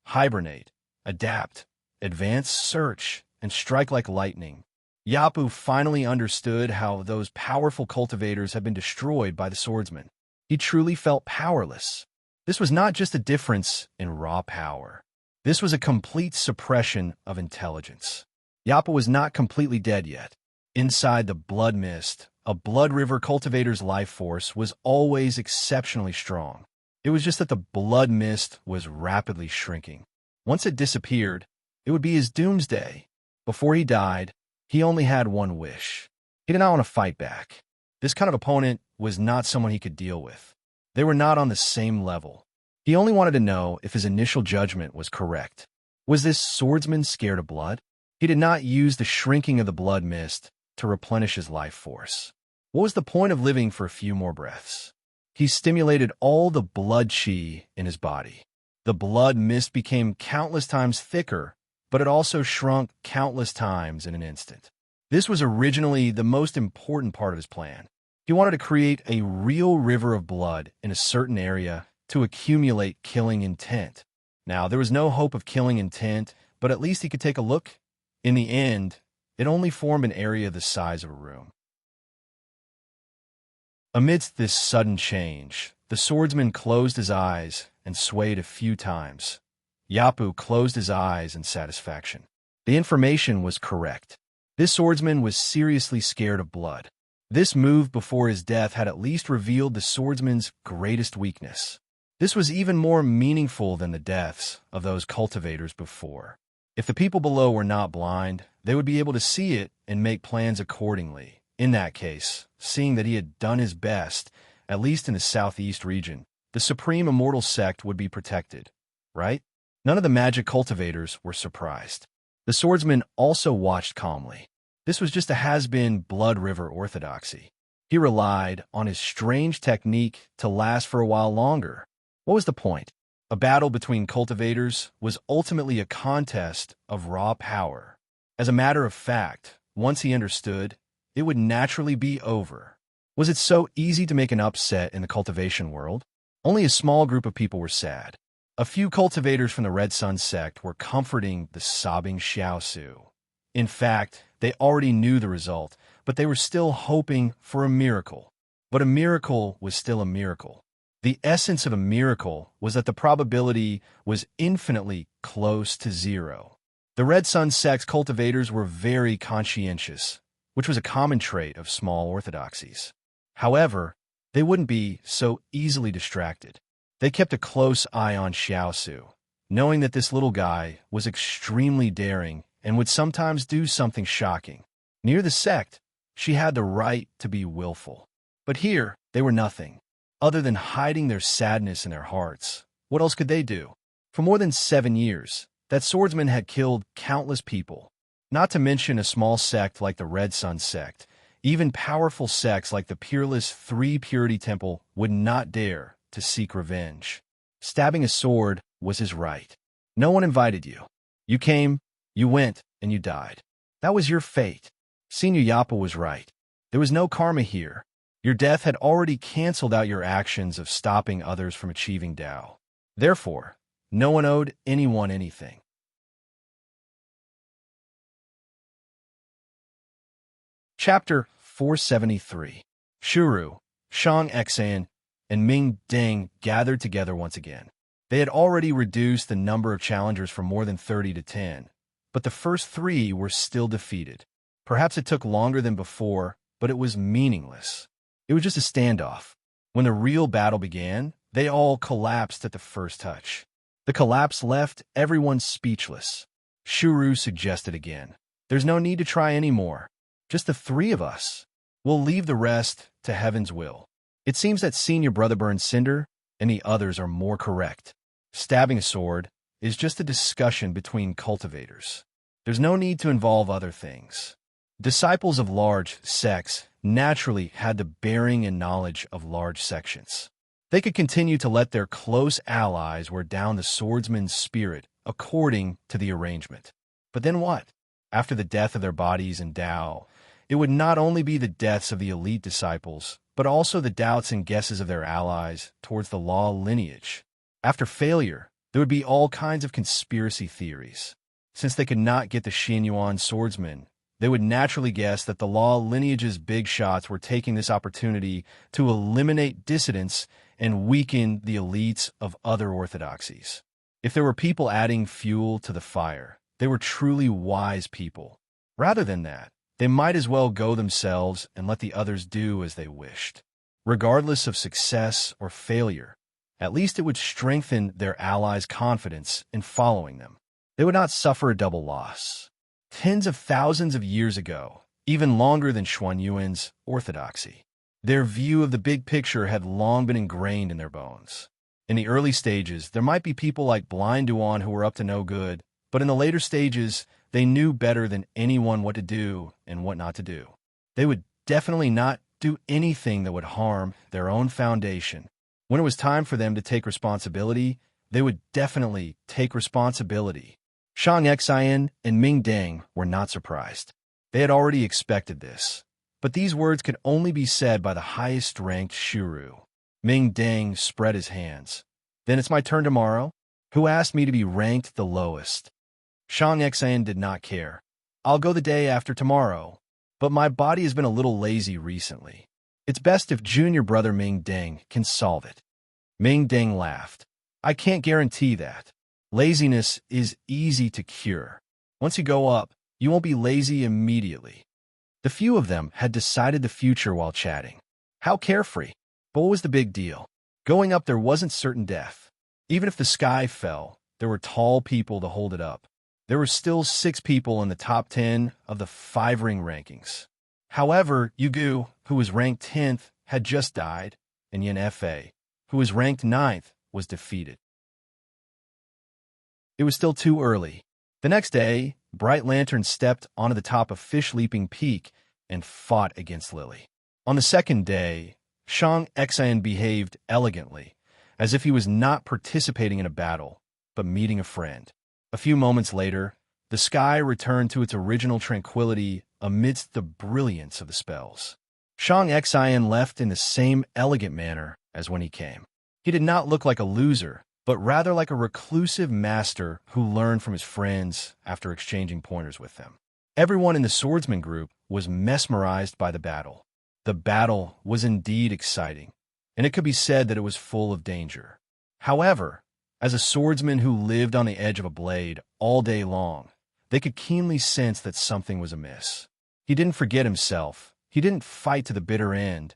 Hibernate, adapt, advance, search, and strike like lightning. Yappa finally understood how those powerful cultivators had been destroyed by the swordsman. He truly felt powerless. This was not just a difference in raw power. This was a complete suppression of intelligence. Yappa was not completely dead yet. Inside the blood mist, a blood river cultivator's life force was always exceptionally strong. It was just that the blood mist was rapidly shrinking. Once it disappeared, it would be his doomsday. Before he died, he only had one wish. He did not want to fight back. This kind of opponent was not someone he could deal with. They were not on the same level. He only wanted to know if his initial judgment was correct. Was this swordsman scared of blood? He did not use the shrinking of the blood mist to replenish his life force. What was the point of living for a few more breaths? He stimulated all the blood chi in his body. The blood mist became countless times thicker, but it also shrunk countless times in an instant. This was originally the most important part of his plan. He wanted to create a real river of blood in a certain area to accumulate killing intent. Now, there was no hope of killing intent, but at least he could take a look. In the end, it only formed an area the size of a room. Amidst this sudden change, the swordsman closed his eyes and swayed a few times. Yappa closed his eyes in satisfaction. The information was correct. This swordsman was seriously scared of blood. This move before his death had at least revealed the swordsman's greatest weakness. This was even more meaningful than the deaths of those cultivators before. If the people below were not blind, they would be able to see it and make plans accordingly. In that case, seeing that he had done his best, at least in the southeast region, the supreme immortal sect would be protected, right? None of the magic cultivators were surprised. The swordsman also watched calmly. This was just a has-been blood river orthodoxy. He relied on his strange technique to last for a while longer. What was the point? A battle between cultivators was ultimately a contest of raw power. As a matter of fact, once he understood, it would naturally be over. Was it so easy to make an upset in the cultivation world? Only a small group of people were sad. A few cultivators from the Red Sun sect were comforting the sobbing Xiaosu. In fact, they already knew the result, but they were still hoping for a miracle. But a miracle was still a miracle. The essence of a miracle was that the probability was infinitely close to zero. The Red Sun sect's cultivators were very conscientious, which was a common trait of small orthodoxies. However, they wouldn't be so easily distracted. They kept a close eye on Xiaosu, knowing that this little guy was extremely daring and would sometimes do something shocking. Near the sect, she had the right to be willful. But here, they were nothing. Other than hiding their sadness in their hearts, what else could they do? For more than 7 years, that swordsman had killed countless people. Not to mention a small sect like the Red Sun sect. Even powerful sects like the Peerless Three Purity Temple would not dare to seek revenge. Stabbing a sword was his right. No one invited you. You came, you went, and you died. That was your fate. Senior Yappa was right. There was no karma here. Your death had already canceled out your actions of stopping others from achieving Tao. Therefore, no one owed anyone anything. Chapter 473. Shuru, Shang Xan, and Ming Deng gathered together once again. They had already reduced the number of challengers from more than 30 to 10, but the first 3 were still defeated. Perhaps it took longer than before, but it was meaningless. It was just a standoff. When the real battle began, they all collapsed at the first touch. The collapse left everyone speechless. Shuru suggested again, "There's no need to try anymore. Just the 3 of us. We'll leave the rest to heaven's will." It seems that senior brother burned cinder, and the others are more correct. Stabbing a sword is just a discussion between cultivators. There's no need to involve other things. Disciples of large sects naturally had the bearing and knowledge of large sections. They could continue to let their close allies wear down the swordsman's spirit according to the arrangement. But then what? After the death of their bodies and Tao, it would not only be the deaths of the elite disciples, but also the doubts and guesses of their allies towards the law lineage. After failure, there would be all kinds of conspiracy theories. Since they could not get the Xianyuan swordsman, they would naturally guess that the law lineage's big shots were taking this opportunity to eliminate dissidents and weaken the elites of other orthodoxies. If there were people adding fuel to the fire, they were truly wise people. Rather than that, they might as well go themselves and let the others do as they wished. Regardless of success or failure, at least it would strengthen their allies' confidence in following them. They would not suffer a double loss. Tens of thousands of years ago, even longer than Xuanyuan's orthodoxy, their view of the big picture had long been ingrained in their bones. In the early stages, there might be people like Blind Duan who were up to no good, but in the later stages, they knew better than anyone what to do and what not to do. They would definitely not do anything that would harm their own foundation. When it was time for them to take responsibility, they would definitely take responsibility. Shang Xian and Ming Deng were not surprised. They had already expected this. But these words could only be said by the highest-ranked Shuru. Ming Deng spread his hands. "Then it's my turn tomorrow? Who asked me to be ranked the lowest?" Shang Xian did not care. "I'll go the day after tomorrow, but my body has been a little lazy recently. It's best if junior brother Ming Deng can solve it." Ming Deng laughed. "I can't guarantee that. Laziness is easy to cure. Once you go up, you won't be lazy immediately." The few of them had decided the future while chatting. How carefree. But what was the big deal? Going up there wasn't certain death. Even if the sky fell, there were tall people to hold it up. There were still 6 people in the top 10 of the 5-ring rankings. However, Yugu, who was ranked 10th, had just died, and Yin Fa, who was ranked 9th, was defeated. It was still too early. The next day, Bright Lantern stepped onto the top of Fish Leaping Peak and fought against Lily. On the second day, Shang Xian behaved elegantly, as if he was not participating in a battle, but meeting a friend. A few moments later, the sky returned to its original tranquility amidst the brilliance of the spells. Shang Xian left in the same elegant manner as when he came. He did not look like a loser, but rather like a reclusive master who learned from his friends after exchanging pointers with them. Everyone in the swordsman group was mesmerized by the battle. The battle was indeed exciting, and it could be said that it was full of danger. However, as a swordsman who lived on the edge of a blade all day long, they could keenly sense that something was amiss. He didn't forget himself, he didn't fight to the bitter end,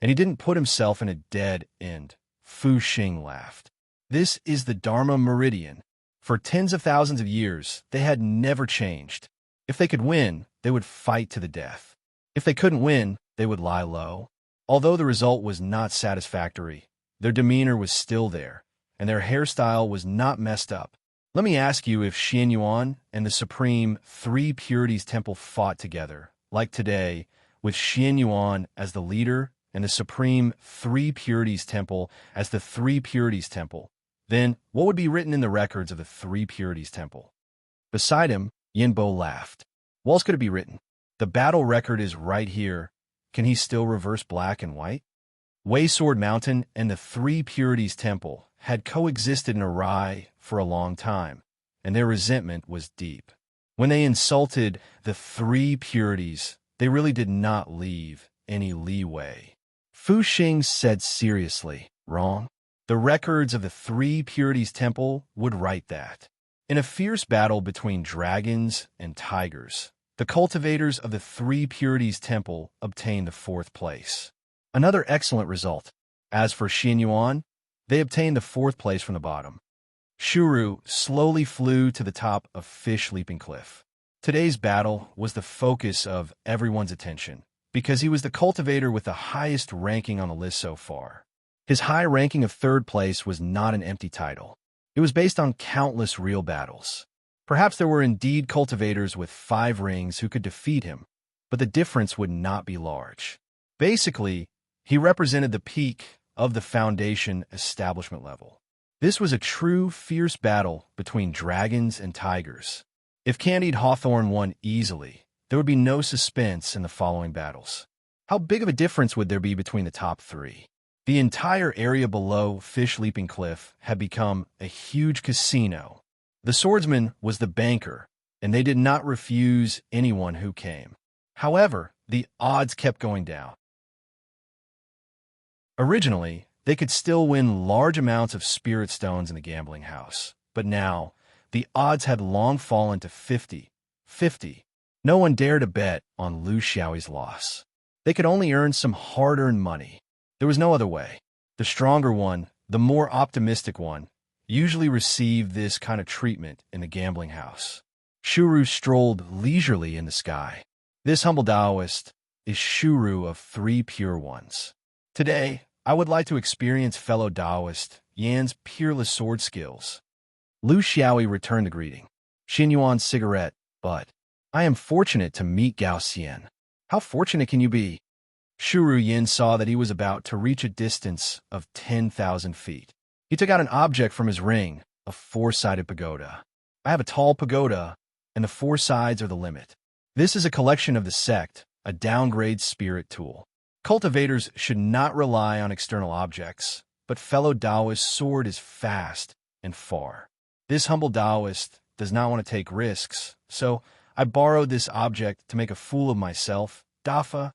and he didn't put himself in a dead end. Fu Xing laughed. This is the Dharma Meridian. For tens of thousands of years, they had never changed. If they could win, they would fight to the death. If they couldn't win, they would lie low. Although the result was not satisfactory, their demeanor was still there, and their hairstyle was not messed up. Let me ask you if Xianyuan and the Supreme Three Purities Temple fought together, like today, with Xianyuan as the leader and the Supreme Three Purities Temple as the Three Purities Temple, then what would be written in the records of the Three Purities Temple? Beside him, Yinbo laughed. What else could it be written? The battle record is right here. Can he still reverse black and white? Wei Sword Mountain and the Three Purities Temple had coexisted in Arai for a long time, and their resentment was deep. When they insulted the Three Purities, they really did not leave any leeway. Fu Xing said seriously, Wrong. The records of the Three Purities Temple would write that. In a fierce battle between dragons and tigers, the cultivators of the Three Purities Temple obtained the 4th place. Another excellent result. As for Xinyuan, they obtained the 4th place from the bottom. Shuru slowly flew to the top of Fish Leaping Cliff. Today's battle was the focus of everyone's attention, because he was the cultivator with the highest ranking on the list so far. His high ranking of 3rd place was not an empty title. It was based on countless real battles. Perhaps there were indeed cultivators with 5 rings who could defeat him, but the difference would not be large. Basically, he represented the peak of the Foundation establishment level. This was a true fierce battle between dragons and tigers. If Candied Hawthorne won easily, there would be no suspense in the following battles. How big of a difference would there be between the top 3? The entire area below Fish Leaping Cliff had become a huge casino. The swordsman was the banker, and they did not refuse anyone who came. However, the odds kept going down. Originally, they could still win large amounts of spirit stones in the gambling house, but now, the odds had long fallen to 50-50. No one dared to bet on Lu Xiaoi's loss. They could only earn some hard-earned money. There was no other way. The stronger one, the more optimistic one, usually received this kind of treatment in the gambling house. Shuru strolled leisurely in the sky. This humble Taoist is Shuru of 3 pure ones. Today, I would like to experience fellow Taoist Yan's peerless sword skills. Lu Xiaoi returned the greeting. Xinyuan's cigarette, but I am fortunate to meet Gao Xian. How fortunate can you be? Shuru Yin saw that he was about to reach a distance of 10,000 feet. He took out an object from his ring, a 4-sided pagoda. I have a tall pagoda, and the 4 sides are the limit. This is a collection of the sect, a downgrade spirit tool. Cultivators should not rely on external objects, but fellow Taoist's sword is fast and far. This humble Taoist does not want to take risks, so I borrowed this object to make a fool of myself, Dafa.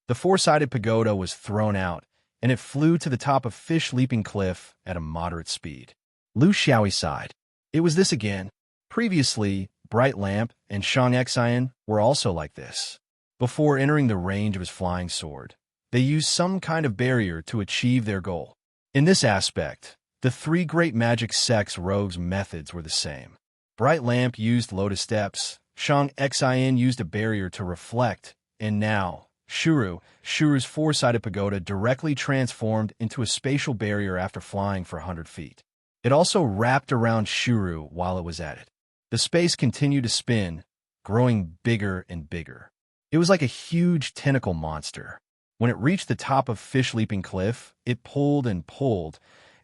The 4-sided pagoda was thrown out, and it flew to the top of Fish Leaping Cliff at a moderate speed. Lu Xiaoi sighed. It was this again. Previously, Bright Lamp and Shang Xian were also like this. Before entering the range of his flying sword, they used some kind of barrier to achieve their goal. In this aspect, the 3 great magic sects' rogues' methods were the same. Bright Lamp used Lotus Steps, Shang Xian used a barrier to reflect, and now, Shuru's 4-sided pagoda directly transformed into a spatial barrier after flying for 100 feet. It also wrapped around Shuru while it was at it. The space continued to spin, growing bigger and bigger. It was like a huge tentacle monster. When it reached the top of Fish Leaping Cliff, it pulled, and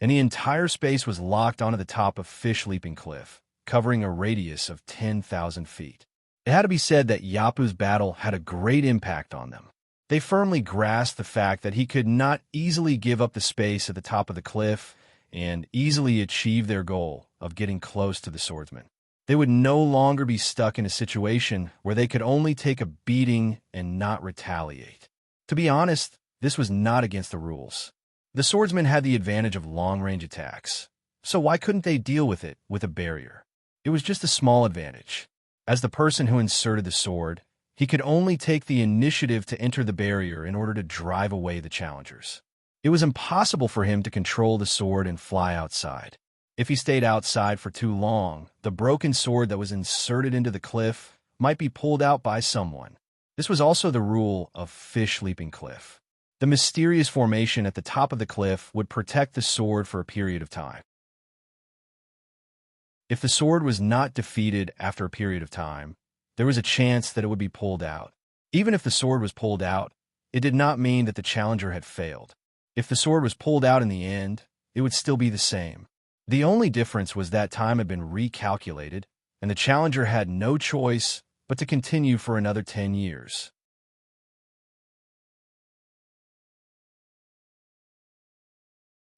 the entire space was locked onto the top of Fish Leaping Cliff, covering a radius of 10,000 feet. It had to be said that Yapu's battle had a great impact on them. They firmly grasped the fact that he could not easily give up the space at the top of the cliff and easily achieve their goal of getting close to the swordsman. They would no longer be stuck in a situation where they could only take a beating and not retaliate. To be honest, this was not against the rules. The swordsman had the advantage of long-range attacks, so why couldn't they deal with it with a barrier? It was just a small advantage. As the person who inserted the sword, he could only take the initiative to enter the barrier in order to drive away the challengers. It was impossible for him to control the sword and fly outside. If he stayed outside for too long, the broken sword that was inserted into the cliff might be pulled out by someone. This was also the rule of Fish Leaping Cliff. The mysterious formation at the top of the cliff would protect the sword for a period of time. If the sword was not defeated after a period of time, there was a chance that it would be pulled out. Even if the sword was pulled out, it did not mean that the challenger had failed. If the sword was pulled out in the end, it would still be the same. The only difference was that time had been recalculated, and the challenger had no choice but to continue for another 10 years.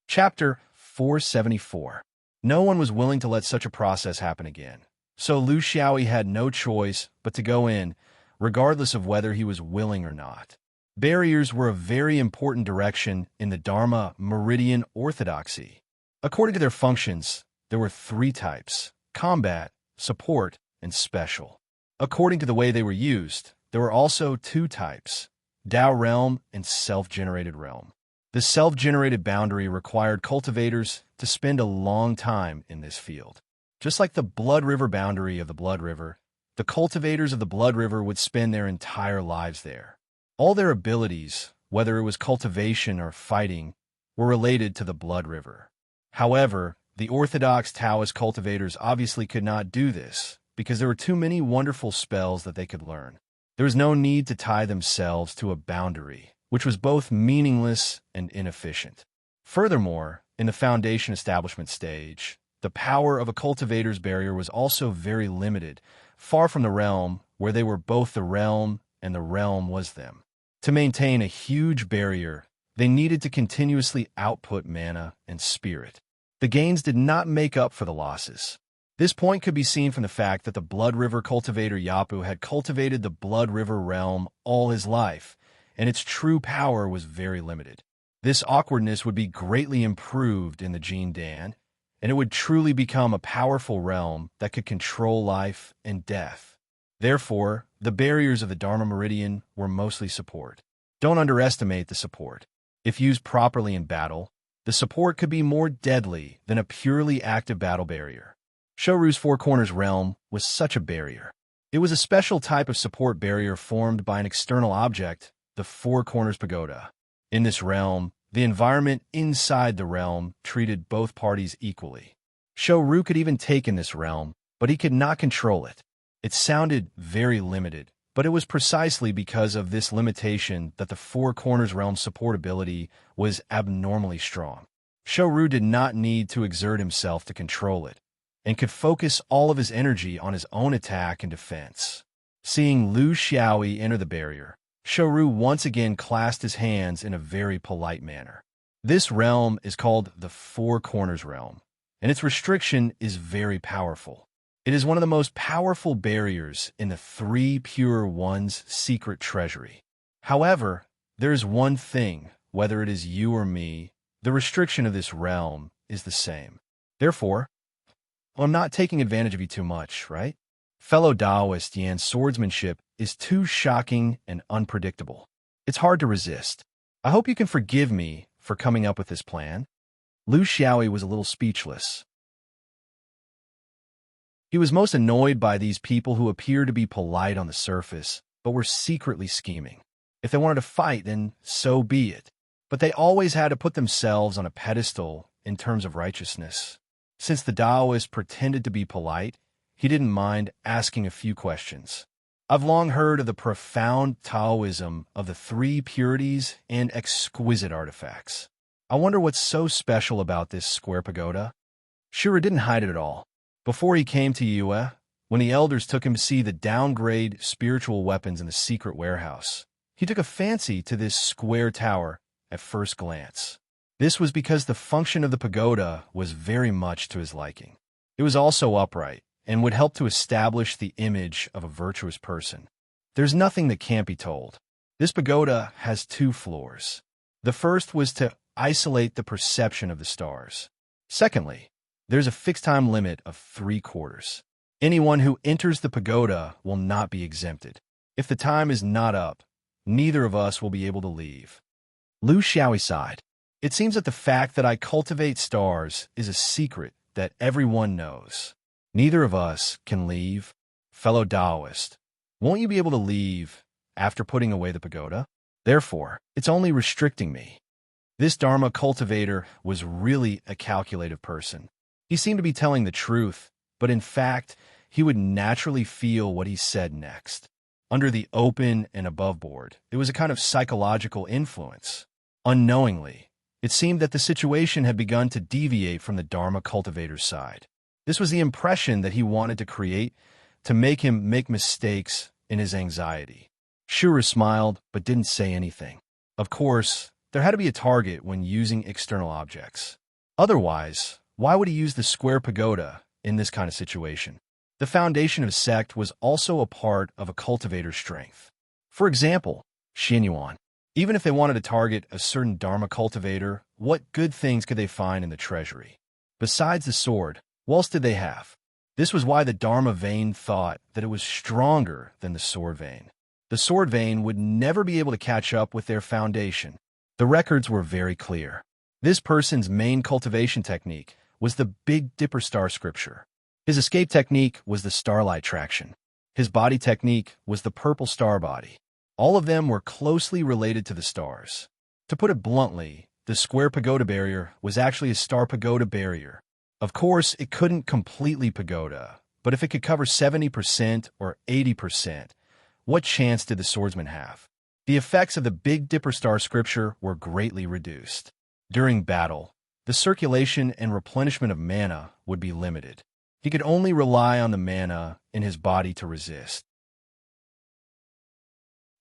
Chapter 474. No one was willing to let such a process happen again. So Lu Xiaoi had no choice but to go in, regardless of whether he was willing or not. Barriers were a very important direction in the Dharma meridian orthodoxy. According to their functions, there were three types: combat, support, and special. According to the way they were used, there were also two types: Tao realm and self-generated realm. The self-generated boundary required cultivators to spend a long time in this field. Just like the Blood River boundary of the Blood River, the cultivators of the Blood River would spend their entire lives there. All their abilities, whether it was cultivation or fighting, were related to the Blood River. However, the orthodox Taoist cultivators obviously could not do this because there were too many wonderful spells that they could learn. There was no need to tie themselves to a boundary, which was both meaningless and inefficient. Furthermore, in the foundation establishment stage, the power of a cultivator's barrier was also very limited, far from the realm where they were both the realm and the realm was them. To maintain a huge barrier, they needed to continuously output mana and spirit. The gains did not make up for the losses. This point could be seen from the fact that the Blood River cultivator Yapu had cultivated the Blood River realm all his life, and its true power was very limited. This awkwardness would be greatly improved in the Jin Dan, and it would truly become a powerful realm that could control life and death. Therefore, the barriers of the Dharma Meridian were mostly support. Don't underestimate the support. If used properly in battle, the support could be more deadly than a purely active battle barrier. Shoru's Four Corners realm was such a barrier. It was a special type of support barrier formed by an external object, the Four Corners Pagoda. In this realm, the environment inside the realm treated both parties equally. Shoru could even take in this realm, but he could not control it. It sounded very limited, but it was precisely because of this limitation that the Four Corners realm's support ability was abnormally strong. Shoru did not need to exert himself to control it, and could focus all of his energy on his own attack and defense. Seeing Lu Xiaoyi enter the barrier, Shoru once again clasped his hands in a very polite manner. This realm is called the Four Corners realm, and its restriction is very powerful. It is one of the most powerful barriers in the Three Pure One's secret treasury. However, there is one thing, whether it is you or me, the restriction of this realm is the same. Therefore, I'm not taking advantage of you too much, right? Fellow Taoist Yan's swordsmanship is too shocking and unpredictable. It's hard to resist. I hope you can forgive me for coming up with this plan. Lu Xiaoyi was a little speechless. He was most annoyed by these people who appeared to be polite on the surface, but were secretly scheming. If they wanted to fight, then so be it. But they always had to put themselves on a pedestal in terms of righteousness. Since the Taoist pretended to be polite, he didn't mind asking a few questions. I've long heard of the profound Taoism of the three purities and exquisite artifacts. I wonder what's so special about this square pagoda? Shura didn't hide it at all. Before he came to Yue, when the elders took him to see the downgrade spiritual weapons in the secret warehouse, he took a fancy to this square tower at first glance. This was because the function of the pagoda was very much to his liking. It was also upright and would help to establish the image of a virtuous person. There's nothing that can't be told. This pagoda has two floors. The first was to isolate the perception of the stars. Secondly, there's a fixed time limit of 3 quarters. Anyone who enters the pagoda will not be exempted. If the time is not up, neither of us will be able to leave. Lu Xiaoyi sighed. It seems that the fact that I cultivate stars is a secret that everyone knows. Neither of us can leave. Fellow Taoist, won't you be able to leave after putting away the pagoda? Therefore, it's only restricting me. This Dharma cultivator was really a calculative person. He seemed to be telling the truth, but in fact, he would naturally feel what he said next. Under the open and above board, it was a kind of psychological influence. Unknowingly, it seemed that the situation had begun to deviate from the Dharma cultivator's side. This was the impression that he wanted to create, to make him make mistakes in his anxiety. Shura smiled, but didn't say anything. Of course, there had to be a target when using external objects. Otherwise, why would he use the square pagoda in this kind of situation? The foundation of a sect was also a part of a cultivator's strength. For example, Xinyuan. Even if they wanted to target a certain Dharma cultivator, what good things could they find in the treasury? Besides the sword, what else did they have? This was why the Dharma vein thought that it was stronger than the sword vein. The sword vein would never be able to catch up with their foundation. The records were very clear. This person's main cultivation technique was the Big Dipper star scripture. His escape technique was the starlight traction. His body technique was the purple star body. All of them were closely related to the stars. To put it bluntly, the square pagoda barrier was actually a star pagoda barrier. Of course, it couldn't completely pagoda, but if it could cover 70% or 80%, what chance did the swordsman have? The effects of the Big Dipper star scripture were greatly reduced. During battle, the circulation and replenishment of mana would be limited. He could only rely on the mana in his body to resist.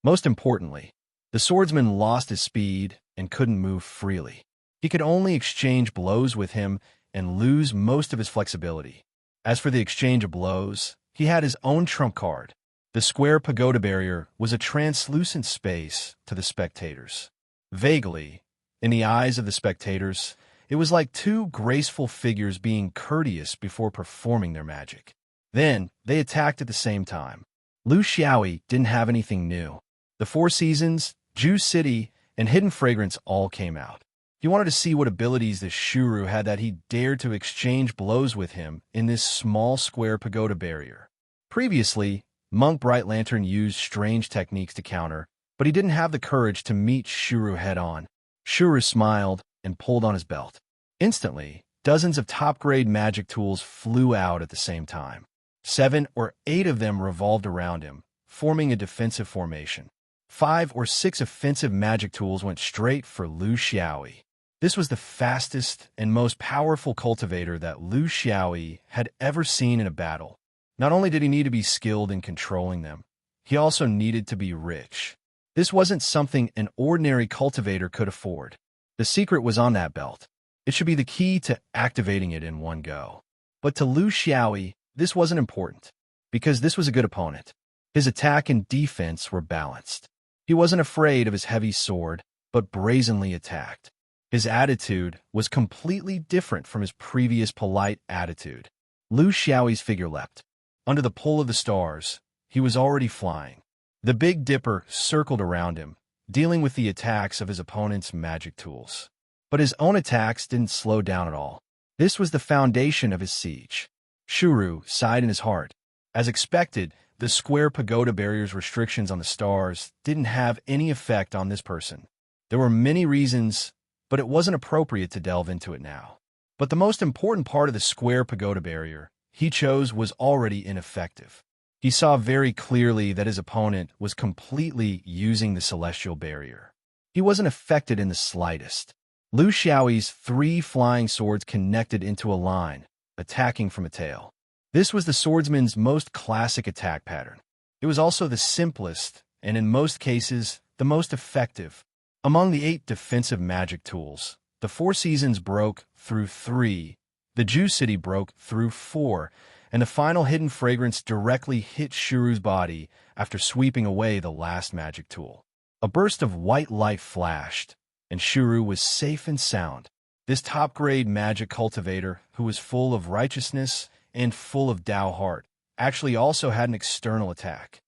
Most importantly, the swordsman lost his speed and couldn't move freely. He could only exchange blows with him and lose most of his flexibility. As for the exchange of blows, he had his own trump card. The square pagoda barrier was a translucent space to the spectators. Vaguely, in the eyes of the spectators, it was like two graceful figures being courteous before performing their magic. Then, they attacked at the same time. Lu Xiaoyi didn't have anything new. The Four Seasons, Ju City, and Hidden Fragrance all came out. He wanted to see what abilities this Shuru had that he dared to exchange blows with him in this small square pagoda barrier. Previously, Monk Bright Lantern used strange techniques to counter, but he didn't have the courage to meet Shuru head-on. Shuru smiled and pulled on his belt. Instantly, dozens of top-grade magic tools flew out at the same time. 7 or 8 of them revolved around him, forming a defensive formation. 5 or 6 offensive magic tools went straight for Lu Xiaoyi. This was the fastest and most powerful cultivator that Lu Xiaoyi had ever seen in a battle. Not only did he need to be skilled in controlling them, he also needed to be rich. This wasn't something an ordinary cultivator could afford. The secret was on that belt. It should be the key to activating it in one go. But to Lu Xiaoyi, this wasn't important, because this was a good opponent. His attack and defense were balanced. He wasn't afraid of his heavy sword, but brazenly attacked. His attitude was completely different from his previous polite attitude. Lu Xiaoyi's figure leapt. Under the pull of the stars, he was already flying. The Big Dipper circled around him, dealing with the attacks of his opponent's magic tools. But his own attacks didn't slow down at all. This was the foundation of his siege. Shuru sighed in his heart. As expected, the square pagoda barrier's restrictions on the stars didn't have any effect on this person. There were many reasons, but it wasn't appropriate to delve into it now. But the most important part of the square pagoda barrier he chose was already ineffective. He saw very clearly that his opponent was completely using the celestial barrier. He wasn't affected in the slightest. Lu Xiaoyi's 3 flying swords connected into a line, attacking from a tail. This was the swordsman's most classic attack pattern. It was also the simplest, and in most cases, the most effective. Among the 8 defensive magic tools, the Four Seasons broke through 3, the Ju City broke through 4, and the final Hidden Fragrance directly hit Shuru's body after sweeping away the last magic tool. A burst of white light flashed, and Shuru was safe and sound. This top-grade magic cultivator, who was full of righteousness and full of Tao heart, actually also had an external attack.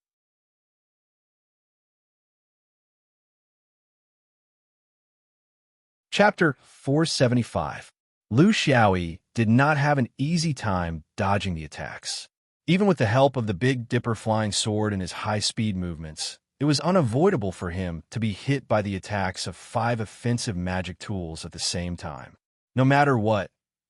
Chapter 475. Lu Xiaoyi did not have an easy time dodging the attacks. Even with the help of the Big Dipper flying sword and his high-speed movements, it was unavoidable for him to be hit by the attacks of 5 offensive magic tools at the same time. No matter what,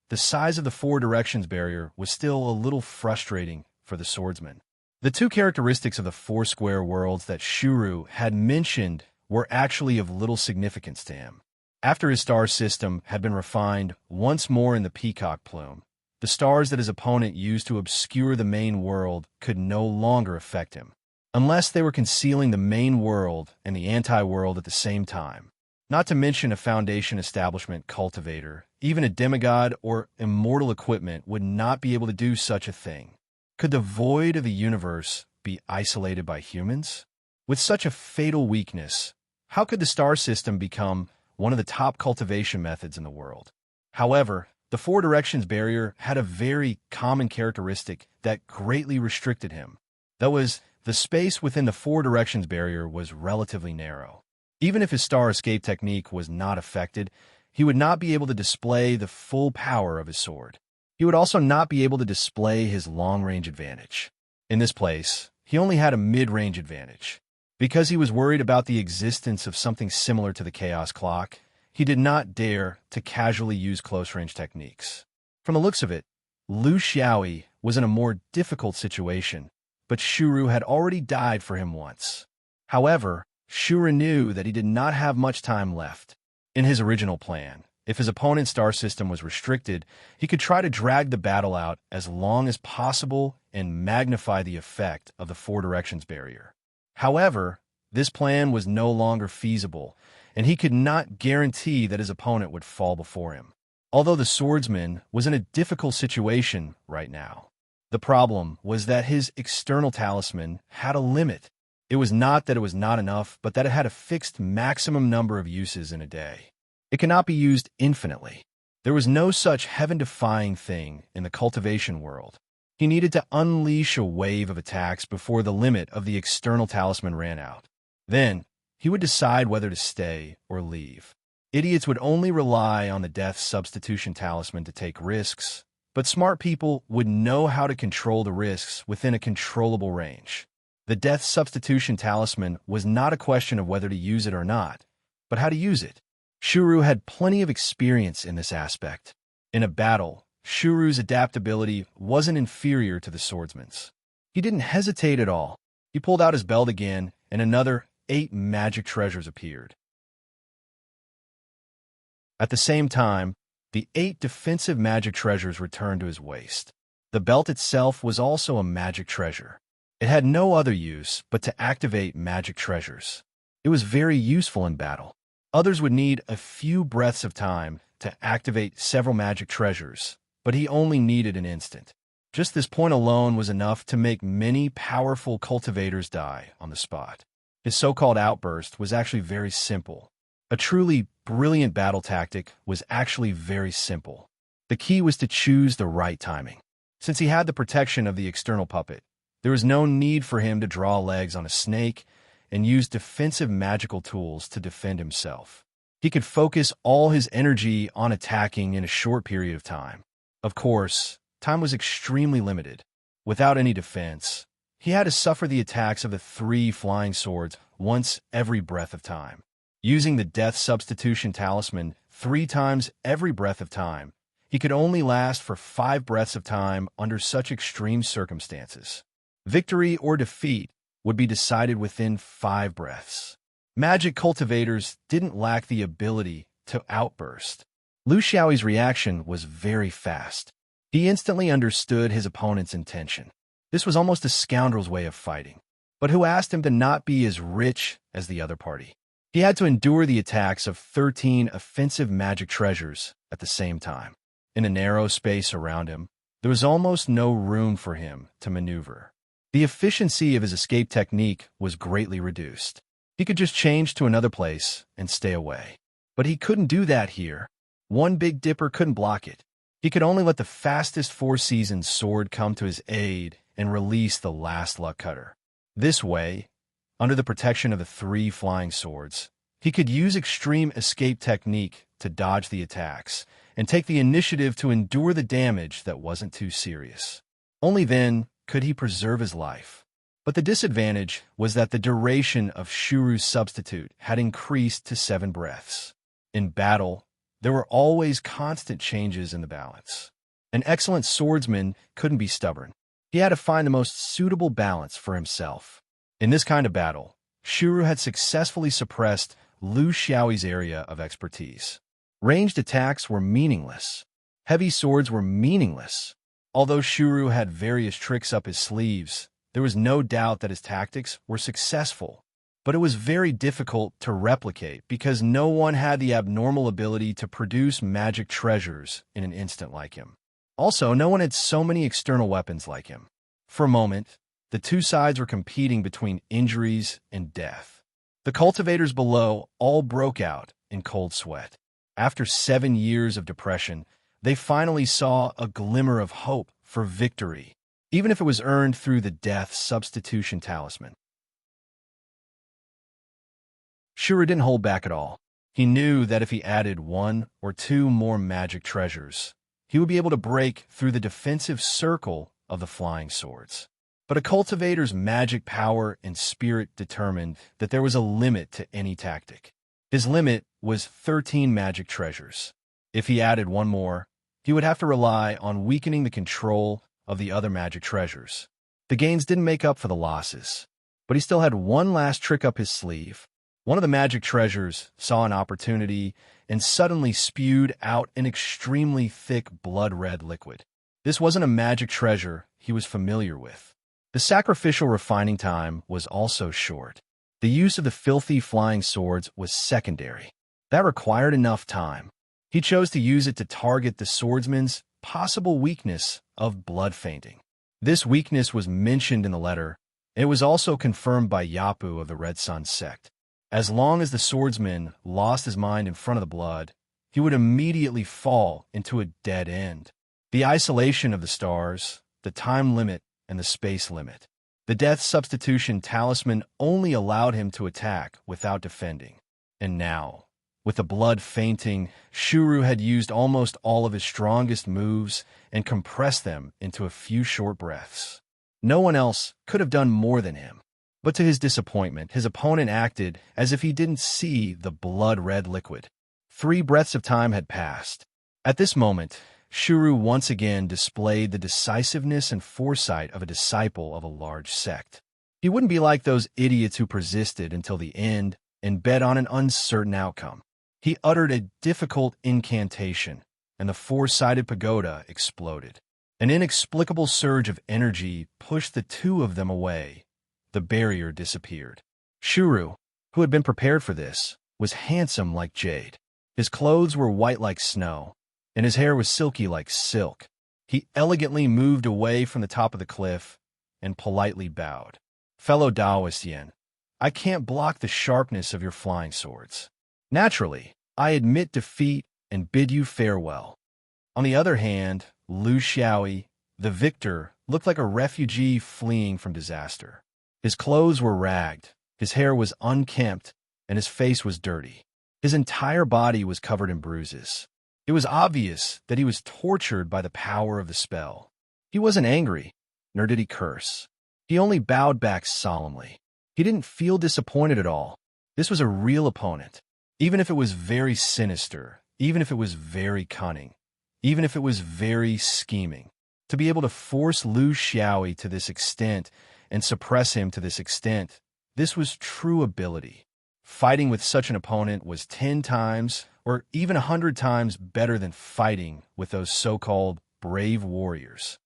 the size of the 4 directions barrier was still a little frustrating for the swordsman. The 2 characteristics of the 4 square worlds that Shuru had mentioned were actually of little significance to him. After his star system had been refined once more in the peacock plume, the stars that his opponent used to obscure the main world could no longer affect him, unless they were concealing the main world and the anti-world at the same time. Not to mention a foundation establishment cultivator, even a demigod or immortal equipment would not be able to do such a thing. Could the void of the universe be isolated by humans? With such a fatal weakness, How could the star system become one of the top cultivation methods in the world? However, the four directions barrier had a very common characteristic that greatly restricted him. That was, the space within the four directions barrier was relatively narrow. Even if his star escape technique was not affected, he would not be able to display the full power of his sword. He would also not be able to display his long-range advantage. In this place, he only had a mid-range advantage. Because he was worried about the existence of something similar to the Chaos Clock, he did not dare to casually use close-range techniques. From the looks of it, Lu Xiaoyi was in a more difficult situation, but Shuru had already died for him once. However, Shuru knew that he did not have much time left. In his original plan, if his opponent's star system was restricted, he could try to drag the battle out as long as possible and magnify the effect of the four directions barrier. However, this plan was no longer feasible, and he could not guarantee that his opponent would fall before him. Although the swordsman was in a difficult situation right now, the problem was that his external talisman had a limit. It was not that it was not enough, but that it had a fixed maximum number of uses in a day. It cannot be used infinitely. There was no such heaven-defying thing in the cultivation world. He needed to unleash a wave of attacks before the limit of the external talisman ran out. Then, he would decide whether to stay or leave. Idiots would only rely on the death substitution talisman to take risks, but smart people would know how to control the risks within a controllable range. The death substitution talisman was not a question of whether to use it or not, but how to use it. Shuru had plenty of experience in this aspect. In a battle, Shuru's adaptability wasn't inferior to the swordsman's. He didn't hesitate at all. He pulled out his belt again, and another 8 magic treasures appeared. At the same time, the 8 defensive magic treasures returned to his waist. The belt itself was also a magic treasure. It had no other use but to activate magic treasures. It was very useful in battle. Others would need a few breaths of time to activate several magic treasures, but he only needed an instant. Just this point alone was enough to make many powerful cultivators die on the spot. His so-called outburst was actually very simple. A truly brilliant battle tactic was actually very simple. The key was to choose the right timing. Since he had the protection of the external puppet, there was no need for him to draw legs on a snake and use defensive magical tools to defend himself. He could focus all his energy on attacking in a short period of time. Of course, time was extremely limited. Without any defense, he had to suffer the attacks of the 3 flying swords once every breath of time. Using the death substitution talisman 3 times every breath of time, he could only last for 5 breaths of time under such extreme circumstances. Victory or defeat would be decided within 5 breaths. Magic cultivators didn't lack the ability to outburst. Lu Xiaoyi's reaction was very fast. He instantly understood his opponent's intention. This was almost a scoundrel's way of fighting. But who asked him to not be as rich as the other party? He had to endure the attacks of 13 offensive magic treasures at the same time. In a narrow space around him, there was almost no room for him to maneuver. The efficiency of his escape technique was greatly reduced. He could just change to another place and stay away. But he couldn't do that here. One Big Dipper couldn't block it. He could only let the fastest 4 seasons sword come to his aid and release the last luck cutter. This way, under the protection of the 3 flying swords, he could use extreme escape technique to dodge the attacks and take the initiative to endure the damage that wasn't too serious. Only then could he preserve his life. But the disadvantage was that the duration of Shuru's substitute had increased to 7 breaths. In battle, there were always constant changes in the balance. An excellent swordsman couldn't be stubborn. He had to find the most suitable balance for himself. In this kind of battle, Shuru had successfully suppressed Lu Xiaoyi's area of expertise. Ranged attacks were meaningless. Heavy swords were meaningless. Although Shuru had various tricks up his sleeves, there was no doubt that his tactics were successful. But it was very difficult to replicate because no one had the abnormal ability to produce magic treasures in an instant like him. Also, no one had so many external weapons like him. For a moment, the 2 sides were competing between injuries and death. The cultivators below all broke out in cold sweat. After 7 years of depression, they finally saw a glimmer of hope for victory, even if it was earned through the death substitution talisman. Shuru didn't hold back at all. He knew that if he added 1 or 2 more magic treasures, he would be able to break through the defensive circle of the flying swords. But a cultivator's magic power and spirit determined that there was a limit to any tactic. His limit was 13 magic treasures. If he added 1 more, he would have to rely on weakening the control of the other magic treasures. The gains didn't make up for the losses, but he still had one last trick up his sleeve. One of the magic treasures saw an opportunity and suddenly spewed out an extremely thick blood-red liquid. This wasn't a magic treasure he was familiar with. The sacrificial refining time was also short. The use of the filthy flying swords was secondary. That required enough time. He chose to use it to target the swordsman's possible weakness of blood fainting. This weakness was mentioned in the letter, and it was also confirmed by Yapu of the Red Sun sect. As long as the swordsman lost his mind in front of the blood, he would immediately fall into a dead end. The isolation of the stars, the time limit, and the space limit. The death substitution talisman only allowed him to attack without defending. And now, with the blood fainting, Shuru had used almost all of his strongest moves and compressed them into a few short breaths. No one else could have done more than him. But to his disappointment, his opponent acted as if he didn't see the blood-red liquid. 3 breaths of time had passed. At this moment, Shuru once again displayed the decisiveness and foresight of a disciple of a large sect. He wouldn't be like those idiots who persisted until the end and bet on an uncertain outcome. He uttered a difficult incantation, and the 4-sided pagoda exploded. An inexplicable surge of energy pushed the 2 of them away. The barrier disappeared. Shuru, who had been prepared for this, was handsome like jade. His clothes were white like snow, and his hair was silky like silk. He elegantly moved away from the top of the cliff and politely bowed. "Fellow Taoist Yin, I can't block the sharpness of your flying swords. Naturally, I admit defeat and bid you farewell." On the other hand, Lu Xiaoyi, the victor, looked like a refugee fleeing from disaster. His clothes were ragged, his hair was unkempt, and his face was dirty. His entire body was covered in bruises. It was obvious that he was tortured by the power of the spell. He wasn't angry, nor did he curse. He only bowed back solemnly. He didn't feel disappointed at all. This was a real opponent. Even if it was very sinister, even if it was very cunning, even if it was very scheming, to be able to force Lu Xiaoyi to this extent and suppress him to this extent, this was true ability. Fighting with such an opponent was 10 times or even 100 times better than fighting with those so-called brave warriors.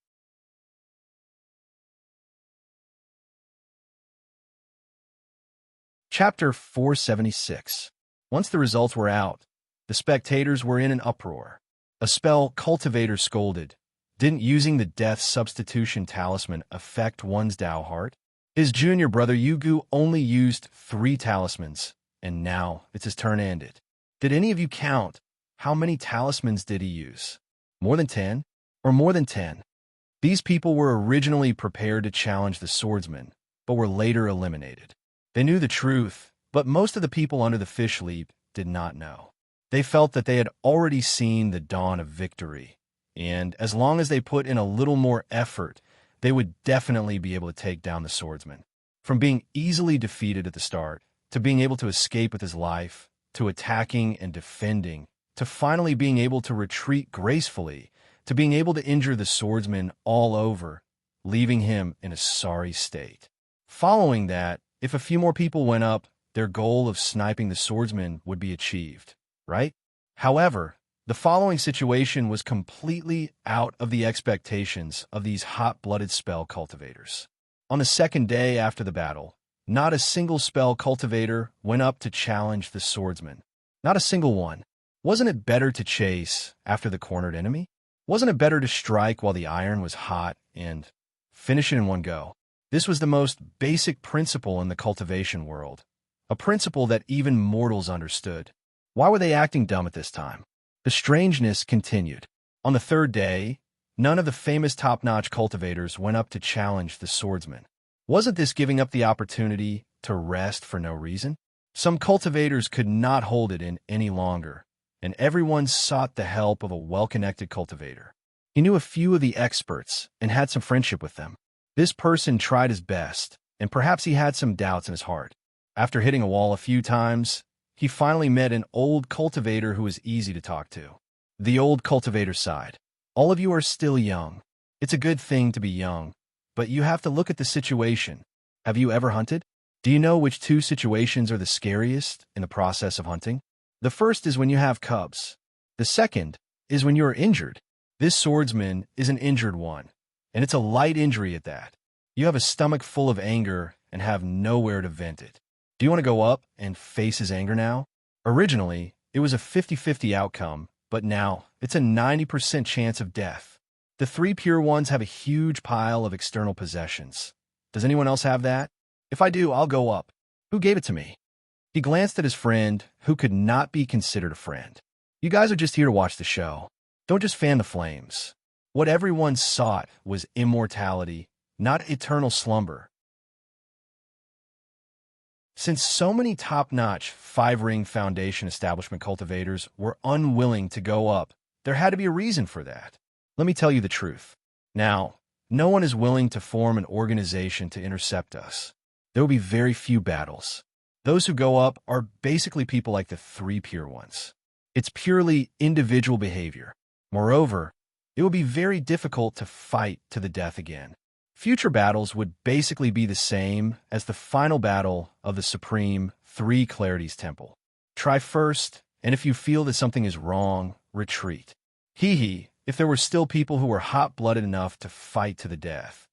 Chapter 476. Once the results were out, the spectators were in an uproar. A spell cultivator scolded, "Didn't using the death substitution talisman affect one's Dao heart? His junior brother Yugu only used 3 talismans, and now it's his turn to end it. Did any of you count? How many talismans did he use? More than 10? Or more than 10? These people were originally prepared to challenge the swordsman, but were later eliminated. They knew the truth, but most of the people under the fish leap did not know. They felt that they had already seen the dawn of victory, and as long as they put in a little more effort, they would definitely be able to take down the swordsman. From being easily defeated at the start, to being able to escape with his life, to attacking and defending, to finally being able to retreat gracefully, to being able to injure the swordsman all over, leaving him in a sorry state. Following that, if a few more people went up, their goal of sniping the swordsman would be achieved, right? However, the following situation was completely out of the expectations of these hot-blooded spell cultivators. On the second day after the battle, not a single spell cultivator went up to challenge the swordsman. Not a single one. Wasn't it better to chase after the cornered enemy? Wasn't it better to strike while the iron was hot and finish it in one go? This was the most basic principle in the cultivation world. a principle that even mortals understood. Why were they acting dumb at this time? The strangeness continued. On the third day, none of the famous top-notch cultivators went up to challenge the swordsman. Wasn't this giving up the opportunity to rest for no reason? Some cultivators could not hold it in any longer, and everyone sought the help of a well-connected cultivator. He knew a few of the experts and had some friendship with them. This person tried his best, and perhaps he had some doubts in his heart. After hitting a wall a few times, he finally met an old cultivator who was easy to talk to. The old cultivator sighed. All of you are still young. It's a good thing to be young, but you have to look at the situation. Have you ever hunted? Do you know which two situations are the scariest in the process of hunting? The first is when you have cubs. The second is when you are injured. This swordsman is an injured one, and it's a light injury at that. You have a stomach full of anger and have nowhere to vent it. Do you want to go up and face his anger now? Originally, it was a 50-50 outcome, but now it's a 90% chance of death. The three pure ones have a huge pile of external possessions. Does anyone else have that? If I do, I'll go up. Who gave it to me? He glanced at his friend, who could not be considered a friend. You guys are just here to watch the show. Don't just fan the flames. What everyone sought was immortality, not eternal slumber. Since so many top-notch five-ring foundation establishment cultivators were unwilling to go up, there had to be a reason for that. Let me tell you the truth. Now, no one is willing to form an organization to intercept us. There will be very few battles. Those who go up are basically people like the three pure ones. It's purely individual behavior. Moreover, it will be very difficult to fight to the death again. Future battles would basically be the same as the final battle of the Supreme Three Clarities Temple. Try first, and if you feel that something is wrong, retreat. If there were still people who were hot-blooded enough to fight to the death,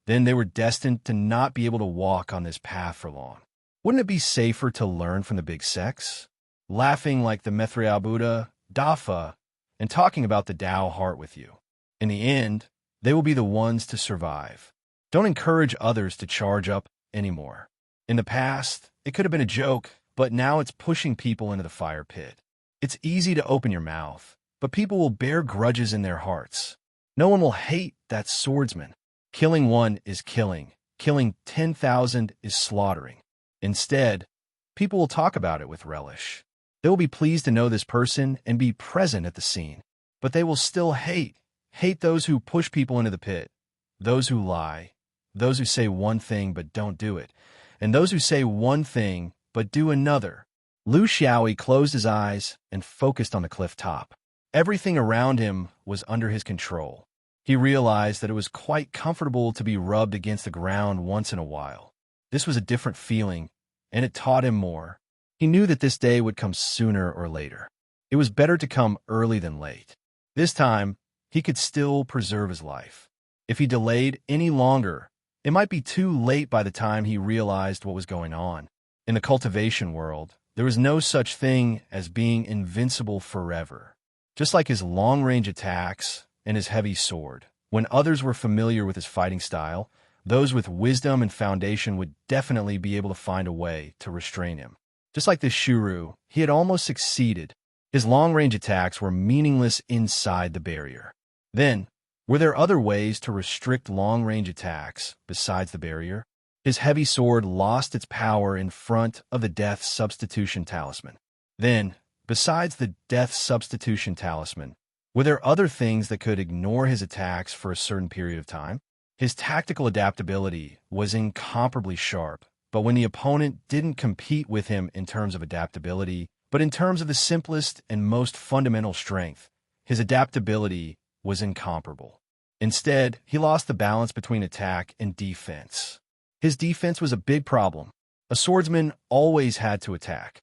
then they were destined to not be able to walk on this path for long. Wouldn't it be safer to learn from the big sects? Laughing like the Mithriya Buddha, Dafa, and talking about the Tao heart with you. In the end, they will be the ones to survive. Don't encourage others to charge up anymore. In the past, it could have been a joke, but now it's pushing people into the fire pit. It's easy to open your mouth, but people will bear grudges in their hearts. No one will hate that swordsman. Killing one is killing. Killing 10,000 is slaughtering. Instead, people will talk about it with relish. They will be pleased to know this person and be present at the scene. But they will still hate those who push people into the pit, those who lie, those who say one thing but don't do it, and those who say one thing but do another. Lu Xiaoyi closed his eyes and focused on the cliff top. Everything around him was under his control. He realized that it was quite comfortable to be rubbed against the ground once in a while. This was a different feeling, and it taught him more. He knew that this day would come sooner or later. It was better to come early than late. This time, he could still preserve his life. If he delayed any longer, it might be too late by the time he realized what was going on. In the cultivation world, there was no such thing as being invincible forever. Just like his long-range attacks and his heavy sword, when others were familiar with his fighting style, those with wisdom and foundation would definitely be able to find a way to restrain him. Just like this Shuru, he had almost succeeded. His long-range attacks were meaningless inside the barrier. Then, were there other ways to restrict long-range attacks besides the barrier? His heavy sword lost its power in front of the Death Substitution Talisman. Then, besides the Death Substitution Talisman, were there other things that could ignore his attacks for a certain period of time? His tactical adaptability was incomparably sharp, but when the opponent didn't compete with him in terms of adaptability, but in terms of the simplest and most fundamental strength, his adaptability was incomparable. Instead, he lost the balance between attack and defense. His defense was a big problem. A swordsman always had to attack.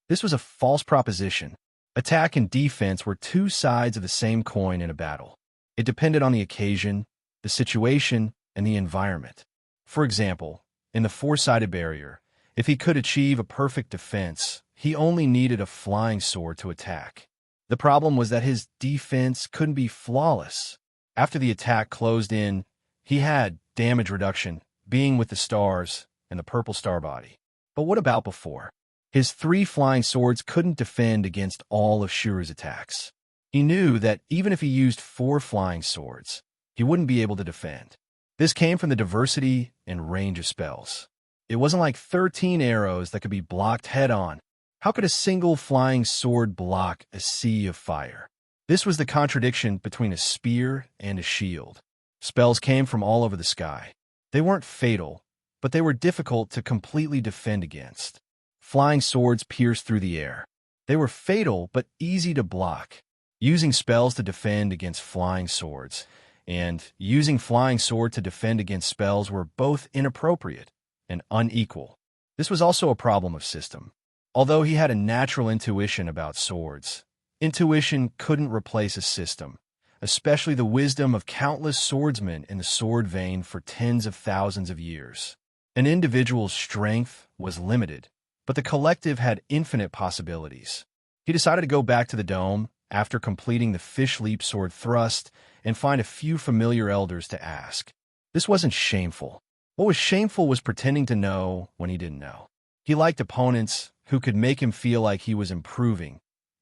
This was a false proposition. Attack and defense were two sides of the same coin in a battle. It depended on the occasion, the situation, and the environment. For example, in the four-sided barrier, if he could achieve a perfect defense, he only needed a flying sword to attack. The problem was that his defense couldn't be flawless. After the attack closed in, he had damage reduction, being with the stars, and the purple star body. But what about before? His 3 flying swords couldn't defend against all of Shuru's attacks. He knew that even if he used 4 flying swords, he wouldn't be able to defend. This came from the diversity and range of spells. It wasn't like 13 arrows that could be blocked head-on. How could a single flying sword block a sea of fire? This was the contradiction between a spear and a shield. Spells came from all over the sky. They weren't fatal, but they were difficult to completely defend against. Flying swords pierced through the air. They were fatal, but easy to block. Using spells to defend against flying swords and using flying sword to defend against spells were both inappropriate and unequal. This was also a problem of system. Although he had a natural intuition about swords, intuition couldn't replace a system, especially the wisdom of countless swordsmen in the sword vein for tens of thousands of years. An individual's strength was limited, but the collective had infinite possibilities. He decided to go back to the dome after completing the fish leap sword thrust and find a few familiar elders to ask. This wasn't shameful. What was shameful was pretending to know when he didn't know. He liked opponents who could make him feel like he was improving,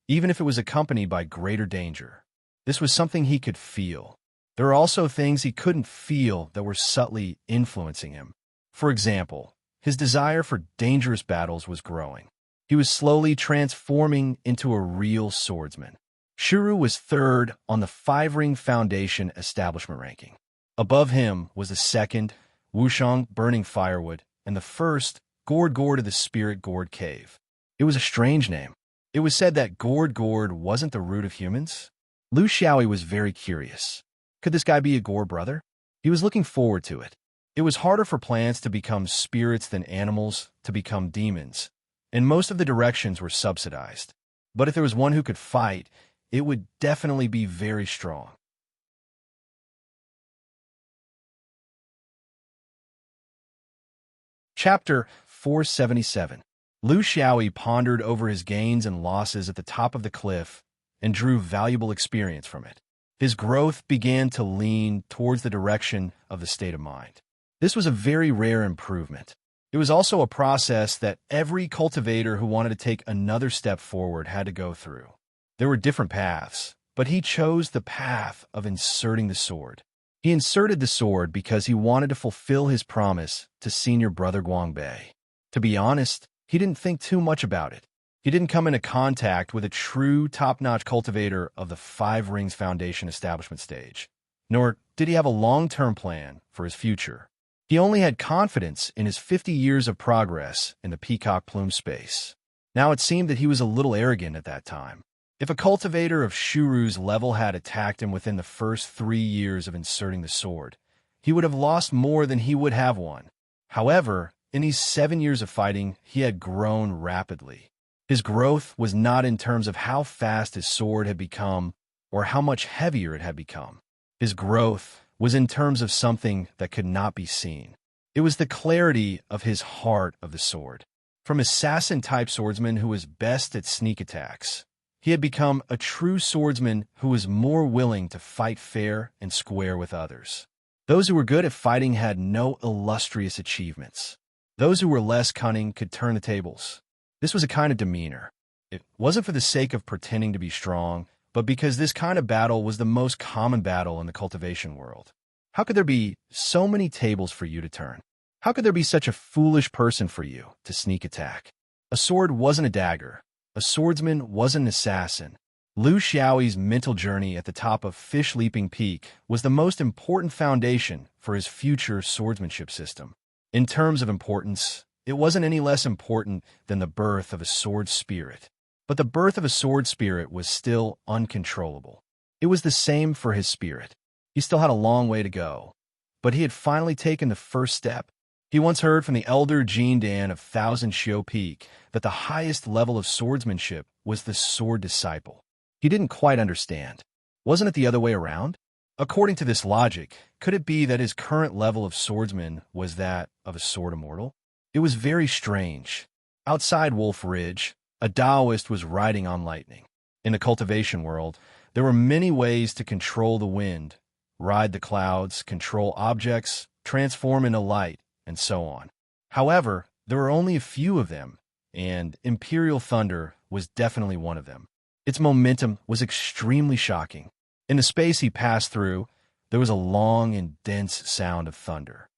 even if it was accompanied by greater danger. This was something he could feel. There are also things he couldn't feel that were subtly influencing him. For example, his desire for dangerous battles was growing. He was slowly transforming into a real swordsman. Shuru was 3rd on the 5-ring foundation establishment ranking. Above him was the 2nd, Wushang burning firewood, and the 1st, Gourd of the Spirit Gourd Cave. It was a strange name. It was said that Gourd wasn't the root of humans. Lu Xiaoyi was very curious. Could this guy be a Gourd brother? He was looking forward to it. It was harder for plants to become spirits than animals to become demons, and most of the directions were subsidized. But if there was one who could fight, it would definitely be very strong. Chapter 477. Lu Xiaoyi pondered over his gains and losses at the top of the cliff and drew valuable experience from it. His growth began to lean towards the direction of the state of mind. This was a very rare improvement. It was also a process that every cultivator who wanted to take another step forward had to go through. There were different paths, but he chose the path of inserting the sword. He inserted the sword because he wanted to fulfill his promise to senior brother Guangbei. To be honest, he didn't think too much about it. He didn't come into contact with a true top-notch cultivator of the 5 Rings Foundation establishment stage, nor did he have a long-term plan for his future. He only had confidence in his 50 years of progress in the peacock plume space. Now it seemed that he was a little arrogant at that time. If a cultivator of Shuru's level had attacked him within the first 3 years of inserting the sword, he would have lost more than he would have won. However, in these 7 years of fighting, he had grown rapidly. His growth was not in terms of how fast his sword had become or how much heavier it had become. His growth was in terms of something that could not be seen. It was the clarity of his heart of the sword. From assassin-type swordsman who was best at sneak attacks, he had become a true swordsman who was more willing to fight fair and square with others. Those who were good at fighting had no illustrious achievements. Those who were less cunning could turn the tables. This was a kind of demeanor. It wasn't for the sake of pretending to be strong, but because this kind of battle was the most common battle in the cultivation world. How could there be so many tables for you to turn? How could there be such a foolish person for you to sneak attack? A sword wasn't a dagger. A swordsman wasn't an assassin. Lu Xiaoyi's mental journey at the top of Fish Leaping Peak was the most important foundation for his future swordsmanship system. In terms of importance, it wasn't any less important than the birth of a sword spirit. But the birth of a sword spirit was still uncontrollable. It was the same for his spirit. He still had a long way to go, but he had finally taken the first step. He once heard from the elder Jean Dan of Thousand Shio Peak that the highest level of swordsmanship was the sword disciple. He didn't quite understand. Wasn't it the other way around? According to this logic, could it be that his current level of swordsman was that of a sword immortal? It was very strange. Outside Wolf Ridge, a Taoist was riding on lightning. In the cultivation world, there were many ways to control the wind, ride the clouds, control objects, transform into light, and so on. However, there were only a few of them, and Imperial Thunder was definitely one of them. Its momentum was extremely shocking. In the space he passed through, there was a long and dense sound of thunder.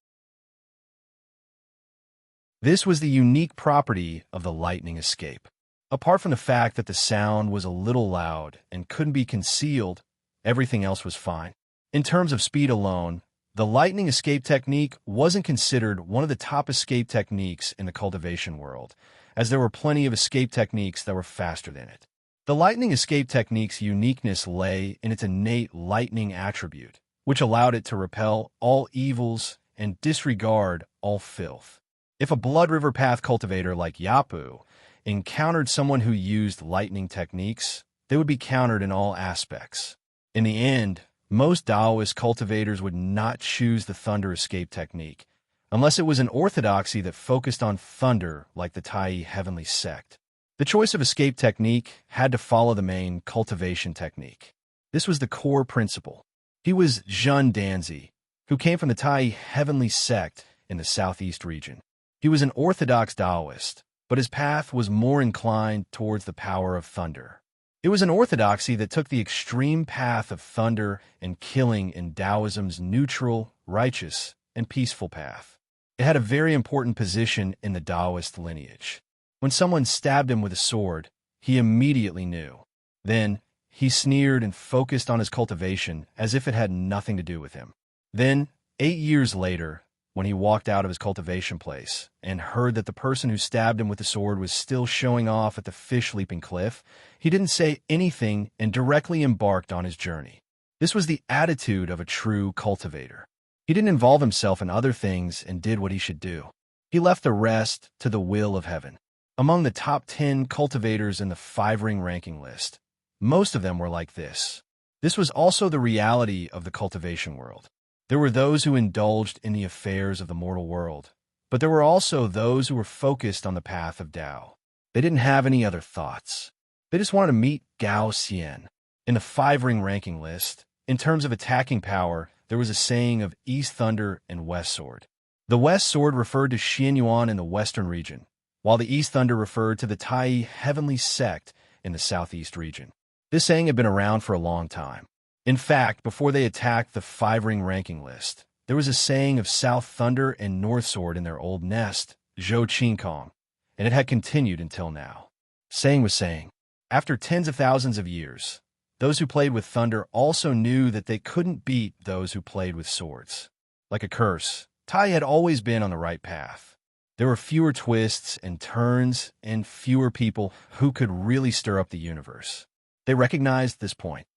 This was the unique property of the lightning escape. Apart from the fact that the sound was a little loud and couldn't be concealed, everything else was fine. In terms of speed alone, the lightning escape technique wasn't considered one of the top escape techniques in the cultivation world, as there were plenty of escape techniques that were faster than it. The lightning escape technique's uniqueness lay in its innate lightning attribute, which allowed it to repel all evils and disregard all filth. If a Blood River Path cultivator like Yapu encountered someone who used lightning techniques, they would be countered in all aspects. In the end, most Taoist cultivators would not choose the thunder escape technique, unless it was an orthodoxy that focused on thunder like the Tai Heavenly Sect. The choice of escape technique had to follow the main cultivation technique. This was the core principle. He was Zhun Danzi, who came from the Tai Heavenly Sect in the southeast region. He was an orthodox Taoist, but his path was more inclined towards the power of thunder. It was an orthodoxy that took the extreme path of thunder and killing in Taoism's neutral, righteous, and peaceful path. It had a very important position in the Taoist lineage. When someone stabbed him with a sword, he immediately knew. Then, he sneered and focused on his cultivation as if it had nothing to do with him. Then, 8 years later, when he walked out of his cultivation place and heard that the person who stabbed him with the sword was still showing off at the fish-leaping cliff, he didn't say anything and directly embarked on his journey. This was the attitude of a true cultivator. He didn't involve himself in other things and did what he should do. He left the rest to the will of heaven. Among the top 10 cultivators in the 5-ring ranking list, most of them were like this. This was also the reality of the cultivation world. There were those who indulged in the affairs of the mortal world, but there were also those who were focused on the path of Tao. They didn't have any other thoughts. They just wanted to meet Gao Xian. In the 5-ring ranking list, in terms of attacking power, there was a saying of East Thunder and West Sword. The West Sword referred to Xian Yuan in the western region, while the East Thunder referred to the Tai Heavenly Sect in the southeast region. This saying had been around for a long time. In fact, before they attacked the 5-ring ranking list, there was a saying of South Thunder and North Sword in their old nest, Zhou Qingkong, and it had continued until now. Saying was saying. After tens of thousands of years, those who played with thunder also knew that they couldn't beat those who played with swords. Like a curse, Tai had always been on the right path. There were fewer twists and turns and fewer people who could really stir up the universe. They recognized this point.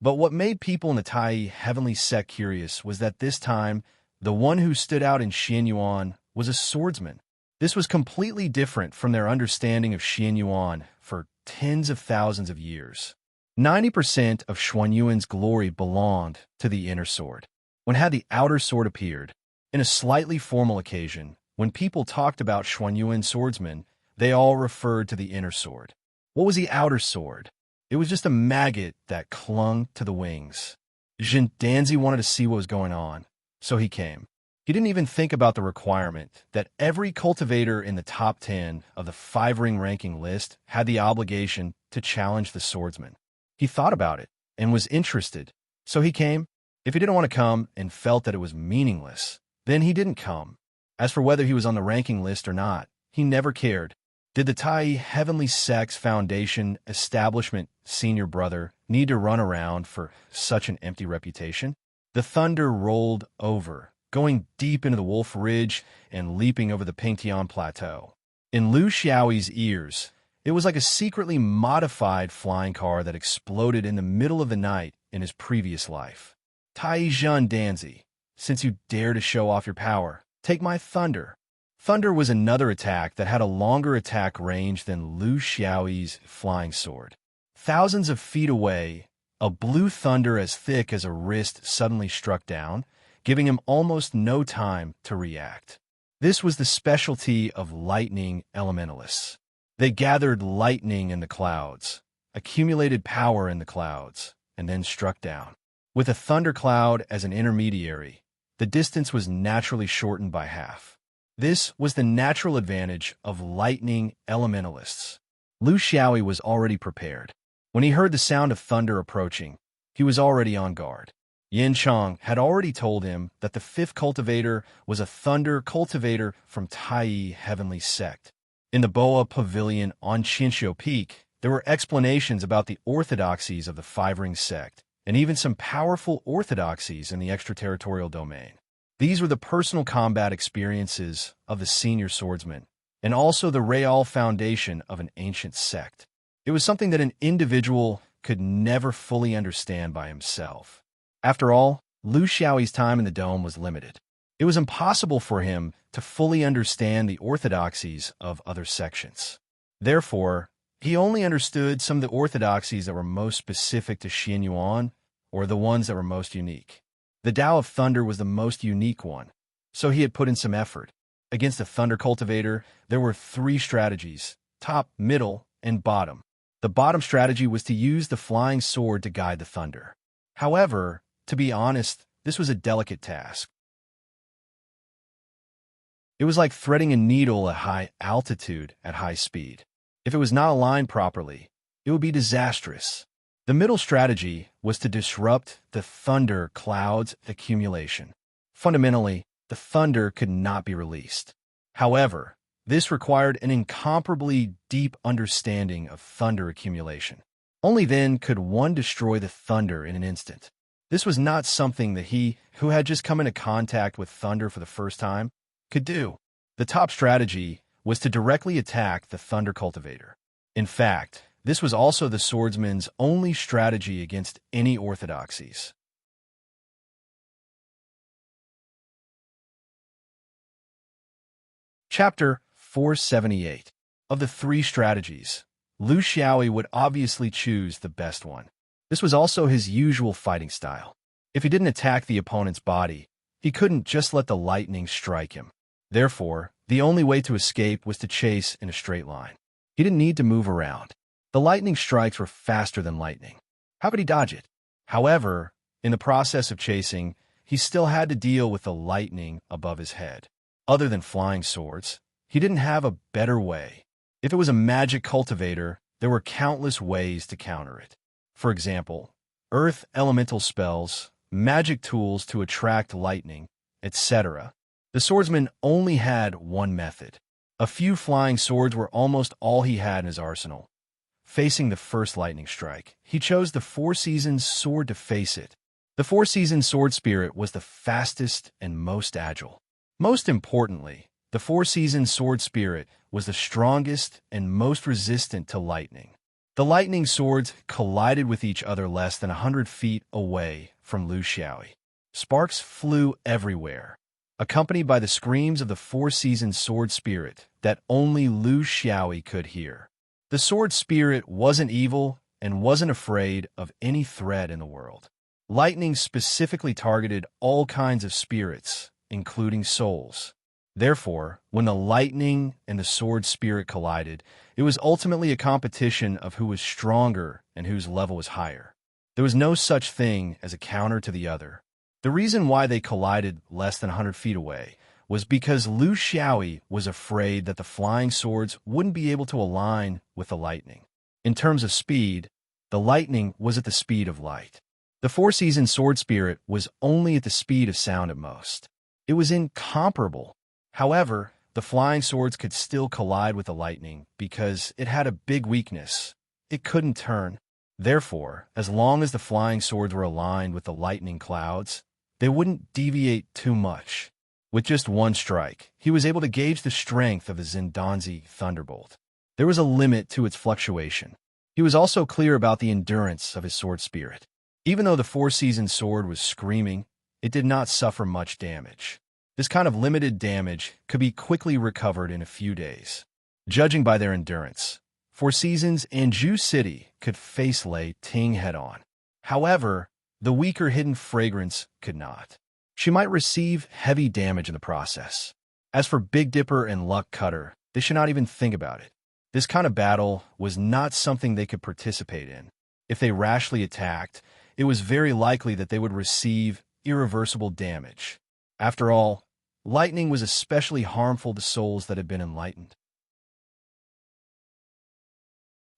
But what made people in the Tai Heavenly Sect curious was that this time, the one who stood out in Xian Yuan was a swordsman. This was completely different from their understanding of Xian Yuan for tens of thousands of years. 90% of Xuanyuan's glory belonged to the inner sword. When had the outer sword appeared, in a slightly formal occasion, when people talked about Xuanyuan swordsmen, they all referred to the inner sword. What was the outer sword? It was just a maggot that clung to the wings. Zhun Danzi wanted to see what was going on, so he came. He didn't even think about the requirement that every cultivator in the top 10 of the 5-ring ranking list had the obligation to challenge the swordsman. He thought about it and was interested, so he came. If he didn't want to come and felt that it was meaningless, then he didn't come. As for whether he was on the ranking list or not, he never cared. Did the Tai Heavenly Sect's Foundation Establishment Senior Brother need to run around for such an empty reputation? The thunder rolled over, going deep into the Wolf Ridge and leaping over the Pingtian Plateau. In Lu Xiaoyi's ears, it was like a secretly modified flying car that exploded in the middle of the night in his previous life. Tai Zhun Danzi, since you dare to show off your power, take my thunder. Thunder was another attack that had a longer attack range than Lu Xiaoyi's flying sword. Thousands of feet away, a blue thunder as thick as a wrist suddenly struck down, giving him almost no time to react. This was the specialty of lightning elementalists. They gathered lightning in the clouds, accumulated power in the clouds, and then struck down. With a thundercloud as an intermediary, the distance was naturally shortened by half. This was the natural advantage of lightning elementalists. Lu Xiaoyi was already prepared. When he heard the sound of thunder approaching, he was already on guard. Yin Chang had already told him that the fifth cultivator was a thunder cultivator from Tai Heavenly Sect. In the Boa Pavilion on Qinxiu Peak, there were explanations about the orthodoxies of the Five-Ring Sect, and even some powerful orthodoxies in the extraterritorial domain. These were the personal combat experiences of the senior swordsman, and also the real foundation of an ancient sect. It was something that an individual could never fully understand by himself. After all, Lu Xiaoyi's time in the dome was limited. It was impossible for him to fully understand the orthodoxies of other sections. Therefore, he only understood some of the orthodoxies that were most specific to Xianyuan, or the ones that were most unique. The Tao of Thunder was the most unique one, so he had put in some effort. Against the Thunder Cultivator, there were 3 strategies: top, middle, and bottom. The bottom strategy was to use the flying sword to guide the thunder. However, to be honest, this was a delicate task. It was like threading a needle at high altitude at high speed. If it was not aligned properly, it would be disastrous. The middle strategy was to disrupt the thunder cloud's accumulation. Fundamentally, the thunder could not be released. However, this required an incomparably deep understanding of thunder accumulation. Only then could one destroy the thunder in an instant. This was not something that he, who had just come into contact with thunder for the first time, could do. The top strategy was to directly attack the Thunder Cultivator. In fact, this was also the swordsman's only strategy against any orthodoxies. Chapter 478. Of the 3 strategies, Lu Xiaoyi would obviously choose the best one. This was also his usual fighting style. If he didn't attack the opponent's body, he couldn't just let the lightning strike him. Therefore, the only way to escape was to chase in a straight line. He didn't need to move around. The lightning strikes were faster than lightning. How could he dodge it? However, in the process of chasing, he still had to deal with the lightning above his head. Other than flying swords, he didn't have a better way. If it was a magic cultivator, there were countless ways to counter it. For example, earth elemental spells, magic tools to attract lightning, etc. The swordsman only had one method. A few flying swords were almost all he had in his arsenal. Facing the first lightning strike, he chose the Four Seasons sword to face it. The Four Seasons sword spirit was the fastest and most agile. Most importantly, the Four Seasons sword spirit was the strongest and most resistant to lightning. The lightning swords collided with each other less than 100 feet away from Lu Xiaoyi. Sparks flew everywhere, accompanied by the screams of the Four Seasons sword spirit that only Lu Xiaoyi could hear. The sword spirit wasn't evil and wasn't afraid of any threat in the world. Lightning specifically targeted all kinds of spirits, including souls. Therefore, when the lightning and the sword spirit collided, it was ultimately a competition of who was stronger and whose level was higher. There was no such thing as a counter to the other. The reason why they collided less than 100 feet away was because Lu Xiaoyi was afraid that the flying swords wouldn't be able to align with the lightning. In terms of speed, the lightning was at the speed of light. The Four Seasons sword spirit was only at the speed of sound at most. It was incomparable. However, the flying swords could still collide with the lightning because it had a big weakness. It couldn't turn. Therefore, as long as the flying swords were aligned with the lightning clouds, they wouldn't deviate too much. With just one strike, he was able to gauge the strength of the Zindanzi Thunderbolt. There was a limit to its fluctuation. He was also clear about the endurance of his sword spirit. Even though the Four Seasons sword was screaming, it did not suffer much damage. This kind of limited damage could be quickly recovered in a few days. Judging by their endurance, Four Seasons and Ju City could face Lei Ting head-on. However, the weaker Hidden Fragrance could not. She might receive heavy damage in the process. As for Big Dipper and Luck Cutter, they should not even think about it. This kind of battle was not something they could participate in. If they rashly attacked, it was very likely that they would receive irreversible damage. After all, lightning was especially harmful to souls that had been enlightened.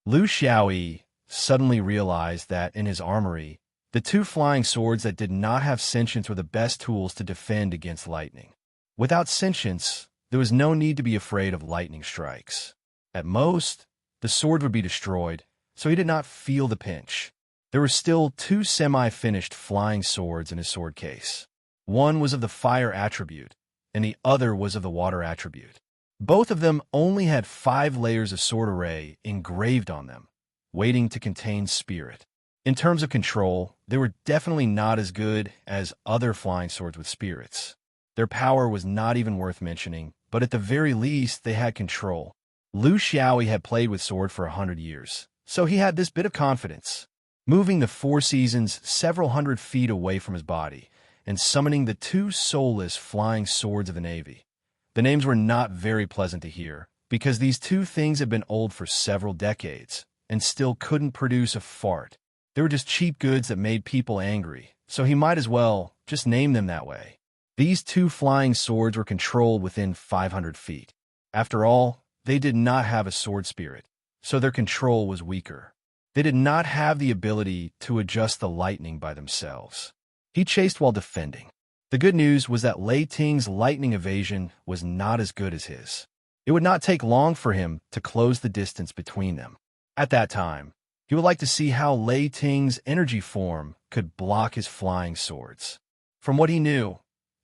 Lu Xiaoyi suddenly realized that, in his armory, the two flying swords that did not have sentience were the best tools to defend against lightning. Without sentience, there was no need to be afraid of lightning strikes. At most, the sword would be destroyed, so he did not feel the pinch. There were still two semi-finished flying swords in his sword case. One was of the fire attribute, and the other was of the water attribute. Both of them only had 5 layers of sword array engraved on them, waiting to contain spirit. In terms of control, they were definitely not as good as other flying swords with spirits. Their power was not even worth mentioning, but at the very least, they had control. Lu Xiaoyi had played with sword for 100 years, so he had this bit of confidence. Moving the 4 seasons several hundred feet away from his body, and summoning the 2 soulless flying swords of the Navy. The names were not very pleasant to hear, because these 2 things had been old for several decades, and still couldn't produce a fart. They were just cheap goods that made people angry, so he might as well just name them that way. These 2 flying swords were controlled within 500 feet. After all, they did not have a sword spirit, so their control was weaker. They did not have the ability to adjust the lightning by themselves. He chased while defending. The good news was that Lei Ting's lightning evasion was not as good as his. It would not take long for him to close the distance between them. At that time, he would like to see how Lei Ting's energy form could block his flying swords. From what he knew,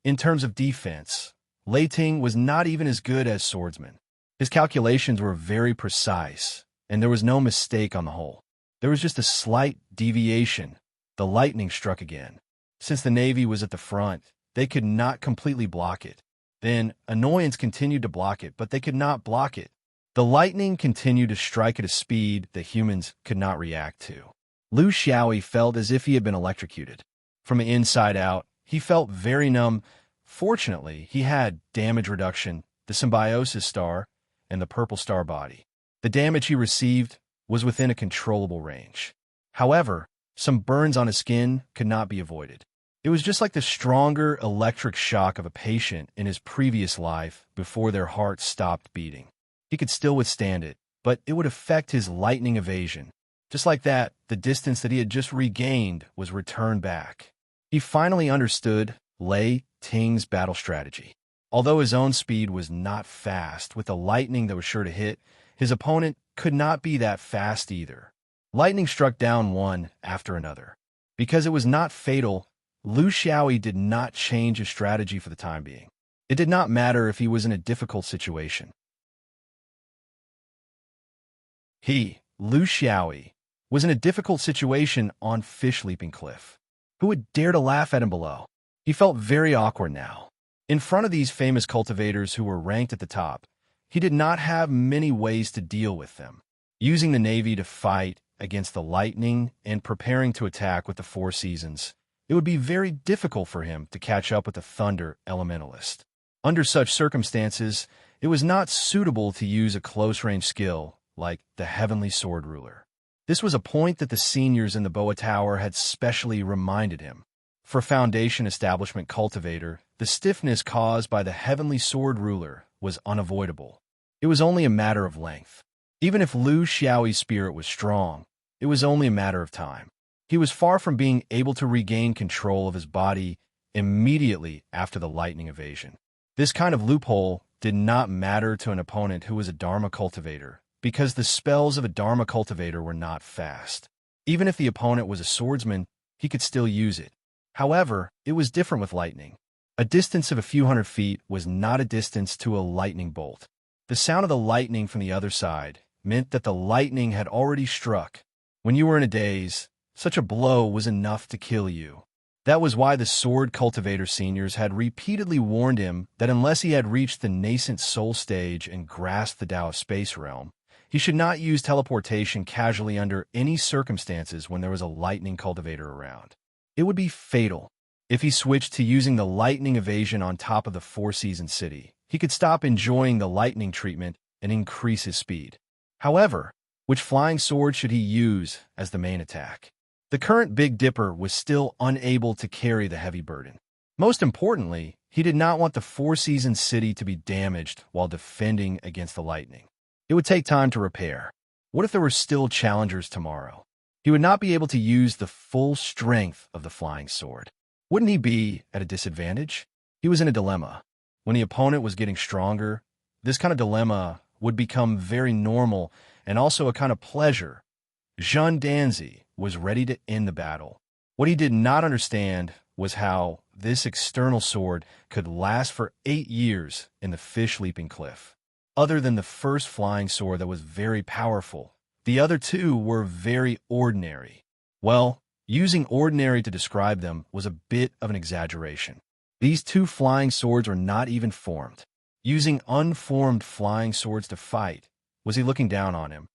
in terms of defense, Lei Ting was not even as good as swordsman. His calculations were very precise, and there was no mistake on the whole. There was just a slight deviation. The lightning struck again. Since the Navy was at the front, they could not completely block it. Then, annoyance continued to block it, but they could not block it. The lightning continued to strike at a speed that humans could not react to. Lu Xiaoyi felt as if he had been electrocuted. From the inside out, he felt very numb. Fortunately, he had damage reduction, the symbiosis star, and the purple star body. The damage he received was within a controllable range. However, some burns on his skin could not be avoided. It was just like the stronger electric shock of a patient in his previous life before their heart stopped beating. He could still withstand it, but it would affect his lightning evasion. Just like that, the distance that he had just regained was returned back. He finally understood Lei Ting's battle strategy. Although his own speed was not fast, with the lightning that was sure to hit, his opponent could not be that fast either. Lightning struck down one after another. Because it was not fatal, Lu Xiaoyi did not change his strategy for the time being. It did not matter if he was in a difficult situation. He, Lu Xiaoyi, was in a difficult situation on Fish Leaping Cliff. Who would dare to laugh at him below? He felt very awkward now. In front of these famous cultivators who were ranked at the top, he did not have many ways to deal with them. Using the Navy to fight against the lightning and preparing to attack with the 4 seasons, it would be very difficult for him to catch up with the Thunder Elementalist. Under such circumstances, it was not suitable to use a close-range skill like the Heavenly Sword Ruler. This was a point that the seniors in the Boa Tower had specially reminded him. For Foundation Establishment Cultivator, the stiffness caused by the Heavenly Sword Ruler was unavoidable. It was only a matter of length. Even if Lu Xiaoyi's spirit was strong, it was only a matter of time. He was far from being able to regain control of his body immediately after the lightning evasion. This kind of loophole did not matter to an opponent who was a Dharma cultivator, because the spells of a Dharma cultivator were not fast. Even if the opponent was a swordsman, he could still use it. However, it was different with lightning. A distance of a few hundred feet was not a distance to a lightning bolt. The sound of the lightning from the other side meant that the lightning had already struck. When you were in a daze, such a blow was enough to kill you. That was why the Sword Cultivator seniors had repeatedly warned him that unless he had reached the nascent soul stage and grasped the Tao of Space Realm, he should not use teleportation casually under any circumstances when there was a lightning cultivator around. It would be fatal. If he switched to using the lightning evasion on top of the 4-season city, he could stop enjoying the lightning treatment and increase his speed. However, which flying sword should he use as the main attack? The current Big Dipper was still unable to carry the heavy burden. Most importantly, he did not want the Four-Seasons city to be damaged while defending against the lightning. It would take time to repair. What if there were still challengers tomorrow? He would not be able to use the full strength of the flying sword. Wouldn't he be at a disadvantage? He was in a dilemma. When the opponent was getting stronger, this kind of dilemma would become very normal and also a kind of pleasure. Jean Danzi was ready to end the battle. What he did not understand was how this external sword could last for 8 years in the fish-leaping cliff. Other than the first flying sword that was very powerful, the other two were very ordinary. Well, using ordinary to describe them was a bit of an exaggeration. These two flying swords were not even formed. Using unformed flying swords to fight, was he looking down on him?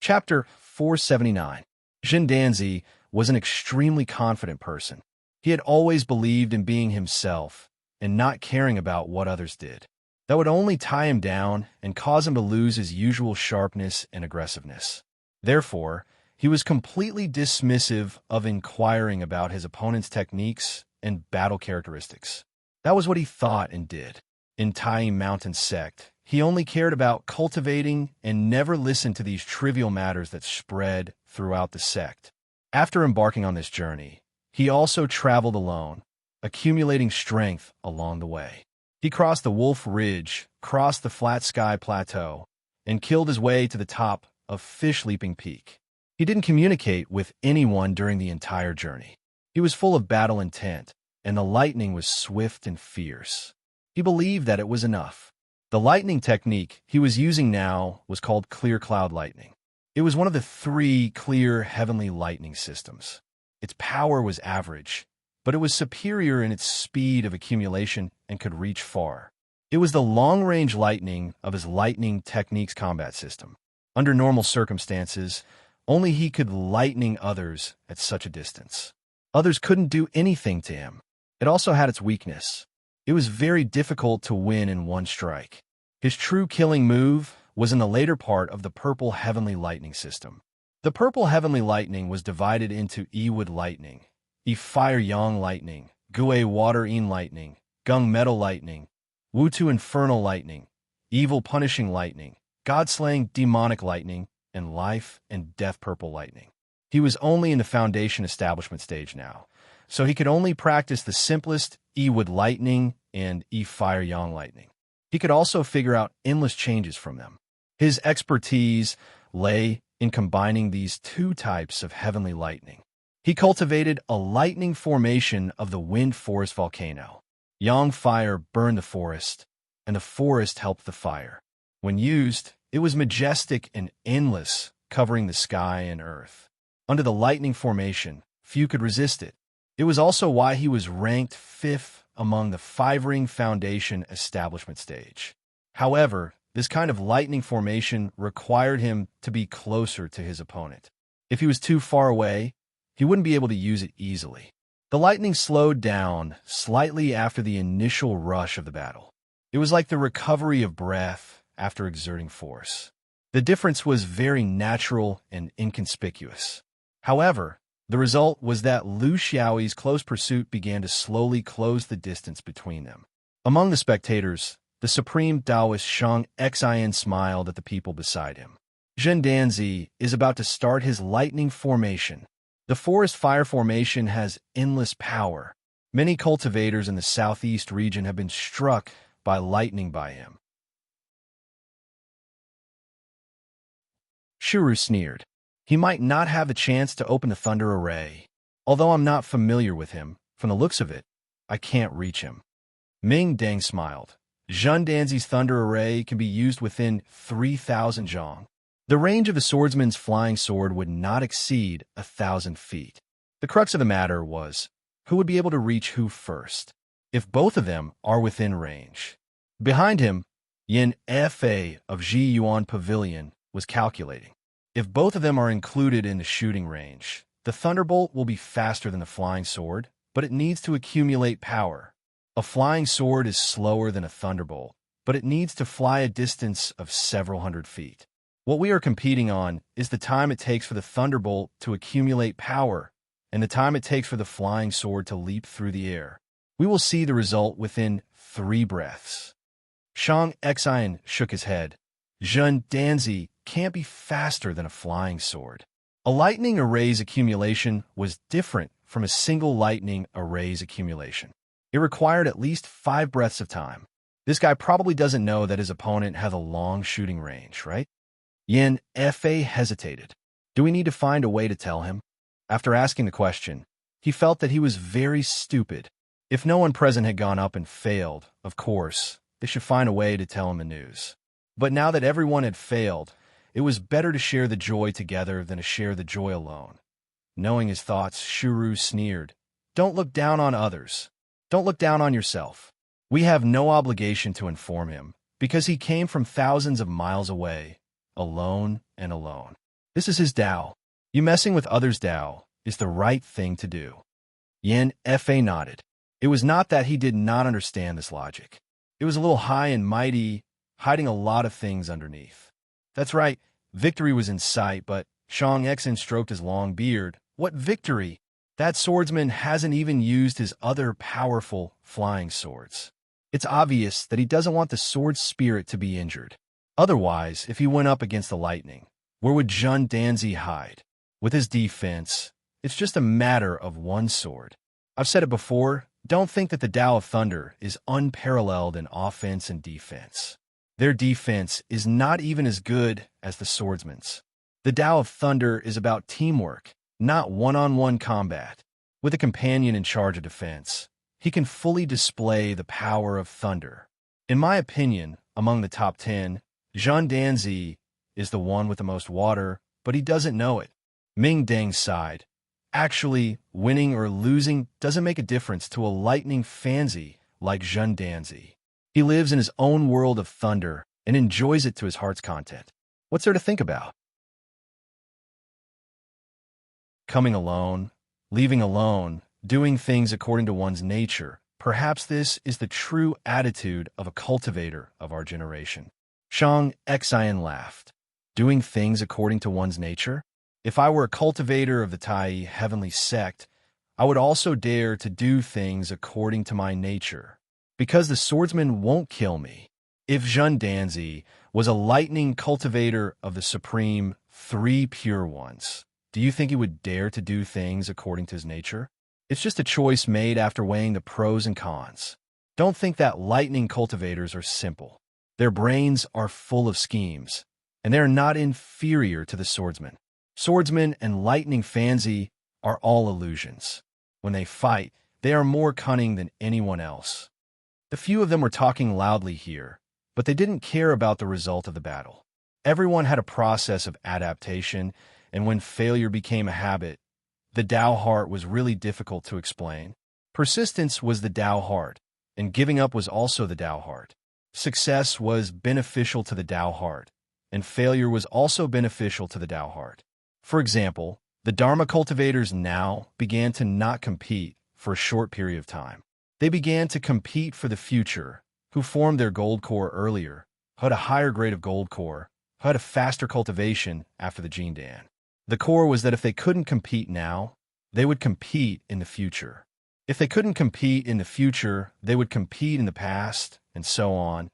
Chapter 479. Jean Danzi was an extremely confident person. He had always believed in being himself and not caring about what others did. That would only tie him down and cause him to lose his usual sharpness and aggressiveness. Therefore, he was completely dismissive of inquiring about his opponent's techniques and battle characteristics. That was what he thought and did. In Tai Mountain sect, he only cared about cultivating and never listened to these trivial matters that spread throughout the sect. After embarking on this journey, he also traveled alone, accumulating strength along the way. He crossed the Wolf Ridge, crossed the Flat Sky Plateau, and killed his way to the top of Fish Leaping Peak. He didn't communicate with anyone during the entire journey. He was full of battle intent, and the lightning was swift and fierce. He believed that it was enough. The lightning technique he was using now was called Clear Cloud Lightning. It was one of the 3 clear heavenly lightning systems. Its power was average, but it was superior in its speed of accumulation and could reach far. It was the long-range lightning of his lightning techniques combat system. Under normal circumstances, only he could lightning others at such a distance. Others couldn't do anything to him. It also had its weakness. It was very difficult to win in one strike. His true killing move was in the later part of the Purple Heavenly Lightning system. The Purple Heavenly Lightning was divided into Ewood Lightning, Fire Yang Lightning, Gue Water Een Lightning, Gung Metal Lightning, Wutu Infernal Lightning, Evil Punishing Lightning, God-Slaying Demonic Lightning, and Life and Death Purple Lightning. He was only in the Foundation Establishment stage now, so he could only practice the simplest Ewood Lightning and Fire Yang Lightning. He could also figure out endless changes from them. His expertise lay in combining these 2 types of heavenly lightning. He cultivated a lightning formation of the Wind Forest volcano. Yang fire burned the forest, and the forest helped the fire. When used, it was majestic and endless, covering the sky and earth. Under the lightning formation, few could resist it. It was also why he was ranked 5th among the 5-ring Foundation establishment stage. However, this kind of lightning formation required him to be closer to his opponent. If he was too far away, he wouldn't be able to use it easily. The lightning slowed down slightly after the initial rush of the battle. It was like the recovery of breath after exerting force. The difference was very natural and inconspicuous. However, the result was that Lu Xiaoyi's close pursuit began to slowly close the distance between them. Among the spectators, the supreme Taoist Shang Xin smiled at the people beside him. Jean Danzi is about to start his lightning formation. The forest fire formation has endless power. Many cultivators in the southeast region have been struck by lightning by him. Shuru sneered. He might not have the chance to open the thunder array. Although I'm not familiar with him, from the looks of it, I can't reach him. Ming Deng smiled. Jean Danzi's thunder array can be used within 3,000 zhong. The range of a swordsman's flying sword would not exceed 1,000 feet. The crux of the matter was, who would be able to reach who first, if both of them are within range. Behind him, Yin Fa of Ji Yuan Pavilion was calculating. If both of them are included in the shooting range, the thunderbolt will be faster than the flying sword, but it needs to accumulate power. A flying sword is slower than a thunderbolt, but it needs to fly a distance of several hundred feet. What we are competing on is the time it takes for the thunderbolt to accumulate power and the time it takes for the flying sword to leap through the air. We will see the result within 3 breaths. Shang Xian shook his head. Zhen Danzi can't be faster than a flying sword. A lightning array's accumulation was different from a single lightning array's accumulation. It required at least 5 breaths of time. This guy probably doesn't know that his opponent has a long shooting range, right? Yin Fa hesitated. Do we need to find a way to tell him? After asking the question, he felt that he was very stupid. If no one present had gone up and failed, of course, they should find a way to tell him the news. But now that everyone had failed, it was better to share the joy together than to share the joy alone. Knowing his thoughts, Shuru sneered. Don't look down on others. Don't look down on yourself. We have no obligation to inform him, because he came from thousands of miles away, alone and alone. This is his Tao. You messing with others' Tao is the right thing to do. Yin Fa nodded. It was not that he did not understand this logic. It was a little high and mighty, hiding a lot of things underneath. That's right, victory was in sight, but Shang Xian stroked his long beard. What victory? That swordsman hasn't even used his other powerful flying swords. It's obvious that he doesn't want the sword spirit to be injured. Otherwise, if he went up against the lightning, where would Zhen Danzi hide? With his defense, it's just a matter of one sword. I've said it before, don't think that the Tao of Thunder is unparalleled in offense and defense. Their defense is not even as good as the swordsman's. The Tao of Thunder is about teamwork, not one-on-one combat. With a companion in charge of defense, he can fully display the power of thunder. In my opinion, among the top 10, Zhen Danzi is the one with the most water, but he doesn't know it. Ming Deng sighed. Actually, winning or losing doesn't make a difference to a lightning fancy like Zhen Danzi. He lives in his own world of thunder and enjoys it to his heart's content. What's there to think about? Coming alone, leaving alone, doing things according to one's nature. Perhaps this is the true attitude of a cultivator of our generation. Shang Xian laughed. Doing things according to one's nature? If I were a cultivator of the Tai heavenly sect, I would also dare to do things according to my nature, because the swordsman won't kill me. If Zhen Danzi was a lightning cultivator of the supreme 3 pure ones, do you think he would dare to do things according to his nature? It's just a choice made after weighing the pros and cons. Don't think that lightning cultivators are simple. Their brains are full of schemes, and they are not inferior to the swordsman. Swordsmen and lightning fancy are all illusions. When they fight, they are more cunning than anyone else. The few of them were talking loudly here, but they didn't care about the result of the battle. Everyone had a process of adaptation, and when failure became a habit, the Tao heart was really difficult to explain. Persistence was the Tao heart, and giving up was also the Tao heart. Success was beneficial to the Tao heart, and failure was also beneficial to the Tao heart. For example, the Dharma cultivators now began to not compete for a short period of time. They began to compete for the future, who formed their gold core earlier, who had a higher grade of gold core, who had a faster cultivation after the Jindan. The core was that if they couldn't compete now, they would compete in the future. If they couldn't compete in the future, they would compete in the past, and so on.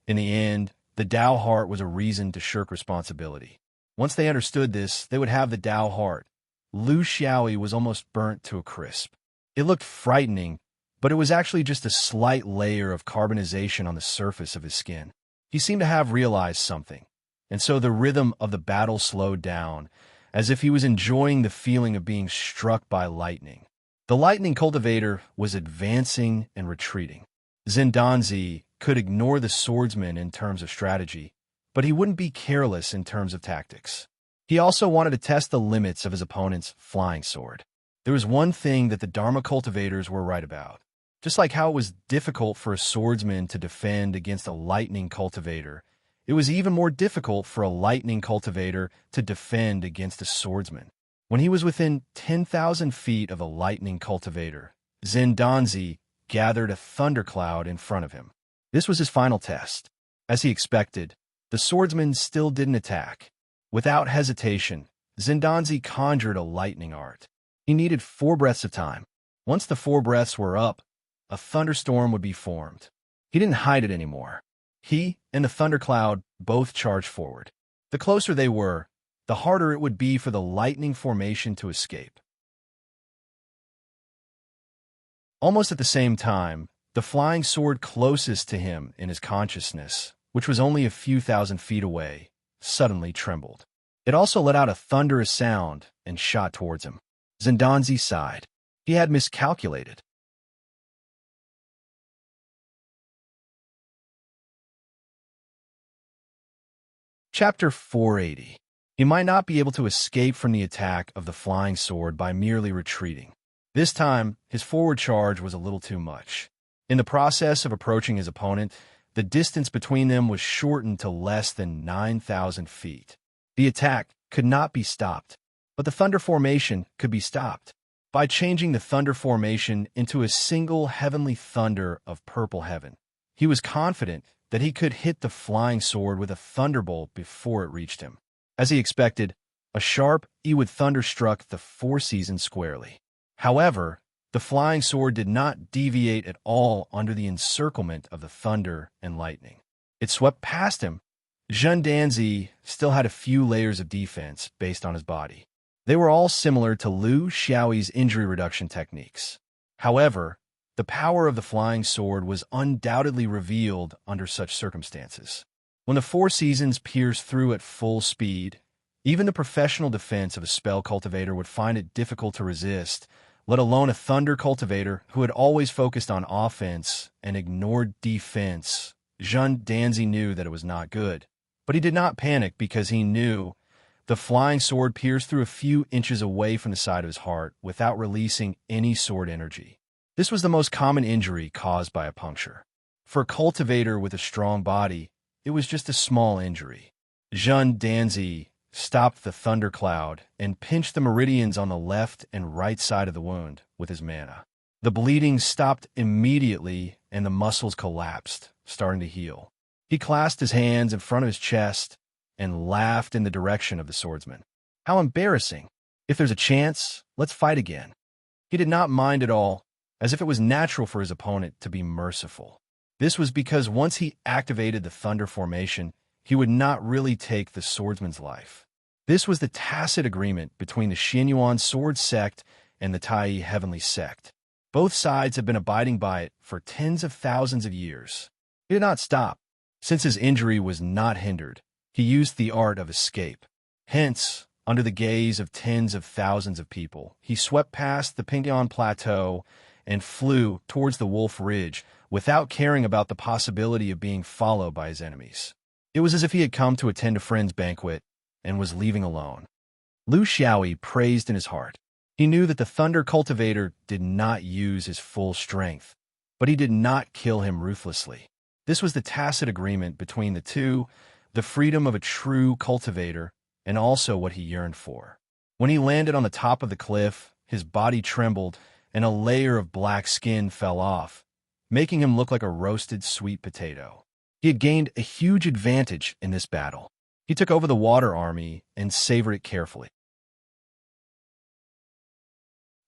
In the end, the Tao heart was a reason to shirk responsibility. Once they understood this, they would have the Tao heart. Lu Xiaoyi was almost burnt to a crisp. It looked frightening, but it was actually just a slight layer of carbonization on the surface of his skin. He seemed to have realized something, and so the rhythm of the battle slowed down, as if he was enjoying the feeling of being struck by lightning. The lightning cultivator was advancing and retreating. Zendanzi could ignore the swordsman in terms of strategy, but he wouldn't be careless in terms of tactics. He also wanted to test the limits of his opponent's flying sword. There was one thing that the Dharma cultivators were right about. Just like how it was difficult for a swordsman to defend against a lightning cultivator, it was even more difficult for a lightning cultivator to defend against a swordsman. When he was within 10,000 feet of a lightning cultivator, Zendanzi gathered a thundercloud in front of him. This was his final test. As he expected, The swordsman still didn't attack. Without hesitation, Zindanzi conjured a lightning art. He needed 4 breaths of time. Once the 4 breaths were up, a thunderstorm would be formed. He didn't hide it anymore. He and the thundercloud both charged forward. The closer they were, the harder it would be for the lightning formation to escape. Almost at the same time, the flying sword closest to him in his consciousness, which was only a few thousand feet away, suddenly trembled. It also let out a thunderous sound and shot towards him. Zindanzi sighed. He had miscalculated. Chapter 480. He might not be able to escape from the attack of the flying sword by merely retreating. This time, his forward charge was a little too much. In the process of approaching his opponent, the distance between them was shortened to less than 9,000 feet. The attack could not be stopped, but the thunder formation could be stopped. By changing the thunder formation into a single heavenly thunder of purple heaven, he was confident that he could hit the flying sword with a thunderbolt before it reached him. As he expected, a sharp Ewid thunder struck the 4 seasons squarely. However, the flying sword did not deviate at all under the encirclement of the thunder and lightning. It swept past him. Zindanzi still had a few layers of defense based on his body. They were all similar to Liu Xiaoyi's injury reduction techniques. However, the power of the flying sword was undoubtedly revealed under such circumstances. When the 4 seasons pierced through at full speed, even the professional defense of a spell cultivator would find it difficult to resist, let alone a thunder cultivator who had always focused on offense and ignored defense. Zindanzi knew that it was not good, but he did not panic because he knew the flying sword pierced through a few inches away from the side of his heart without releasing any sword energy. This was the most common injury caused by a puncture. For a cultivator with a strong body, it was just a small injury. Zindanzi stopped the thundercloud and pinched the meridians on the left and right side of the wound with his mana. The bleeding stopped immediately and the muscles collapsed, starting to heal. He clasped his hands in front of his chest and laughed in the direction of the swordsman. How embarrassing. If there's a chance, let's fight again. He did not mind at all, as if it was natural for his opponent to be merciful. This was because once he activated the thunder formation, he would not really take the swordsman's life. This was the tacit agreement between the Xianyuan sword sect and the Tai heavenly sect. Both sides have been abiding by it for tens of thousands of years. He did not stop. Since his injury was not hindered, he used the art of escape. Hence, under the gaze of tens of thousands of people, he swept past the Pingyang Plateau and flew towards the Wolf Ridge without caring about the possibility of being followed by his enemies. It was as if he had come to attend a friend's banquet and was leaving alone. Liu Xiaoyi praised in his heart. He knew that the thunder cultivator did not use his full strength, but he did not kill him ruthlessly. This was the tacit agreement between the two, the freedom of a true cultivator, and also what he yearned for. When he landed on the top of the cliff, his body trembled, and a layer of black skin fell off, making him look like a roasted sweet potato. He had gained a huge advantage in this battle. He took over the water army and savored it carefully.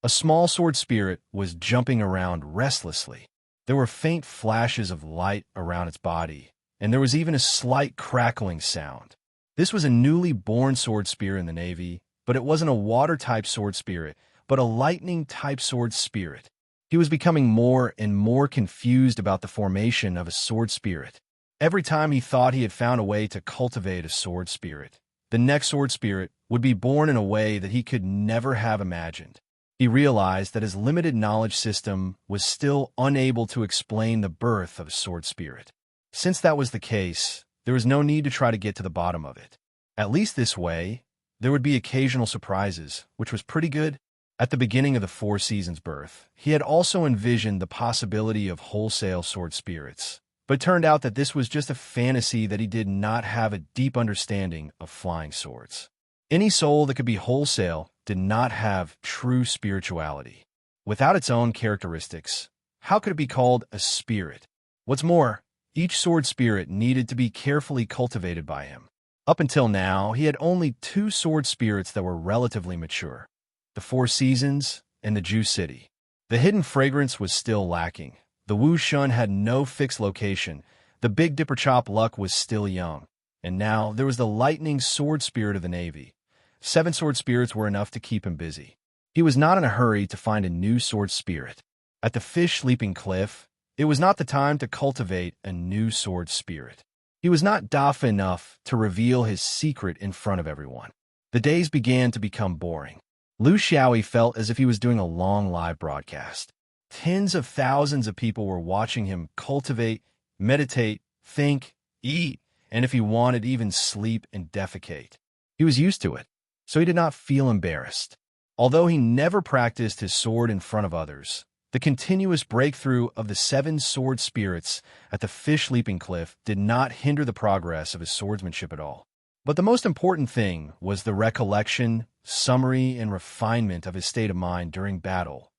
A small sword spirit was jumping around restlessly. There were faint flashes of light around its body, and there was even a slight crackling sound. This was a newly born sword spirit in the Navy, but it wasn't a water-type sword spirit, but a lightning-type sword spirit. He was becoming more and more confused about the formation of a sword spirit. Every time he thought he had found a way to cultivate a sword spirit, the next sword spirit would be born in a way that he could never have imagined. He realized that his limited knowledge system was still unable to explain the birth of a sword spirit. Since that was the case, there was no need to try to get to the bottom of it. At least this way, there would be occasional surprises, which was pretty good. At the beginning of the 4 seasons birth, he had also envisioned the possibility of wholesale sword spirits, but it turned out that this was just a fantasy that he did not have a deep understanding of flying swords. Any soul that could be wholesale did not have true spirituality. Without its own characteristics, how could it be called a spirit? What's more, Each sword spirit needed to be carefully cultivated by him. Up until now, he had only 2 sword spirits that were relatively mature: the 4 Seasons and the Ju City. The hidden fragrance was still lacking. The Wu Shun had no fixed location. The Big Dipper Chop luck was still young. And now there was the lightning sword spirit of the Navy. 7 sword spirits were enough to keep him busy. He was not in a hurry to find a new sword spirit. At the Fish Leaping Cliff, it was not the time to cultivate a new sword spirit. He was not daft enough to reveal his secret in front of everyone. The days began to become boring. Lu Xiaoyi felt as if he was doing a long live broadcast. Tens of thousands of people were watching him cultivate, meditate, think, eat, and if he wanted, even sleep and defecate. He was used to it, so he did not feel embarrassed. Although he never practiced his sword in front of others, the continuous breakthrough of the 7 sword spirits at the Fish Leaping Cliff did not hinder the progress of his swordsmanship at all. But the most important thing was the recollection, summary, and refinement of his state of mind during battle.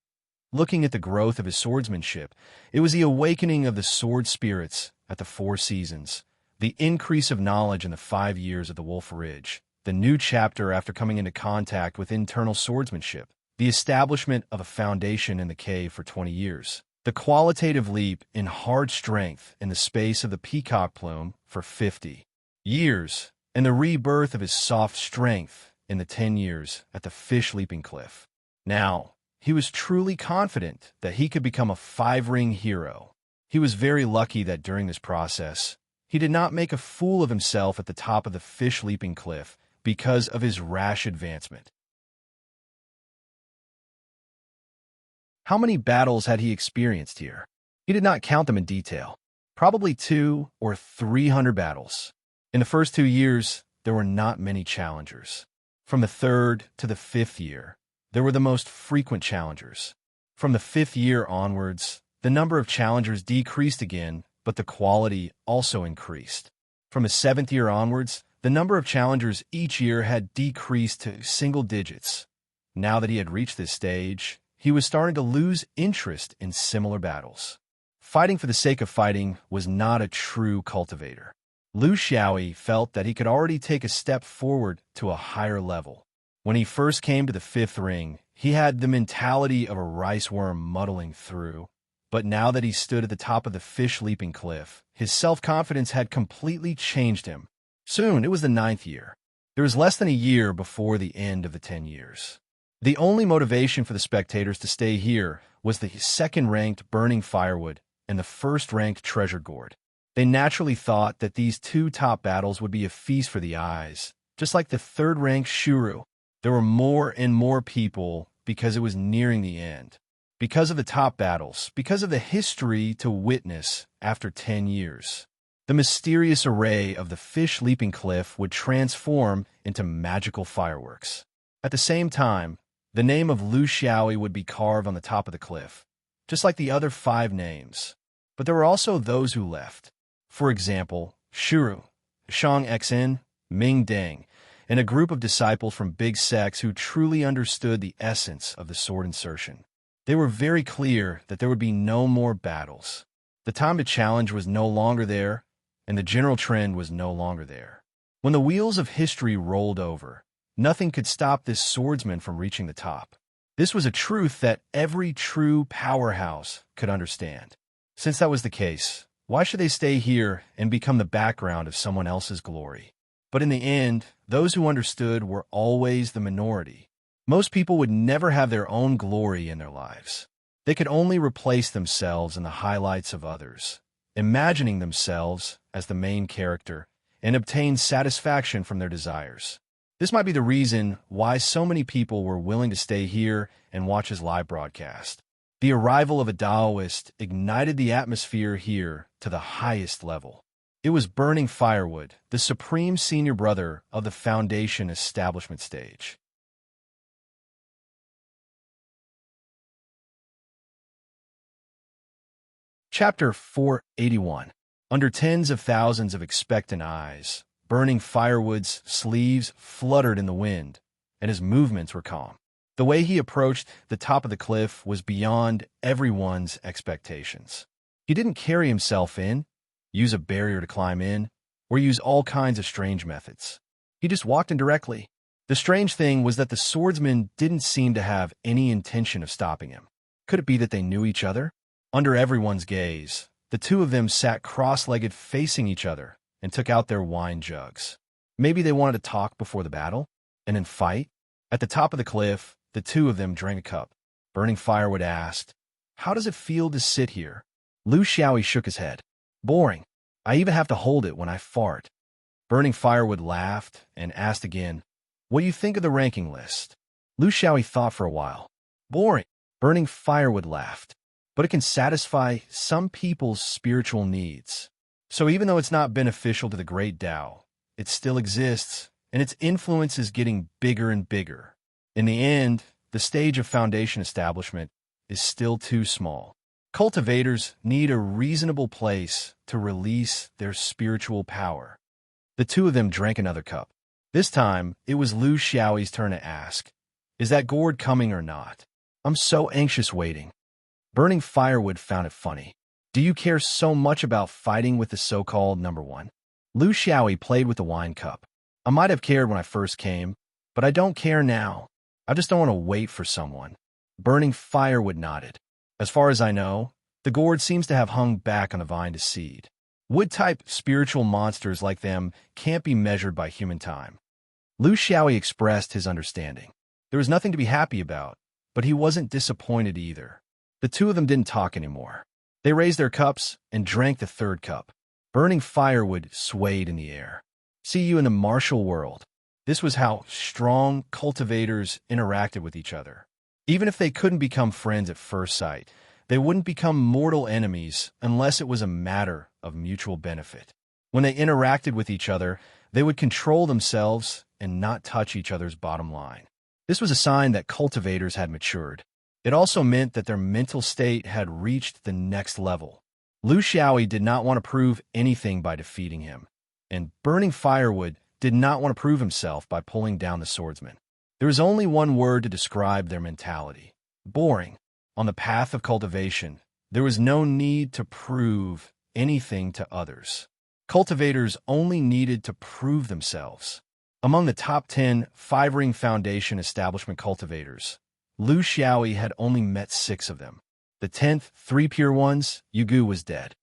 Looking at the growth of his swordsmanship, it was the awakening of the sword spirits at the 4 Seasons, the increase of knowledge in the 5 years of the Wolf Ridge, the new chapter after coming into contact with internal swordsmanship, the establishment of a foundation in the cave for 20 years, the qualitative leap in hard strength in the space of the peacock plume for 50 years, and the rebirth of his soft strength in the 10 years at the Fish Leaping Cliff. Now, he was truly confident that he could become a 5-ring hero. He was very lucky that during this process, he did not make a fool of himself at the top of the Fish Leaping Cliff because of his rash advancement. How many battles had he experienced here? He did not count them in detail. Probably 200 or 300 battles. In the first 2 years, there were not many challengers. From the 3rd to the 5th year, there were the most frequent challengers. From the 5th year onwards, the number of challengers decreased again, but the quality also increased. From the 7th year onwards, the number of challengers each year had decreased to single digits. Now that he had reached this stage, he was starting to lose interest in similar battles. Fighting for the sake of fighting was not a true cultivator. Lu Xiaoyi felt that he could already take a step forward to a higher level. When he first came to the 5th ring, he had the mentality of a rice worm muddling through. But now that he stood at the top of the Fish Leaping Cliff, his self-confidence had completely changed him. Soon, it was the 9th year. There was less than a year before the end of the 10 years. The only motivation for the spectators to stay here was the 2nd-ranked Burning Firewood and the 1st-ranked Treasure Gourd. They naturally thought that these 2 top battles would be a feast for the eyes, just like the 3rd-ranked Shuru. There were more and more people because it was nearing the end. Because of the top battles, because of the history to witness after 10 years. The mysterious array of the Fish Leaping Cliff would transform into magical fireworks. At the same time, the name of Lu Xiaoyi would be carved on the top of the cliff, just like the other 5 names. But there were also those who left. For example, Shuru, Shang Xn, Ming Deng, and a group of disciples from big sects who truly understood the essence of the sword insertion. They were very clear that there would be no more battles. The time to challenge was no longer there, and the general trend was no longer there. When the wheels of history rolled over, nothing could stop this swordsman from reaching the top. This was a truth that every true powerhouse could understand. Since that was the case, why should they stay here and become the background of someone else's glory? But in the end, those who understood were always the minority. Most people would never have their own glory in their lives. They could only replace themselves in the highlights of others, imagining themselves as the main character, and obtain satisfaction from their desires. This might be the reason why so many people were willing to stay here and watch his live broadcast. The arrival of a Taoist ignited the atmosphere here to the highest level. It was Burning Firewood, the supreme senior brother of the Foundation establishment stage. Chapter 481. Under tens of thousands of expectant eyes, Burning Firewood's sleeves fluttered in the wind, and his movements were calm. The way he approached the top of the cliff was beyond everyone's expectations. He didn't carry himself in. use a barrier to climb in, or use all kinds of strange methods. He just walked in directly. The strange thing was that the swordsman didn't seem to have any intention of stopping him. Could it be that they knew each other? Under everyone's gaze, the two of them sat cross-legged facing each other and took out their wine jugs. Maybe they wanted to talk before the battle, and then fight? At the top of the cliff, the two of them drank a cup. Burning Firewood asked, "How does it feel to sit here?" Lu Xiaoyi shook his head. "Boring. I even have to hold it when I fart." Burning Firewood laughed and asked again, "What do you think of the ranking list?" Lu Xiaoyi thought for a while. "Boring." Burning Firewood laughed. "But it can satisfy some people's spiritual needs. So even though it's not beneficial to the Great Tao, it still exists, and its influence is getting bigger and bigger. In the end, the stage of foundation establishment is still too small. Cultivators need a reasonable place to release their spiritual power." The two of them drank another cup. This time, it was Lu Xiaoyi's turn to ask, "Is that gourd coming or not? I'm so anxious waiting." Burning Firewood found it funny. "Do you care so much about fighting with the so-called number one?" Lu Xiaoyi played with the wine cup. "I might have cared when I first came, but I don't care now. I just don't want to wait for someone." Burning Firewood nodded. "As far as I know, the gourd seems to have hung back on the vine to seed. Wood-type spiritual monsters like them can't be measured by human time." Lu Xiaoyi expressed his understanding. There was nothing to be happy about, but he wasn't disappointed either. The two of them didn't talk anymore. They raised their cups and drank the third cup. Burning Firewood swayed in the air. "See you in the martial world." This was how strong cultivators interacted with each other. Even if they couldn't become friends at first sight, they wouldn't become mortal enemies unless it was a matter of mutual benefit. When they interacted with each other, they would control themselves and not touch each other's bottom line. This was a sign that cultivators had matured. It also meant that their mental state had reached the next level. Lu Xiaoyi did not want to prove anything by defeating him, and Burning Firewood did not want to prove himself by pulling down the swordsman. There is only one word to describe their mentality: boring. On the path of cultivation, there was no need to prove anything to others. Cultivators only needed to prove themselves. Among the top 10 Five-Ring Foundation establishment cultivators, Lu Xiaoyi had only met 6 of them. The 10th, 3 pure ones, Yugu was dead.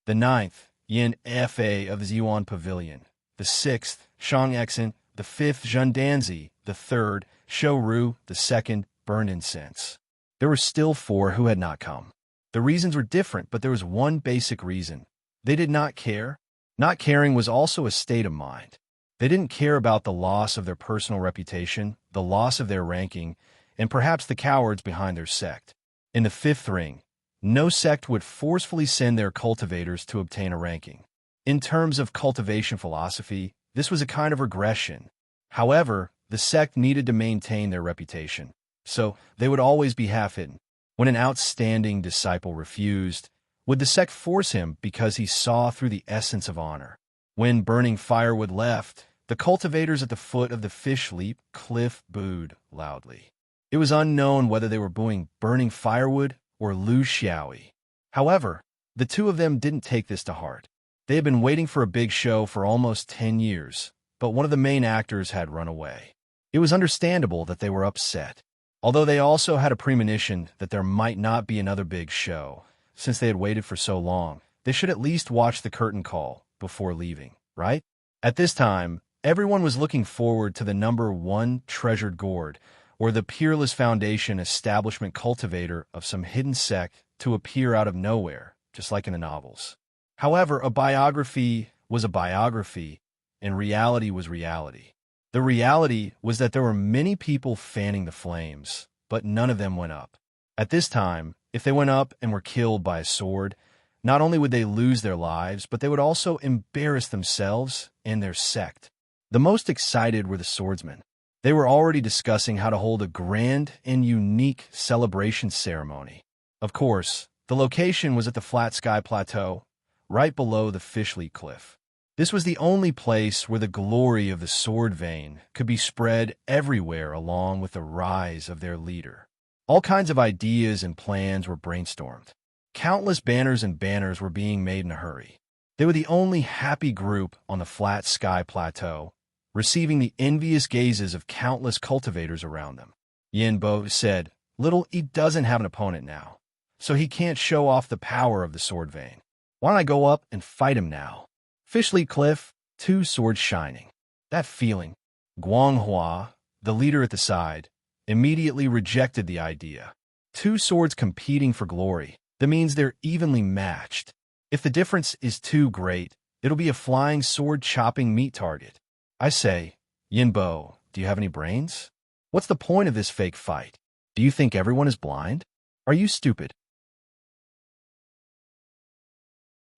The 9th, Yin Fa of the Ziyuan Pavilion. The 6th, Shang Exen. The 5th, Zhen Danzi. The 3rd, Shou Ru. The 2nd, Burned Incense. There were still 4 who had not come. The reasons were different, but there was one basic reason. They did not care. Not caring was also a state of mind. They didn't care about the loss of their personal reputation, the loss of their ranking, and perhaps the cowards behind their sect. In the 5th ring, no sect would forcefully send their cultivators to obtain a ranking. In terms of cultivation philosophy, this was a kind of regression. However, the sect needed to maintain their reputation, so they would always be half-hidden. When an outstanding disciple refused, would the sect force him because he saw through the essence of honor? When Burning Firewood left, the cultivators at the foot of the Fish Leap cliff booed loudly. It was unknown whether they were booing Burning Firewood or Lu Xiaoyi. However, the two of them didn't take this to heart. They had been waiting for a big show for almost 10 years, but one of the main actors had run away. It was understandable that they were upset, although they also had a premonition that there might not be another big show. Since they had waited for so long, they should at least watch the curtain call before leaving, right? At this time, everyone was looking forward to the number 1 treasured gourd, or the Peerless Foundation establishment cultivator of some hidden sect to appear out of nowhere, just like in the novels. However, a biography was a biography, and reality was reality. The reality was that there were many people fanning the flames, but none of them went up. At this time, if they went up and were killed by a sword, not only would they lose their lives, but they would also embarrass themselves and their sect. The most excited were the swordsmen. They were already discussing how to hold a grand and unique celebration ceremony. Of course, the location was at the Flat Sky Plateau, right below the Fishleap Cliff. This was the only place where the glory of the sword vein could be spread everywhere along with the rise of their leader. All kinds of ideas and plans were brainstormed. Countless banners and banners were being made in a hurry. They were the only happy group on the flat sky plateau, receiving the envious gazes of countless cultivators around them. Yinbo said, "Little E doesn't have an opponent now, so he can't show off the power of the sword vein. Why don't I go up and fight him now?" Fishleap Cliff, two swords shining. That feeling. Guanghua, the leader at the side, immediately rejected the idea. Two swords competing for glory. That means they're evenly matched. If the difference is too great, it'll be a flying sword-chopping meat target. I say, Yinbo, do you have any brains? What's the point of this fake fight? Do you think everyone is blind? Are you stupid?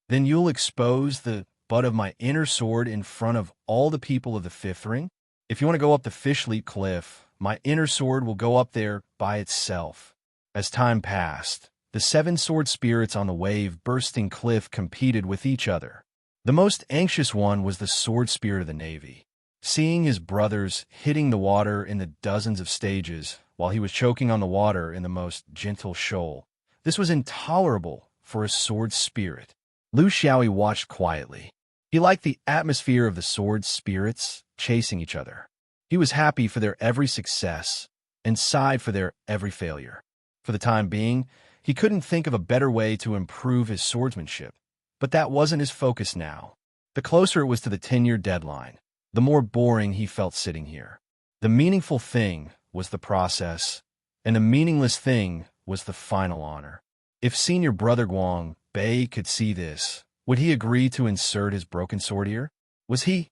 Then you'll expose the butt of my inner sword in front of all the people of the fifth ring? If you want to go up the Fishleap Cliff, my inner sword will go up there by itself. As time passed, the seven sword spirits on the wave-bursting cliff competed with each other. The most anxious one was the sword spirit of the Navy. Seeing his brothers hitting the water in the dozens of stages while he was choking on the water in the most gentle shoal, this was intolerable for a sword spirit. Lu Xiaoyi watched quietly. He liked the atmosphere of the sword spirits chasing each other. He was happy for their every success and sighed for their every failure. For the time being, he couldn't think of a better way to improve his swordsmanship. But that wasn't his focus now. The closer it was to the 10-year deadline, the more boring he felt sitting here. The meaningful thing was the process, and the meaningless thing was the final honor. If Senior Brother Guang Bei could see this, would he agree to insert his broken sword here? Was he,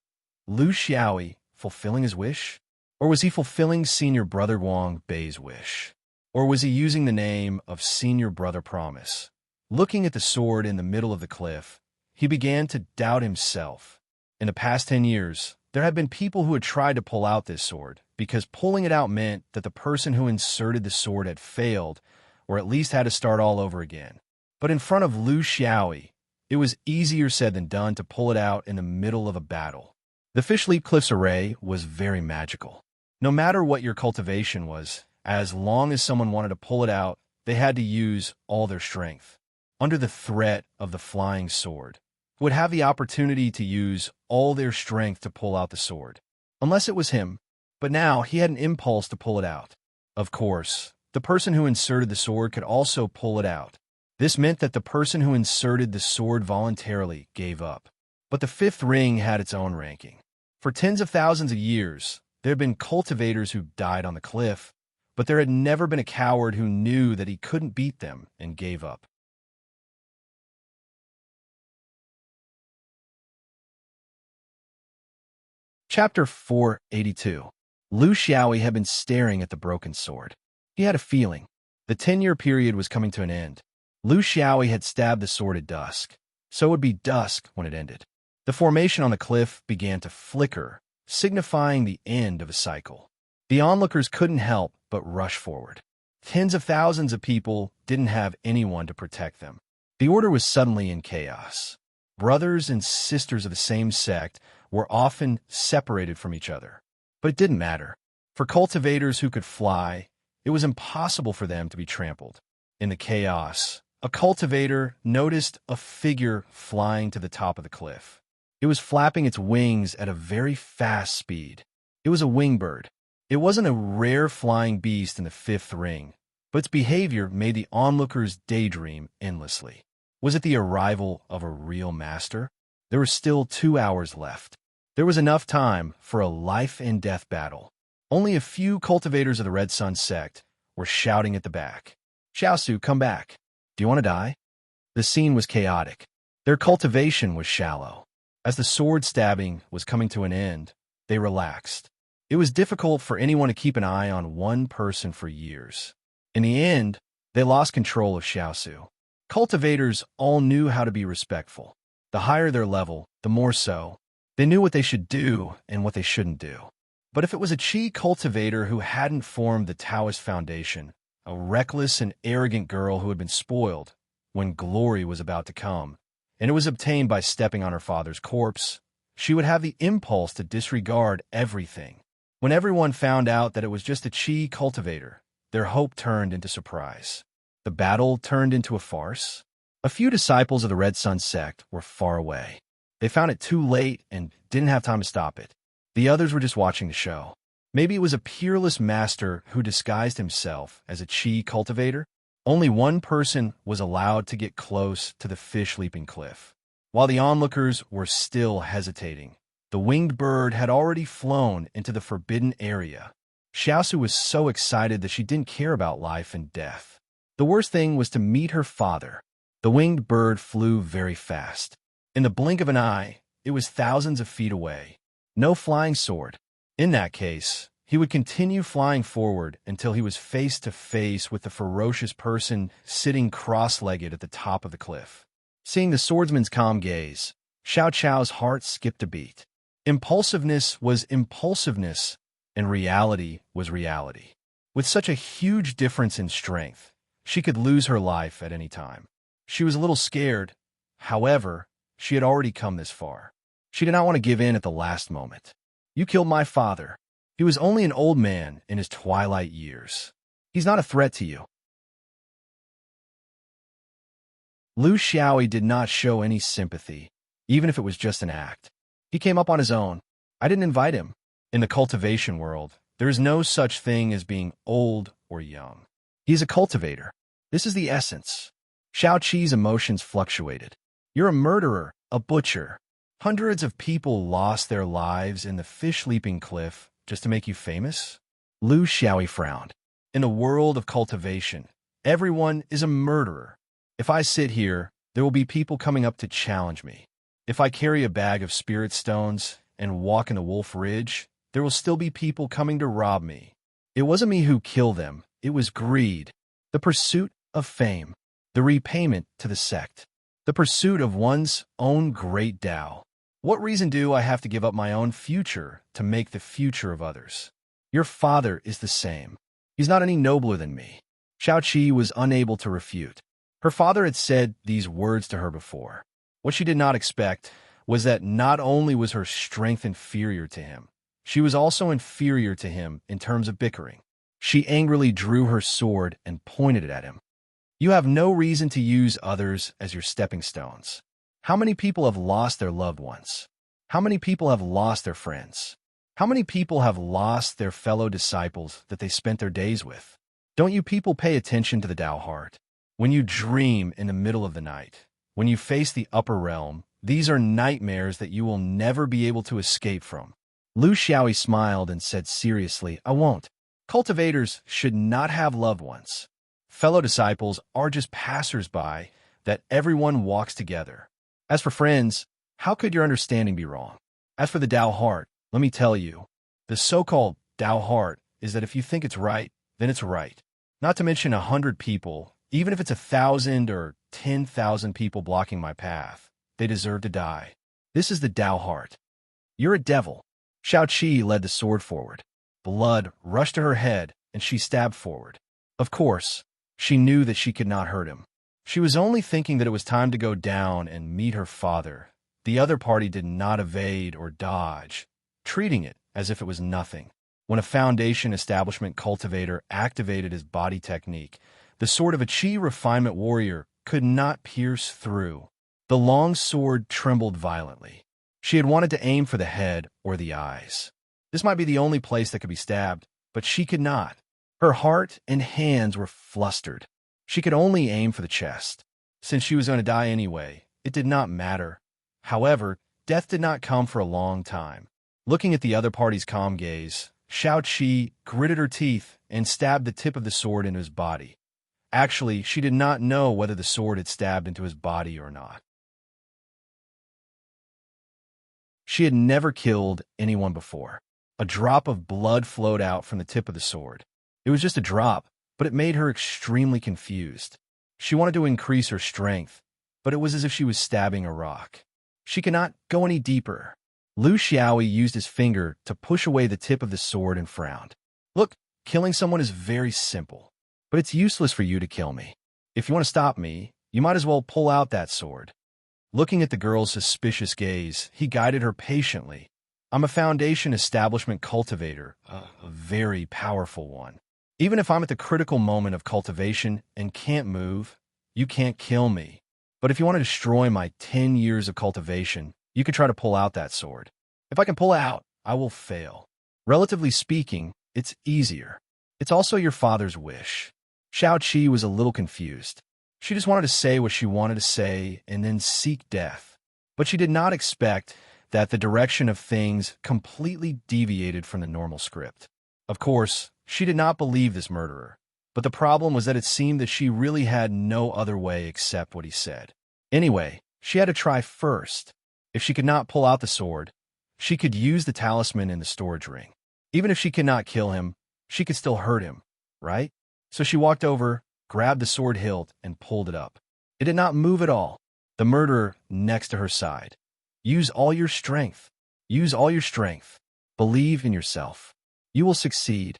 Lu Xiaoyi, fulfilling his wish? Or was he fulfilling Senior Brother Guang Bei's wish? Or was he using the name of Senior Brother Promise? Looking at the sword in the middle of the cliff, he began to doubt himself. In the past 10 years, there had been people who had tried to pull out this sword, because pulling it out meant that the person who inserted the sword had failed, or at least had to start all over again. But in front of Lu Xiaoyi, it was easier said than done to pull it out in the middle of a battle. The Fishleap Cliff's array was very magical. No matter what your cultivation was, as long as someone wanted to pull it out, they had to use all their strength. Under the threat of the flying sword, would have the opportunity to use all their strength to pull out the sword. Unless it was him, but now he had an impulse to pull it out. Of course, the person who inserted the sword could also pull it out. This meant that the person who inserted the sword voluntarily gave up. But the fifth ring had its own ranking. For tens of thousands of years, there had been cultivators who died on the cliff, but there had never been a coward who knew that he couldn't beat them and gave up. Chapter 482. Lu Xiaoyi had been staring at the broken sword. He had a feeling. The 10-year period was coming to an end. Lu Xiaoyi had stabbed the sword at dusk, so it would be dusk when it ended. The formation on the cliff began to flicker, signifying the end of a cycle. The onlookers couldn't help but rush forward. Tens of thousands of people didn't have anyone to protect them. The order was suddenly in chaos. Brothers and sisters of the same sect were often separated from each other. But it didn't matter. For cultivators who could fly, it was impossible for them to be trampled. In the chaos, a cultivator noticed a figure flying to the top of the cliff. It was flapping its wings at a very fast speed. It was a wingbird. It wasn't a rare flying beast in the fifth ring, but its behavior made the onlookers daydream endlessly. Was it the arrival of a real master? There were still 2 hours left. There was enough time for a life-and-death battle. Only a few cultivators of the Red Sun sect were shouting at the back. "Xiaosu, come back. Do you want to die?" The scene was chaotic. Their cultivation was shallow. As the sword stabbing was coming to an end, they relaxed. It was difficult for anyone to keep an eye on one person for years. In the end, they lost control of Xiaosu. Cultivators all knew how to be respectful. The higher their level, the more so. They knew what they should do and what they shouldn't do. But if it was a Qi cultivator who hadn't formed the Taoist foundation, a reckless and arrogant girl who had been spoiled when glory was about to come, and it was obtained by stepping on her father's corpse, she would have the impulse to disregard everything. When everyone found out that it was just a Qi cultivator, their hope turned into surprise. The battle turned into a farce. A few disciples of the Red Sun sect were far away. They found it too late and didn't have time to stop it. The others were just watching the show. Maybe it was a peerless master who disguised himself as a chi cultivator. Only one person was allowed to get close to the fish-leaping cliff. While the onlookers were still hesitating, the winged bird had already flown into the forbidden area. Xiaosu was so excited that she didn't care about life and death. The worst thing was to meet her father. The winged bird flew very fast. In the blink of an eye, it was thousands of feet away. No flying sword. In that case, he would continue flying forward until he was face to face with the ferocious person sitting cross-legged at the top of the cliff. Seeing the swordsman's calm gaze, Xiao Chao's heart skipped a beat. Impulsiveness was impulsiveness, and reality was reality. With such a huge difference in strength, she could lose her life at any time. She was a little scared. However, she had already come this far. She did not want to give in at the last moment. You killed my father. He was only an old man in his twilight years. He's not a threat to you. Lu Xiaoyi did not show any sympathy, even if it was just an act. He came up on his own. I didn't invite him. In the cultivation world, there is no such thing as being old or young. He is a cultivator. This is the essence. Xiao Qi's emotions fluctuated. You're a murderer, a butcher. Hundreds of people lost their lives in the fish-leaping cliff just to make you famous? Lu Xiaoyi frowned. In the world of cultivation, everyone is a murderer. If I sit here, there will be people coming up to challenge me. If I carry a bag of spirit stones and walk into Wolf Ridge, there will still be people coming to rob me. It wasn't me who killed them. It was greed. The pursuit of fame. The repayment to the sect. The pursuit of one's own great Tao. What reason do I have to give up my own future to make the future of others? Your father is the same. He's not any nobler than me. Xiao Qi was unable to refute. Her father had said these words to her before. What she did not expect was that not only was her strength inferior to him, she was also inferior to him in terms of bickering. She angrily drew her sword and pointed it at him. You have no reason to use others as your stepping stones. How many people have lost their loved ones? How many people have lost their friends? How many people have lost their fellow disciples that they spent their days with? Don't you people pay attention to the Tao heart? When you dream in the middle of the night, when you face the upper realm, these are nightmares that you will never be able to escape from. Lu Xiaoyi smiled and said seriously, I won't. Cultivators should not have loved ones. Fellow disciples are just passers-by that everyone walks together. As for friends, how could your understanding be wrong? As for the Tao heart, let me tell you, the so-called Tao heart is that if you think it's right, then it's right. Not to mention 100 people, even if it's 1,000 or 10,000 people blocking my path, they deserve to die. This is the Tao heart. You're a devil. Xiao Qi led the sword forward. Blood rushed to her head, and she stabbed forward. Of course, she knew that she could not hurt him. She was only thinking that it was time to go down and meet her father. The other party did not evade or dodge, treating it as if it was nothing. When a Foundation establishment cultivator activated his body technique, the sword of a Chi refinement warrior could not pierce through. The long sword trembled violently. She had wanted to aim for the head or the eyes. This might be the only place that could be stabbed, but she could not. Her heart and hands were flustered. She could only aim for the chest. Since she was going to die anyway, it did not matter. However, death did not come for a long time. Looking at the other party's calm gaze, Xiao Qi gritted her teeth and stabbed the tip of the sword into his body. Actually, she did not know whether the sword had stabbed into his body or not. She had never killed anyone before. A drop of blood flowed out from the tip of the sword. It was just a drop, but it made her extremely confused. She wanted to increase her strength, but it was as if she was stabbing a rock. She could not go any deeper. Lu Xiaoyi used his finger to push away the tip of the sword and frowned. Look, killing someone is very simple, but it's useless for you to kill me. If you want to stop me, you might as well pull out that sword. Looking at the girl's suspicious gaze, he guided her patiently. I'm a Foundation establishment cultivator, a very powerful one. Even if I'm at the critical moment of cultivation and can't move, you can't kill me. But if you want to destroy my 10 years of cultivation, you could try to pull out that sword. If I can pull it out, I will fail. Relatively speaking, it's easier. It's also your father's wish. Xiao Qi was a little confused. She just wanted to say what she wanted to say and then seek death. But she did not expect that the direction of things completely deviated from the normal script. Of course, she did not believe this murderer. But the problem was that it seemed that she really had no other way except what he said. Anyway, she had to try first. If she could not pull out the sword, she could use the talisman in the storage ring. Even if she could not kill him, she could still hurt him, right? So she walked over, grabbed the sword hilt, and pulled it up. It did not move at all. The murderer next to her side. Use all your strength. Use all your strength. Believe in yourself. You will succeed.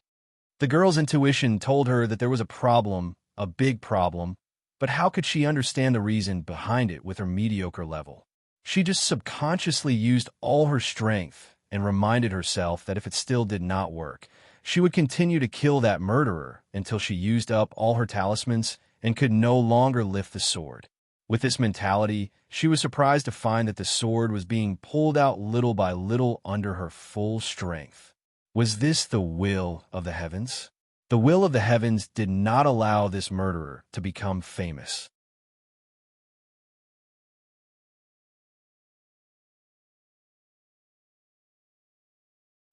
The girl's intuition told her that there was a problem, a big problem, but how could she understand the reason behind it with her mediocre level? She just subconsciously used all her strength and reminded herself that if it still did not work, she would continue to kill that murderer until she used up all her talismans and could no longer lift the sword. With this mentality, she was surprised to find that the sword was being pulled out little by little under her full strength. Was this the will of the heavens? The will of the heavens did not allow this murderer to become famous.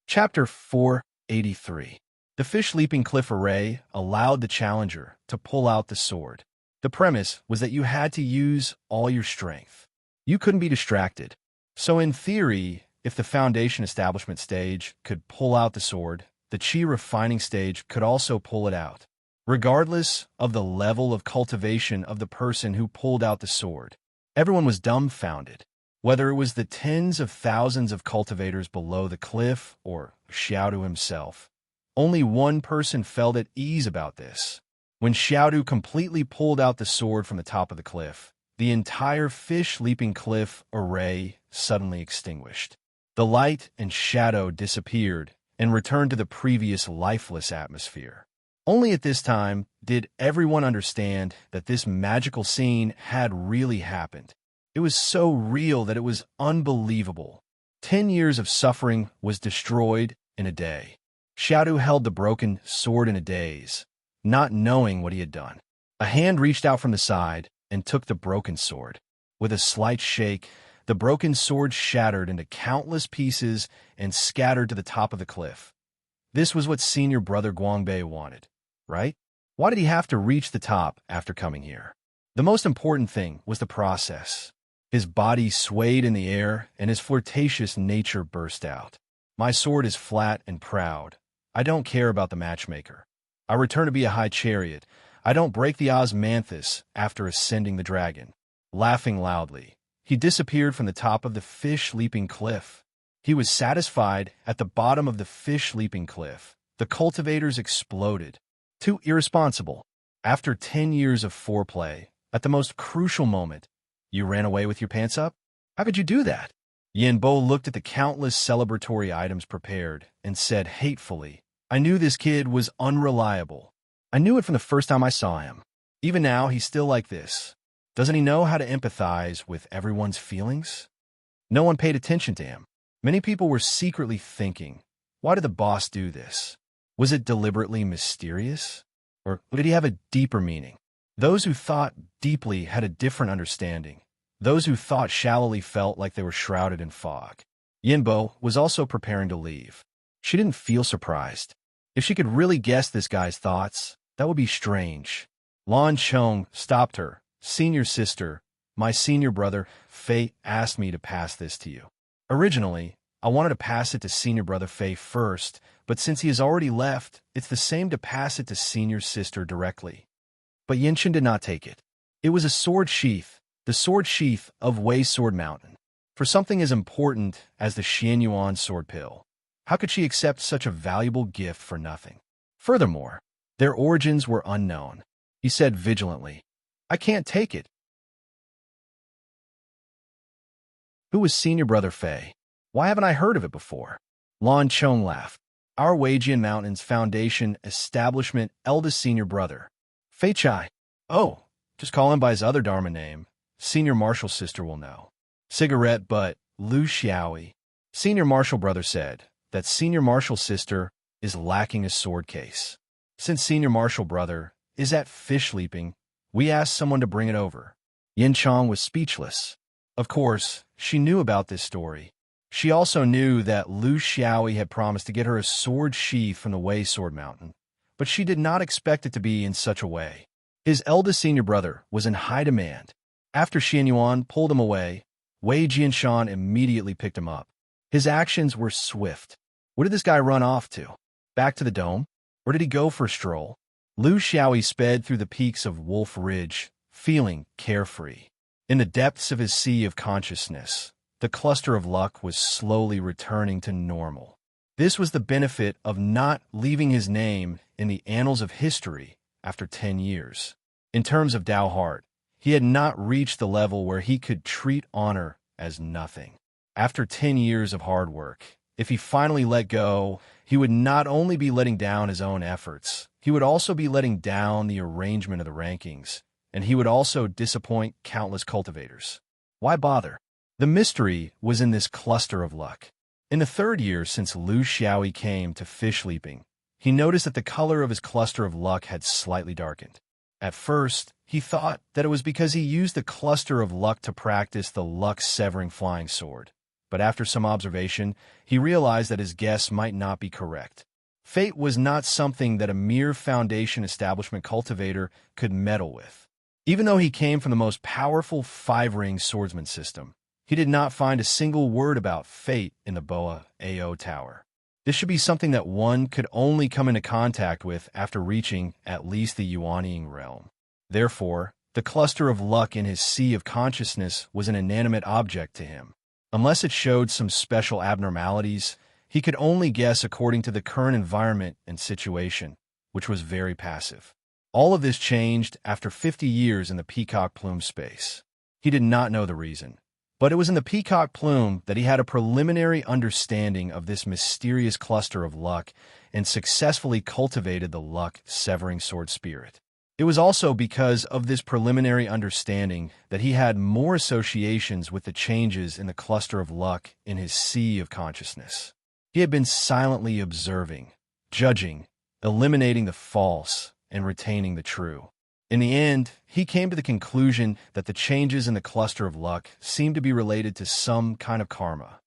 Chapter 483. The Fish Leaping Cliff Array allowed the challenger to pull out the sword. The premise was that you had to use all your strength. You couldn't be distracted. So in theory, if the foundation establishment stage could pull out the sword, the chi refining stage could also pull it out, regardless of the level of cultivation of the person who pulled out the sword. Everyone was dumbfounded. Whether it was the tens of thousands of cultivators below the cliff or Xiaodu himself, only one person felt at ease about this. When Xiaodu completely pulled out the sword from the top of the cliff, the entire fish leaping cliff array suddenly extinguished. The light and shadow disappeared and returned to the previous lifeless atmosphere. Only at this time did everyone understand that this magical scene had really happened. It was so real that it was unbelievable. 10 years of suffering was destroyed in a day. Xiaodu held the broken sword in a daze, not knowing what he had done. A hand reached out from the side and took the broken sword. With a slight shake, the broken sword shattered into countless pieces and scattered to the top of the cliff. This was what senior brother Guangbei wanted, right? Why did he have to reach the top after coming here? The most important thing was the process. His body swayed in the air, and his flirtatious nature burst out. My sword is flat and proud. I don't care about the matchmaker. I return to be a high chariot. I don't break the osmanthus after ascending the dragon. Laughing loudly, he disappeared from the top of the fish-leaping cliff. He was satisfied at the bottom of the fish-leaping cliff. The cultivators exploded. Too irresponsible. After 10 years of foreplay, at the most crucial moment, you ran away with your pants up? How could you do that? Yanbo looked at the countless celebratory items prepared and said hatefully, I knew this kid was unreliable. I knew it from the first time I saw him. Even now, he's still like this. Doesn't he know how to empathize with everyone's feelings? No one paid attention to him. Many people were secretly thinking, why did the boss do this? Was it deliberately mysterious? Or did he have a deeper meaning? Those who thought deeply had a different understanding. Those who thought shallowly felt like they were shrouded in fog. Yinbo was also preparing to leave. She didn't feel surprised. If she could really guess this guy's thoughts, that would be strange. Lan Chong stopped her. Senior sister, my senior brother, Fei asked me to pass this to you. Originally, I wanted to pass it to senior brother Fei first, but since he has already left, it's the same to pass it to senior sister directly. But Yinshin did not take it. It was a sword sheath, the sword sheath of Wei Sword Mountain. For something as important as the Xianyuan sword pill, how could she accept such a valuable gift for nothing? Furthermore, their origins were unknown. He said vigilantly, I can't take it. Who was senior brother Fei? Why haven't I heard of it before? Lan Chong laughed. Our Weijian Mountains Foundation Establishment eldest senior brother. Fei Chai. Oh, just call him by his other Dharma name. Senior Marshal Sister will know. Cigarette, but Lu Xiaoyi. Senior Marshal Brother said that Senior Marshal Sister is lacking a sword case. Since Senior Marshal Brother is at fish leaping, we asked someone to bring it over. Yin Chong was speechless. Of course, she knew about this story. She also knew that Lu Xiaoyi had promised to get her a sword sheath from the Wei Sword Mountain, but she did not expect it to be in such a way. His eldest senior brother was in high demand. After Xian Yuan pulled him away, Wei Jianshan immediately picked him up. His actions were swift. Where did this guy run off to? Back to the dome? Or did he go for a stroll? Lu Xiaoyi sped through the peaks of Wolf Ridge, feeling carefree. In the depths of his sea of consciousness, the cluster of luck was slowly returning to normal. This was the benefit of not leaving his name in the annals of history after 10 years. In terms of Dao Heart, he had not reached the level where he could treat honor as nothing. After 10 years of hard work, if he finally let go, he would not only be letting down his own efforts, he would also be letting down the arrangement of the rankings, and he would also disappoint countless cultivators. Why bother? The mystery was in this cluster of luck. In the 3rd year since Lu Xiaoyi came to fish leaping, he noticed that the color of his cluster of luck had slightly darkened. At first, he thought that it was because he used the cluster of luck to practice the luck-severing flying sword. But after some observation, he realized that his guess might not be correct. Fate was not something that a mere foundation establishment cultivator could meddle with. Even though he came from the most powerful 5-ring swordsman system, he did not find a single word about fate in the Boa Ao Tower. This should be something that one could only come into contact with after reaching at least the Yuanying realm. Therefore, the cluster of luck in his sea of consciousness was an inanimate object to him. Unless it showed some special abnormalities, he could only guess according to the current environment and situation, which was very passive. All of this changed after 50 years in the Peacock Plume space. He did not know the reason, but it was in the Peacock Plume that he had a preliminary understanding of this mysterious cluster of luck and successfully cultivated the luck-severing sword spirit. It was also because of this preliminary understanding that he had more associations with the changes in the cluster of luck in his sea of consciousness. He had been silently observing, judging, eliminating the false, and retaining the true. In the end, he came to the conclusion that the changes in the cluster of luck seemed to be related to some kind of karma.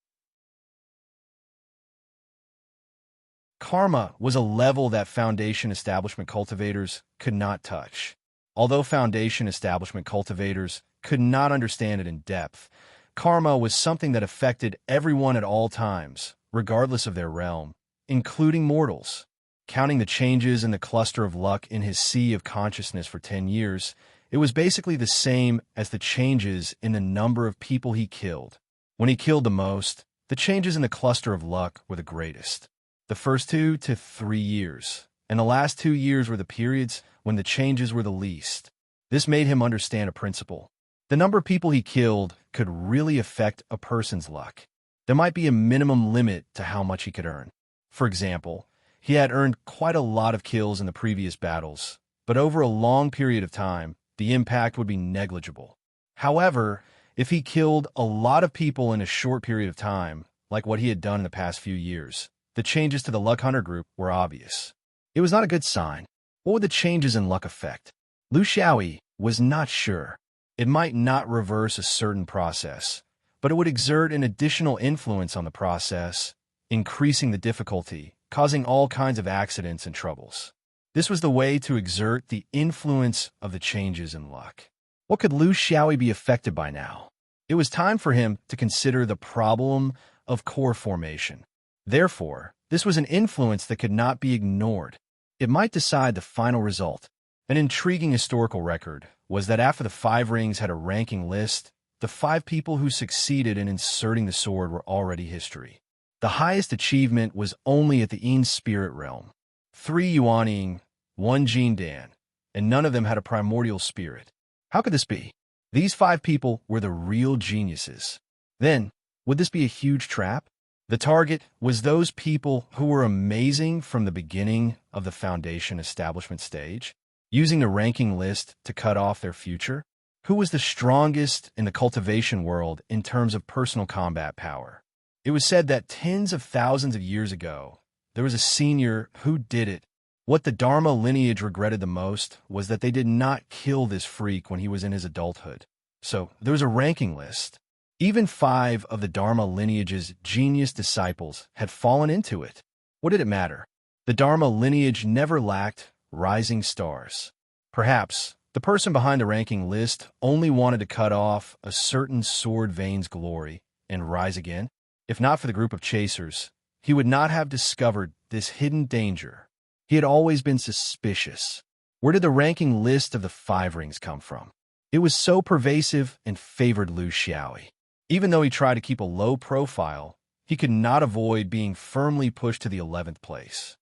Karma was a level that foundation establishment cultivators could not touch. Although foundation establishment cultivators could not understand it in depth, karma was something that affected everyone at all times, regardless of their realm, including mortals. Counting the changes in the cluster of luck in his sea of consciousness for 10 years, it was basically the same as the changes in the number of people he killed. When he killed the most, the changes in the cluster of luck were the greatest. The first 2 to 3 years, and the last 2 years were the periods when the changes were the least. This made him understand a principle. The number of people he killed could really affect a person's luck. There might be a minimum limit to how much he could earn. For example, he had earned quite a lot of kills in the previous battles, but over a long period of time, the impact would be negligible. However, if he killed a lot of people in a short period of time, like what he had done in the past few years, the changes to the Luck Hunter group were obvious. It was not a good sign. What would the changes in luck affect? Lu Xiaoyi was not sure. It might not reverse a certain process, but it would exert an additional influence on the process, increasing the difficulty, causing all kinds of accidents and troubles. This was the way to exert the influence of the changes in luck. What could Lu Xiaoyi be affected by now? It was time for him to consider the problem of core formation. Therefore, this was an influence that could not be ignored. It might decide the final result. An intriguing historical record was that after the 5 rings had a ranking list, the 5 people who succeeded in inserting the sword were already history. The highest achievement was only at the Yin spirit realm. 3 Yuanying, 1 Jindan, and none of them had a primordial spirit. How could this be? These 5 people were the real geniuses. Then, would this be a huge trap? The target was those people who were amazing from the beginning of the foundation establishment stage, using the ranking list to cut off their future. Who was the strongest in the cultivation world in terms of personal combat power? It was said that tens of thousands of years ago, there was a senior who did it. What the Dharma lineage regretted the most was that they did not kill this freak when he was in his adulthood. So there was a ranking list. Even 5 of the Dharma lineage's genius disciples had fallen into it. What did it matter? The Dharma lineage never lacked rising stars. Perhaps the person behind the ranking list only wanted to cut off a certain sword vein's glory and rise again. If not for the group of chasers, he would not have discovered this hidden danger. He had always been suspicious. Where did the ranking list of the 5 rings come from? It was so pervasive and favored Lu Xiaoyi. Even though he tried to keep a low profile, he could not avoid being firmly pushed to the 11th place.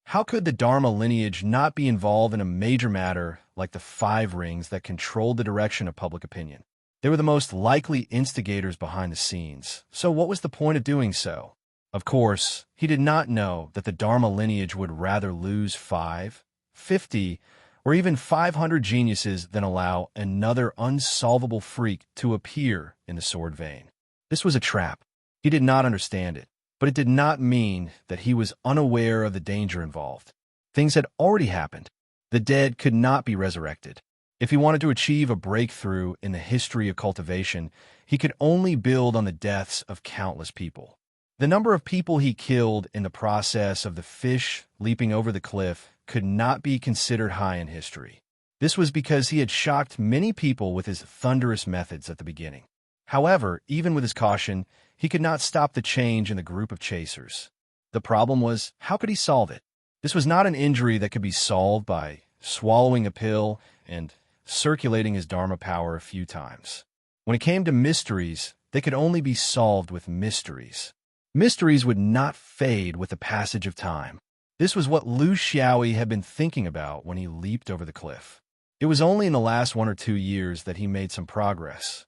How could the Dharma lineage not be involved in a major matter like the 5 rings that controlled the direction of public opinion? They were the most likely instigators behind the scenes, so what was the point of doing so? Of course, he did not know that the Dharma lineage would rather lose 5, 50, or even 500 geniuses than allow another unsolvable freak to appear in the sword vein. This was a trap. He did not understand it, but it did not mean that he was unaware of the danger involved. Things had already happened. The dead could not be resurrected. If he wanted to achieve a breakthrough in the history of cultivation, he could only build on the deaths of countless people. The number of people he killed in the process of the fish leaping over the cliff could not be considered high in history. This was because he had shocked many people with his thunderous methods at the beginning. However, even with his caution, he could not stop the change in the group of chasers. The problem was, how could he solve it? This was not an injury that could be solved by swallowing a pill and circulating his Dharma power a few times. When it came to mysteries, they could only be solved with mysteries. Mysteries would not fade with the passage of time. This was what Lu Xiaoyi had been thinking about when he leaped over the cliff. It was only in the last 1 or 2 years that he made some progress.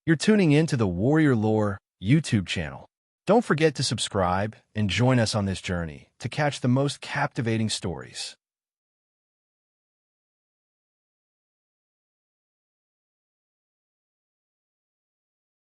You're tuning into the Warrior Lore YouTube channel. Don't forget to subscribe and join us on this journey to catch the most captivating stories.